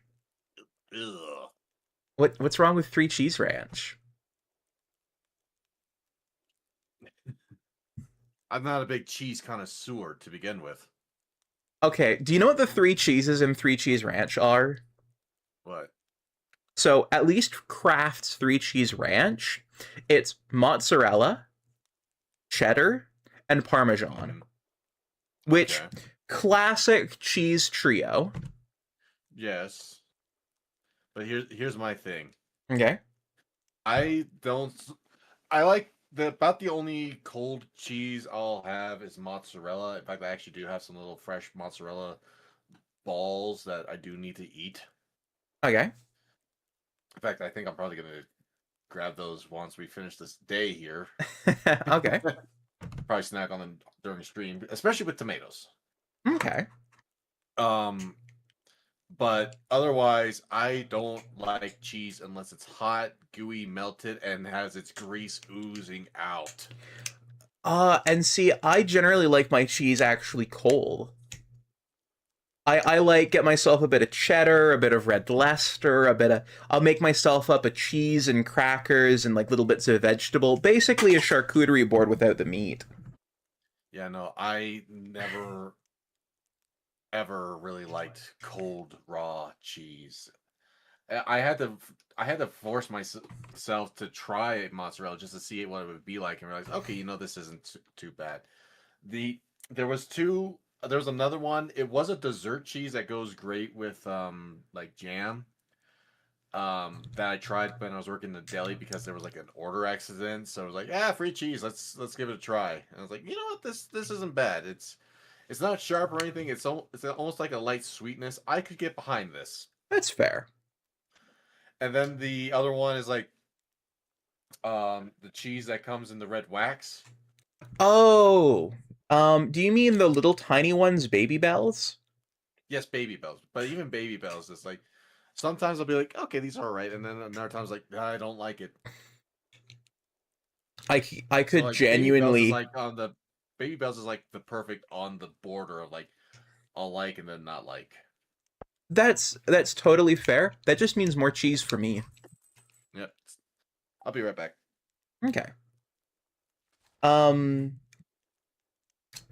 Ugh. What's wrong with three cheese ranch? I'm not a big cheese connoisseur to begin with. Okay, do you know what the three cheeses in three cheese ranch are? What? So at least Kraft's three cheese ranch, it's mozzarella, cheddar, and parmesan, Mm, which okay. classic cheese trio. Yes. But here's my thing. Okay. I don't. I like about the only cold cheese I'll have is mozzarella. In fact, I actually do have some little fresh mozzarella balls that I do need to eat. Okay. In fact, I think I'm probably gonna grab those once we finish this day here. Okay. Probably snack on them during stream, especially with tomatoes. Okay. Um, but otherwise, I don't like cheese unless it's hot, gooey, melted, and has its grease oozing out. And see, I generally like my cheese actually cold. I like get myself a bit of cheddar, a bit of red Leicester, I'll make myself up a cheese and crackers and like little bits of vegetable. Basically a charcuterie board without the meat. Yeah, no, I never ever really liked cold raw cheese. I had to force myself to try mozzarella just to see what it would be like and realize, okay, this isn't too bad. The there was two there was another one. It was a dessert cheese that goes great with like jam. That I tried when I was working in the deli because there was like an order accident. So I was like, yeah, free cheese. Let's give it a try. And I was like, you know what, this isn't bad. It's not sharp or anything. It's almost like a light sweetness. I could get behind this. That's fair. And then the other one is like the cheese that comes in the red wax. Oh, do you mean the little tiny ones, Baby Bells? Yes, Baby Bells. But even Baby Bells is like sometimes I'll be like, okay, these are all right, and then another time's like, I don't like it. I could like, genuinely Baby Bells is like the perfect on the border of like I'll like and then not like. That's totally fair. That just means more cheese for me. Yep. I'll be right back. Okay.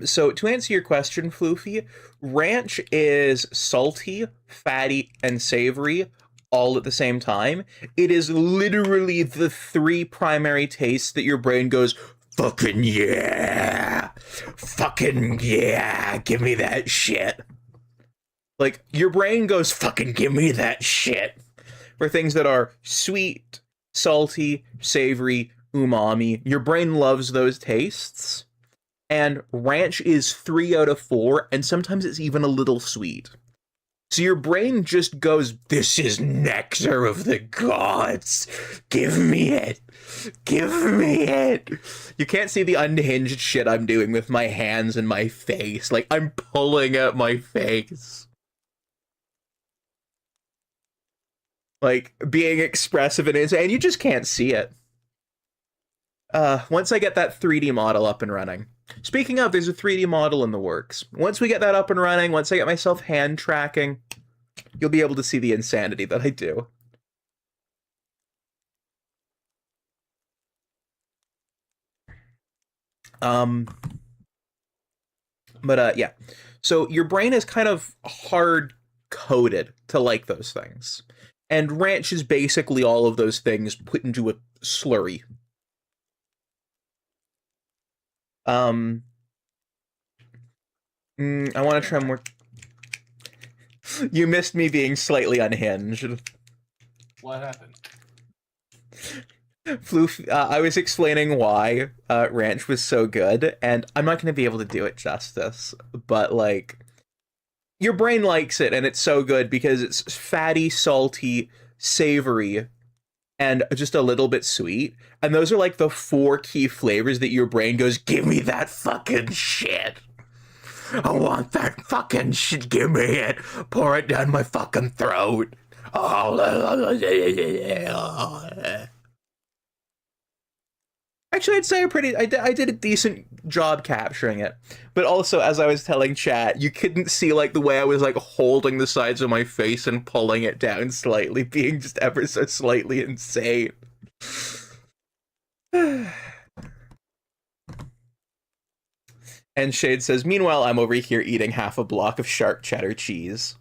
So to answer your question, Floofy, ranch is salty, fatty, and savory all at the same time. It is literally the three primary tastes that your brain goes, fucking yeah! Fucking yeah! Give me that shit. Like, your brain goes, fucking give me that shit. For things that are sweet, salty, savory, umami. Your brain loves those tastes. And ranch is 3 out of 4, and sometimes it's even a little sweet. So your brain just goes, this is nectar of the gods. Give me it. Give me it. You can't see the unhinged shit I'm doing with my hands and my face. Like, I'm pulling at my face. Like, being expressive and you just can't see it. Once I get that 3D model up and running. Speaking of, there's a 3D model in the works. Once we get that up and running, once I get myself hand tracking, you'll be able to see the insanity that I do. Yeah. So your brain is kind of hard coded to like those things. And ranch is basically all of those things put into a slurry. I want to try more. You missed me being slightly unhinged. What happened? Floof, I was explaining why ranch was so good, and I'm not going to be able to do it justice, but like, your brain likes it, and it's so good because it's fatty, salty, savory, and just a little bit sweet. And those are like the 4 key flavors that your brain goes, give me that fucking shit. I want that fucking shit. Give me it. Pour it down my fucking throat. Actually, I'd say I did a decent job capturing it. But also, as I was telling chat, you couldn't see like the way I was like holding the sides of my face and pulling it down slightly, being just ever so slightly insane. And Shade says, meanwhile, I'm over here eating half a block of shark cheddar cheese.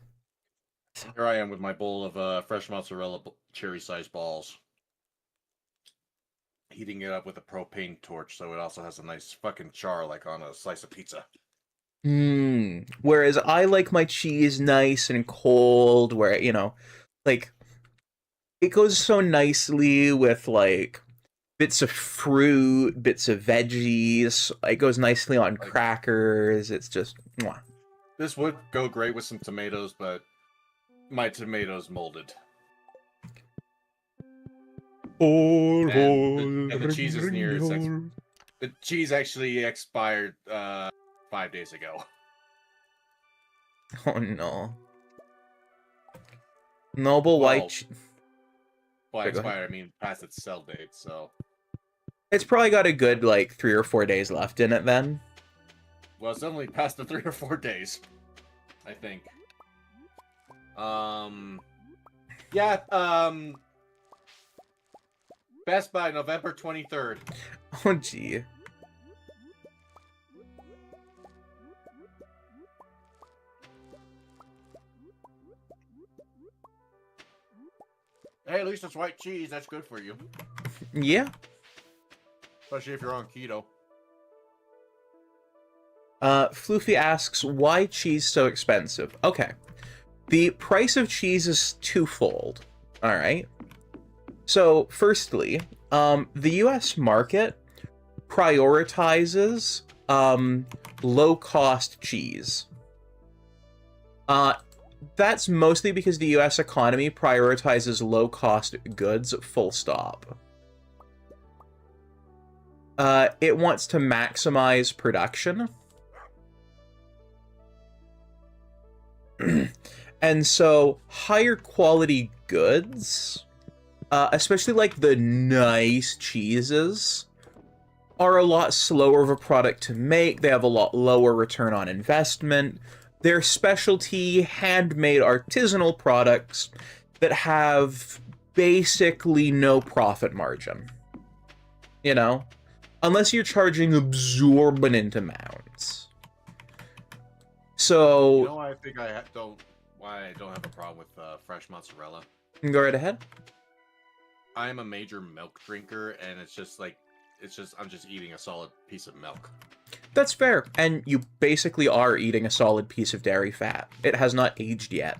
Here I am with my bowl of fresh mozzarella cherry-sized balls. Heating it up with a propane torch so it also has a nice fucking char like on a slice of pizza. Whereas I like my cheese nice and cold, where, like, it goes so nicely with, like, bits of fruit, bits of veggies. It goes nicely on crackers. It's just, mwah. This would go great with some tomatoes, but my tomatoes molded. And the cheese is near the cheese actually expired 5 days ago. Oh no. Noble white. By expired, I mean past its sell date, so. It's probably got a good, like, 3 or 4 days left in it then. Well, it's only past the 3 or 4 days, I think. Yeah, Best Buy, November 23rd. Oh, gee. Hey, at least it's white cheese. That's good for you. Yeah. Especially if you're on keto. Floofy asks, why cheese so expensive? Okay. The price of cheese is twofold. All right. So, firstly, the US market prioritizes low-cost cheese. That's mostly because the US economy prioritizes low-cost goods, full stop. It wants to maximize production. And so, higher quality goods, especially like the nice cheeses, are a lot slower of a product to make. They have a lot lower return on investment. They're specialty, handmade, artisanal products that have basically no profit margin. You know? Unless you're charging exorbitant amounts. So... You know why I think why I don't have a problem with fresh mozzarella? Go right ahead. I am a major milk drinker, and I'm just eating a solid piece of milk. That's fair, and you basically are eating a solid piece of dairy fat. It has not aged yet.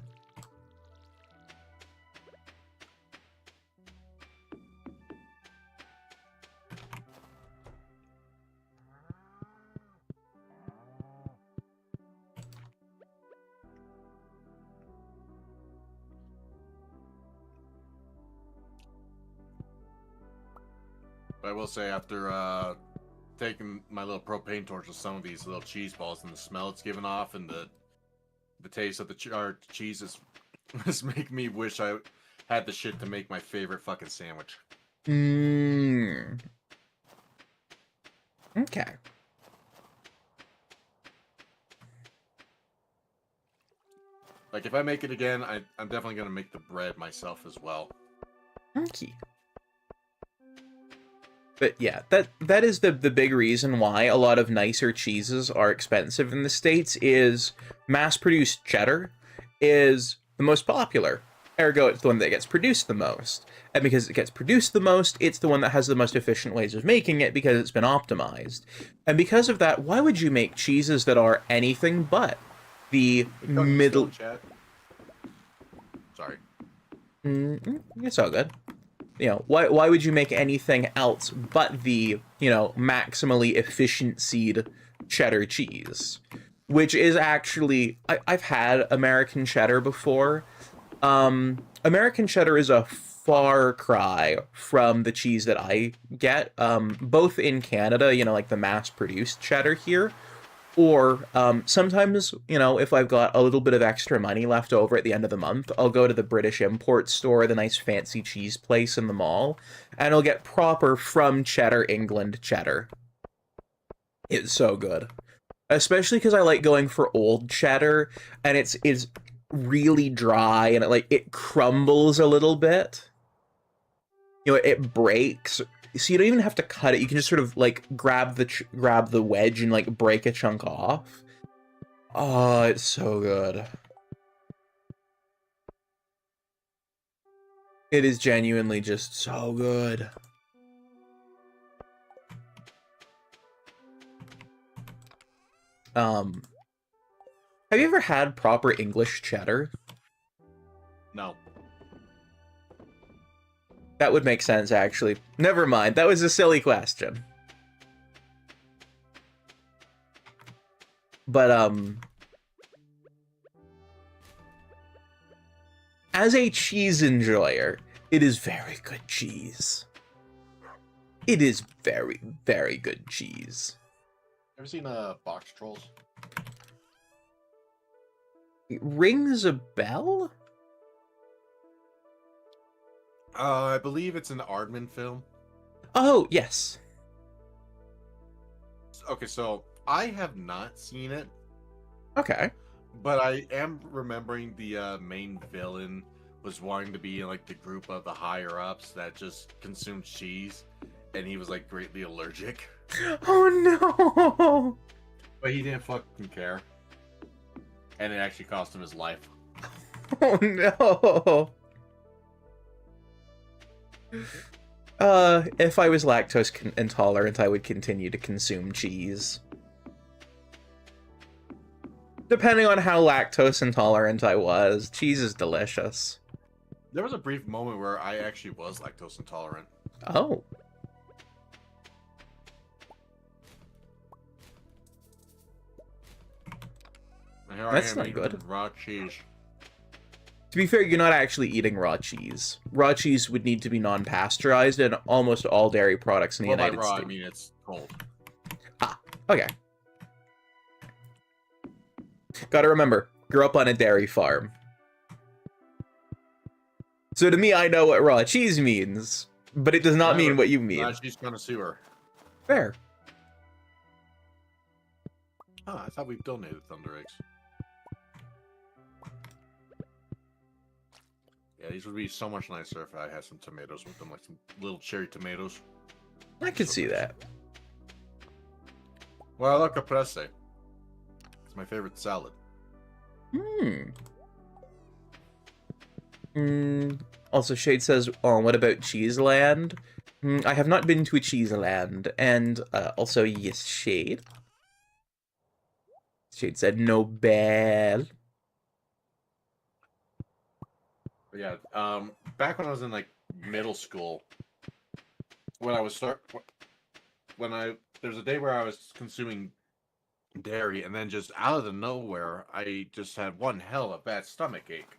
But I will say, after taking my little propane torch with some of these little cheese balls, and the smell it's giving off, and the taste of the charred cheese is making me wish I had the shit to make my favorite fucking sandwich. Mmm. Okay. Like, if I make it again, I'm definitely gonna make the bread myself as well. Okay. But yeah, that is the big reason why a lot of nicer cheeses are expensive in the States, is mass-produced cheddar is the most popular. Ergo, it's the one that gets produced the most. And because it gets produced the most, it's the one that has the most efficient ways of making it because it's been optimized. And because of that, why would you make cheeses that are anything but the middle... Sorry. It's all good. You know, why would you make anything else but the, you know, maximally efficiencyed cheddar cheese? Which is actually... I've had American cheddar before. American cheddar is a far cry from the cheese that I get, both in Canada, you know, like the mass-produced cheddar here, or sometimes, you know, if I've got a little bit of extra money left over at the end of the month, I'll go to the British import store, the nice fancy cheese place in the mall, and I'll get proper from Cheddar, England cheddar. It's so good. Especially because I like going for old cheddar, and it's really dry, and it crumbles a little bit. You know, it breaks. So you don't even have to cut it. You can just sort of like grab the wedge and like break a chunk off. Oh, it's so good. It is genuinely just so good. Have you ever had proper English cheddar? No. That would make sense, actually. Never mind. That was a silly question. But, as a cheese enjoyer, it is very good cheese. It is very, very good cheese. Ever seen Box Trolls? It rings a bell? I believe it's an Aardman film. Oh, yes. Okay, so I have not seen it. Okay. But I am remembering the main villain was wanting to be in like the group of the higher ups that just consumed cheese, and he was like greatly allergic. Oh no! But he didn't fucking care, and it actually cost him his life. Oh no! If I was lactose intolerant, I would continue to consume cheese. Depending on how lactose intolerant I was, cheese is delicious. There was a brief moment where I actually was lactose intolerant. Oh. And here That's I am not eating good. raw cheese. To be fair, you're not actually eating raw cheese. Raw cheese would need to be non-pasteurized, and almost all dairy products in the Well, by United raw, States. I mean it's cold. Ah, okay. Gotta remember, grew up on a dairy farm. So to me, I know what raw cheese means, but it does not mean what you mean. She's gonna sue her. Fair. Oh, I thought we donated Thunder Eggs. Yeah, these would be so much nicer if I had some tomatoes with them, like some little cherry tomatoes. I could see that. Well, look, caprese. It's my favorite salad. Also, Shade says, oh, what about Cheeseland? I have not been to a Cheeseland. And also, yes, Shade. Shade said Nobel. But yeah, back when I was in like middle school, when I was there's a day where I was consuming dairy, and then just out of the nowhere, I just had one hell of a bad stomach ache.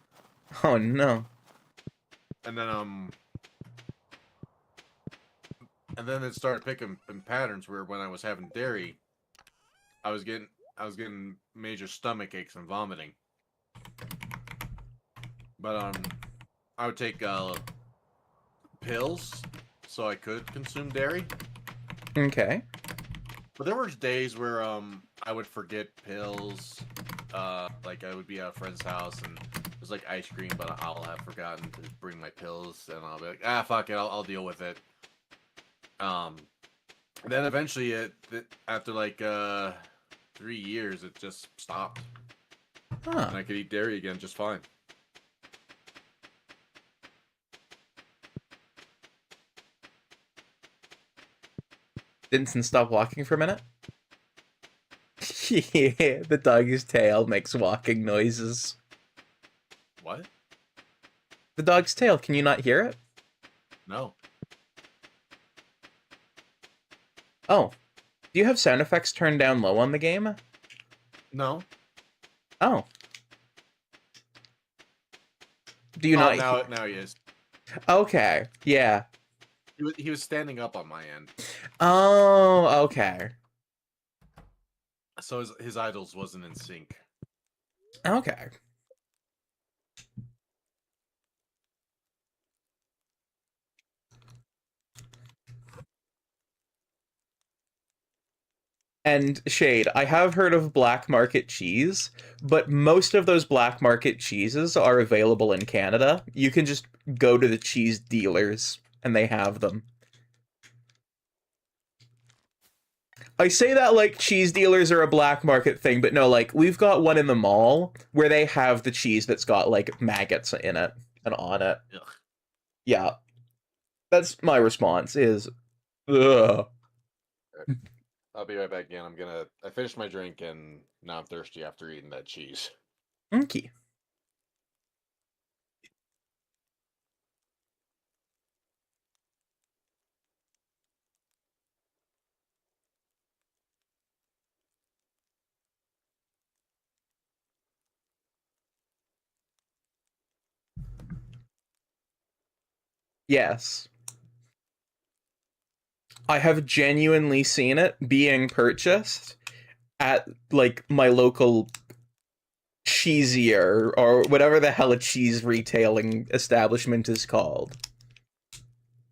Oh no. And then it started picking in patterns where when I was having dairy, I was getting major stomach aches and vomiting. But I would take pills so I could consume dairy. Okay. But there were days where I would forget pills. Like I would be at a friend's house and it was like ice cream, but I'll have forgotten to bring my pills, and I'll be like, ah, fuck it, I'll deal with it. Then eventually, after like 3 years, it just stopped, Huh. and I could eat dairy again just fine. Vincent stop walking for a minute. Yeah, the dog's tail makes walking noises. What? The dog's tail, can you not hear it? No. Oh. Do you have sound effects turned down low on the game? No. Oh. Do you not? Now he is. Okay. Yeah. He was standing up on my end, Oh, okay. so his idols wasn't in sync. Okay. And Shade, I have heard of black market cheese, but most of those black market cheeses are available in Canada. You can just go to the cheese dealers and they have them. I say that like cheese dealers are a black market thing, but no, like we've got one in the mall where they have the cheese that's got like maggots in it and on it. Ugh. Yeah. That's my response is ugh. I'll be right back again. I finished my drink and now I'm thirsty after eating that cheese. Okay. Yes. I have genuinely seen it being purchased at like my local cheesier or whatever the hell a cheese retailing establishment is called.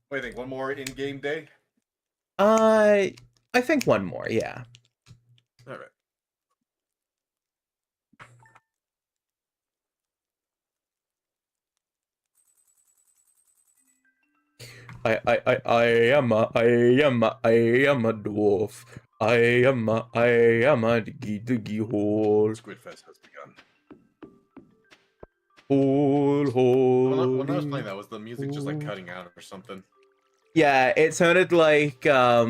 What do you think? One more in-game day? I think one more, yeah. All right. I am a dwarf. I am a diggy hole. Squidfest has begun. Hole, hole. When I was playing that, was the music just like cutting out or something? Yeah, it sounded like I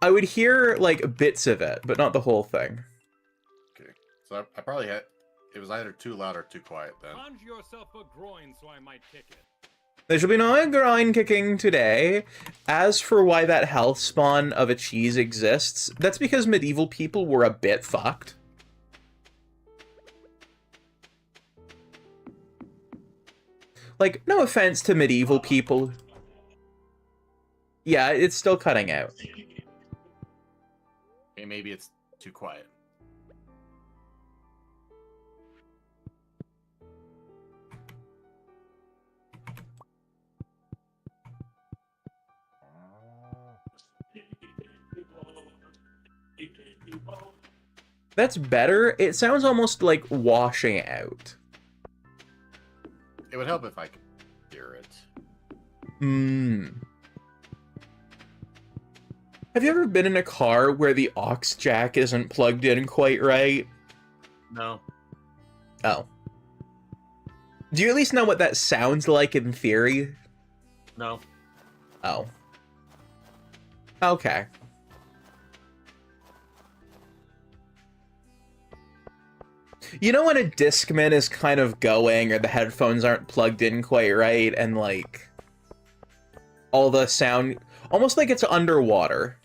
would hear like bits of it, but not the whole thing. Okay, so I probably had. It was either too loud or too quiet then. Conjure yourself a groin so I might kick it. There shall be no groin kicking today. As for why that health spawn of a cheese exists, that's because medieval people were a bit fucked. Like, no offense to medieval people. Yeah, it's still cutting out. Okay, maybe it's too quiet. That's better. It sounds almost like washing out. It would help if I could hear it. Have you ever been in a car where the aux jack isn't plugged in quite right? No. Oh. Do you at least know what that sounds like in theory? No. Oh. Okay. You know when a Discman is kind of going, or the headphones aren't plugged in quite right, and like all the sound, almost like it's underwater.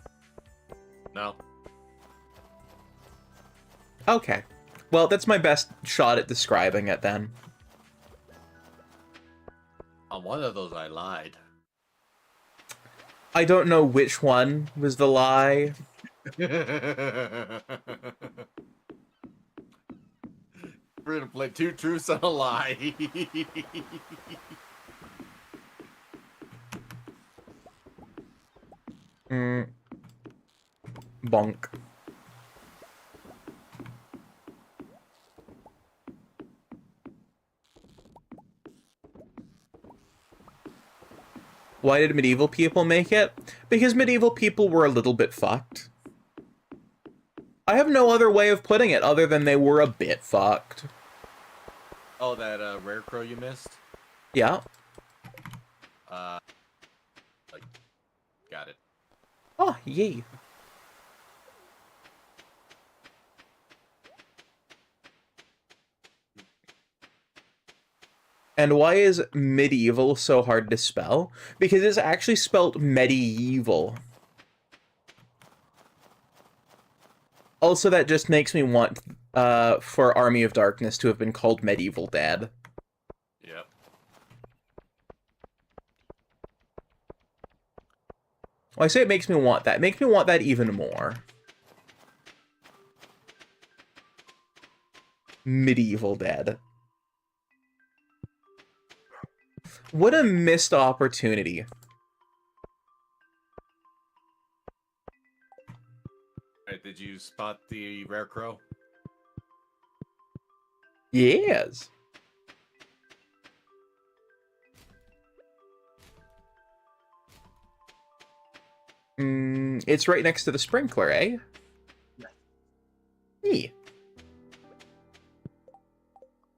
No. Okay. Well, that's my best shot at describing it then. On one of those, I lied. I don't know which one was the lie. We're gonna play 2 truths and a lie. Bonk. Why did medieval people make it? Because medieval people were a little bit fucked. I have no other way of putting it other than they were a bit fucked. Oh, that rare crow you missed? Yeah. Like, got it. Oh, yay. And why is medieval so hard to spell? Because it's actually spelt medieval. Also, that just makes me want for Army of Darkness to have been called Medieval Dad. Yep. Well, I say it makes me want that. It makes me want that even more. Medieval Dad. What a missed opportunity. Alright, did you spot the rare crow? Yes. It's right next to the sprinkler, eh? Yeah. Me.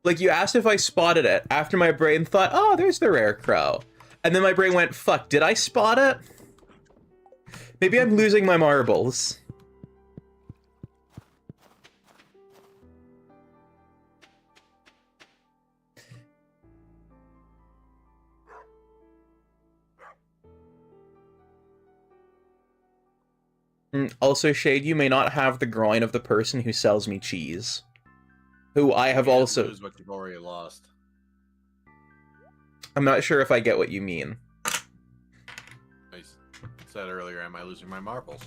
Like, you asked if I spotted it after my brain thought, oh, there's the rare crow. And then my brain went, fuck, did I spot it? Maybe I'm losing my marbles. Also, Shade, you may not have the groin of the person who sells me cheese. Who I have also... lose what you've already lost. I'm not sure if I get what you mean. I said earlier, am I losing my marbles?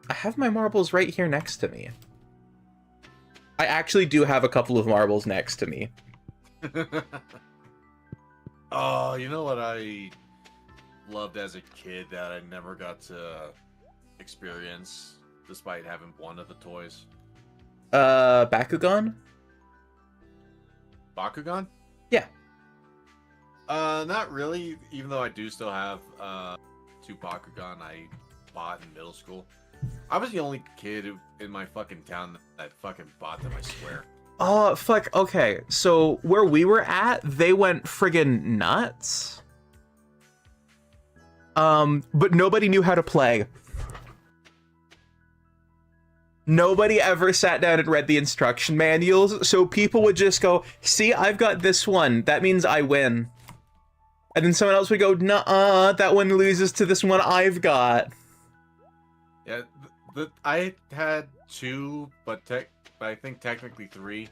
I have my marbles right here next to me. I actually do have a couple of marbles next to me. Oh, you know what I loved as a kid that I never got to experience, despite having one of the toys? Bakugan? Bakugan? Yeah. Not really. Even though I do still have 2 Bakugan I bought in middle school. I was the only kid in my fucking town that fucking bought them, I swear. Oh, fuck. Okay, so where we were at, they went friggin' nuts. But nobody knew how to play. Nobody ever sat down and read the instruction manuals, so people would just go, see, I've got this one. That means I win. And then someone else would go, nuh-uh, that one loses to this one I've got. Yeah, I had 2, but I think technically 3,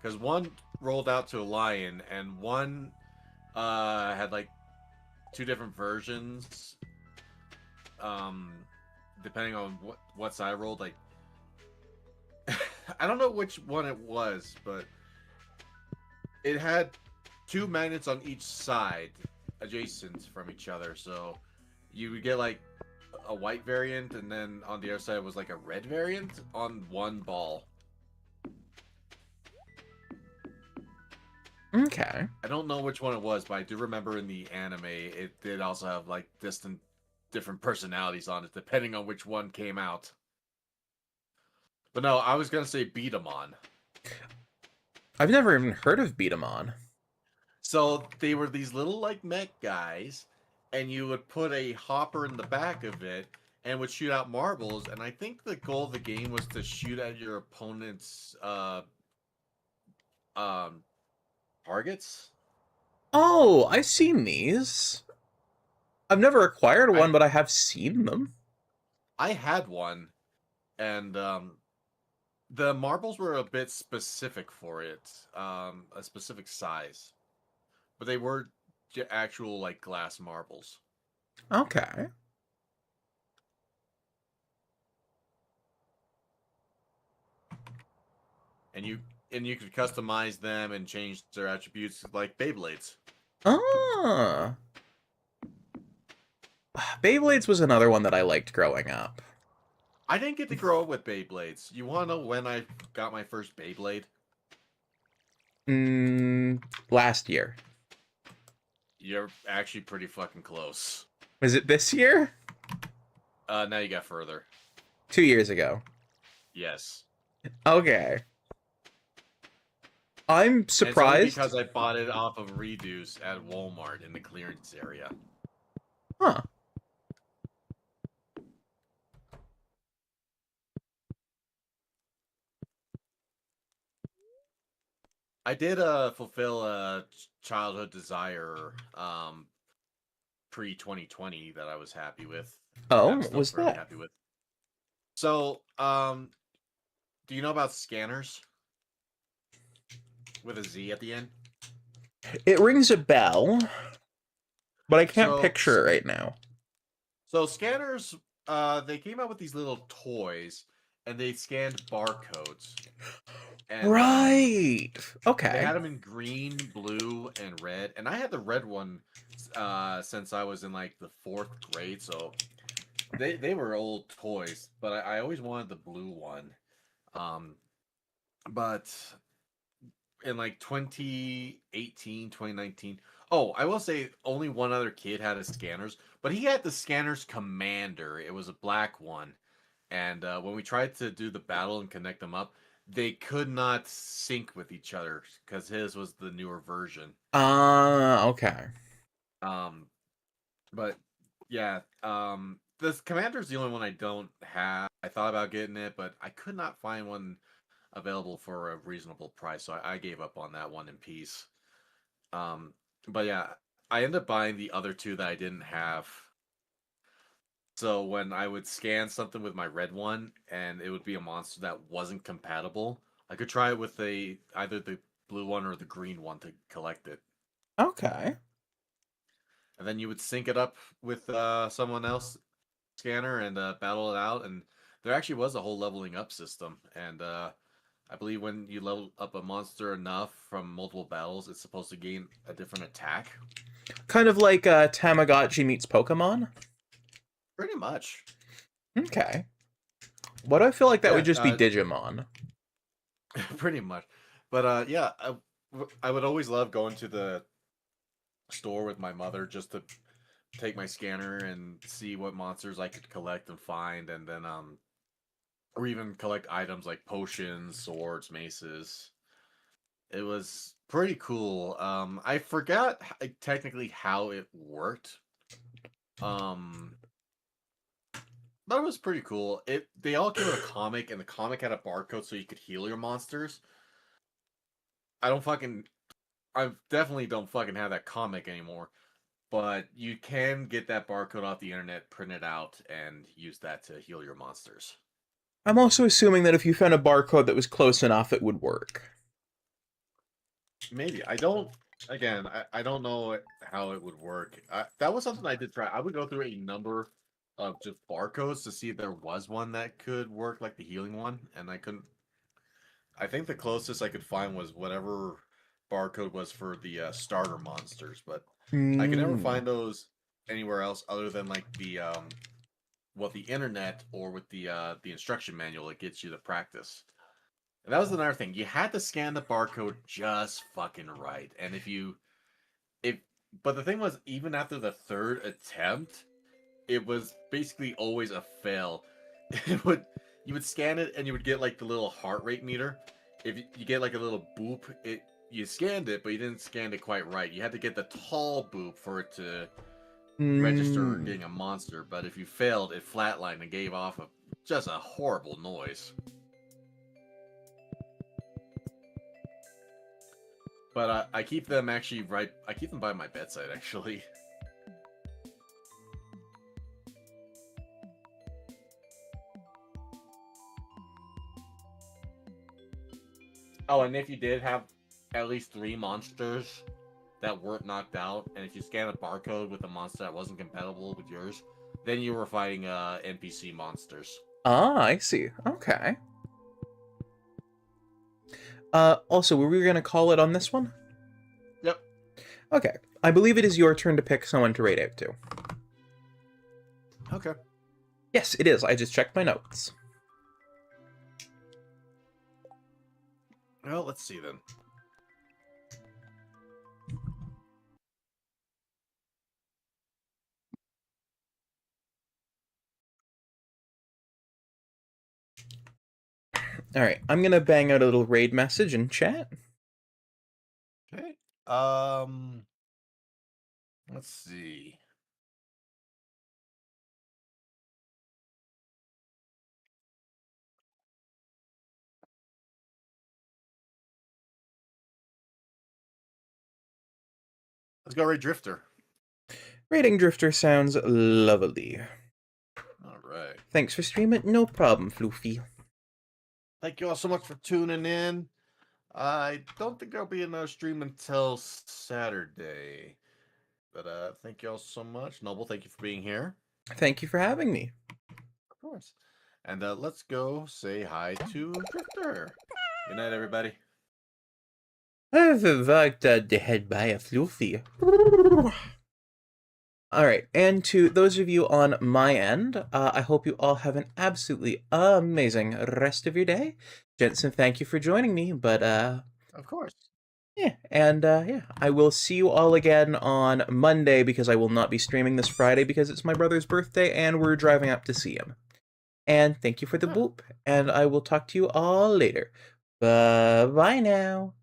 because one rolled out to a lion, and one had like 2 different versions. Depending on what side I rolled, like I don't know which one it was, but it had 2 magnets on each side, adjacent from each other. So you would get like a white variant, and then on the other side was like a red variant on one ball. Okay. I don't know which one it was, but I do remember in the anime it did also have like different personalities on it, depending on which one came out. But no, I was gonna say beat 'em on. I've never even heard of Beat 'em on. So they were these little like mech guys, and you would put a hopper in the back of it and would shoot out marbles. And I think the goal of the game was to shoot at your opponent's targets. Oh, I've seen these. I've never acquired one, but I have seen them. I had one, and the marbles were a bit specific for it, a specific size, but they were actual like glass marbles. Okay. And you could customize them and change their attributes like Beyblades. Ah. Beyblades was another one that I liked growing up. I didn't get to grow up with Beyblades. You want to know when I got my first Beyblade? Last year. You're actually pretty fucking close. Was it this year? Now you got further. 2 years ago. Yes. Okay. I'm surprised. It's only because I bought it off of Reduce at Walmart in the clearance area. Huh. I did fulfill a childhood desire pre-2020 that I was happy with. Oh, I'm what still was fairly that? happy with. So, do you know about scanners? With a Z at the end? It rings a bell, but I can't So- picture it right now. So scanners, they came out with these little toys, and they scanned barcodes. And, Right. They Okay. had them in green, blue, and red, and I had the red one since I was in like the 4th grade. So they were old toys, but I always wanted the blue one. But in like 2018, 2019. Oh, I will say only one other kid had a scanners, but he had the scanners commander. It was a black one. And when we tried to do the battle and connect them up, they could not sync with each other because his was the newer version. Okay. But yeah, this commander's the only one I don't have. I thought about getting it, but I could not find one available for a reasonable price, so I gave up on that one in peace. But yeah, I ended up buying the other 2 that I didn't have. So when I would scan something with my red one and it would be a monster that wasn't compatible, I could try it with either the blue one or the green one to collect it. Okay. And then you would sync it up with someone else scanner and battle it out. And there actually was a whole leveling up system. And I believe when you level up a monster enough from multiple battles, it's supposed to gain a different attack. Kind of like Tamagotchi meets Pokemon. Pretty much. Okay. What do I feel like that Yeah, would just be Digimon? Pretty much. But yeah, I would always love going to the store with my mother just to take my scanner and see what monsters I could collect and find, and then or even collect items like potions, swords, maces. It was pretty cool. I forgot technically how it worked. Um, but it was pretty cool. They all came with a comic, and the comic had a barcode so you could heal your monsters. I don't fucking I definitely don't fucking have that comic anymore. But you can get that barcode off the internet, print it out, and use that to heal your monsters. I'm also assuming that if you found a barcode that was close enough, it would work. Maybe. I don't. Again, I don't know how it would work. That was something I did try. I would go through a number of just barcodes to see if there was one that could work like the healing one, and I couldn't. I think the closest I could find was whatever barcode was for the starter monsters, but I could never find those anywhere else other than like the internet or with the instruction manual. It gets you to practice. And that was another thing. You had to scan the barcode just fucking right. And but the thing was, even after the third attempt, it was basically always a fail. You would scan it and you would get like the little heart rate meter. If you get like a little boop, you scanned it, but you didn't scan it quite right. You had to get the tall boop for it to register getting a monster. But if you failed, it flatlined and gave off just a horrible noise. But I keep them actually right. I keep them by my bedside actually. Oh, and if you did have at least 3 monsters that weren't knocked out, and if you scan a barcode with a monster that wasn't compatible with yours, then you were fighting NPC monsters. Ah, I see. Okay. Also, were we going to call it on this one? Yep. Okay. I believe it is your turn to pick someone to raid out to. Okay. Yes, it is. I just checked my notes. Well, let's see then. Alright, I'm gonna bang out a little raid message in chat. Okay. Let's see. Let's go raid Drifter. Raiding Drifter sounds lovely. All right. Thanks for streaming. No problem, Floofy. Thank you all so much for tuning in. I don't think there'll be another stream until Saturday. But thank you all so much. Noble, thank you for being here. Thank you for having me. Of course. And let's go say hi to Drifter. Good night, everybody. I've walked the head by a Floofy. Alright, and to those of you on my end, I hope you all have an absolutely amazing rest of your day. Jensen, thank you for joining me, but Of course. yeah, and yeah, I will see you all again on Monday because I will not be streaming this Friday because it's my brother's birthday and we're driving up to see him. And thank you for the boop, and I will talk to you all later. Bye-bye now.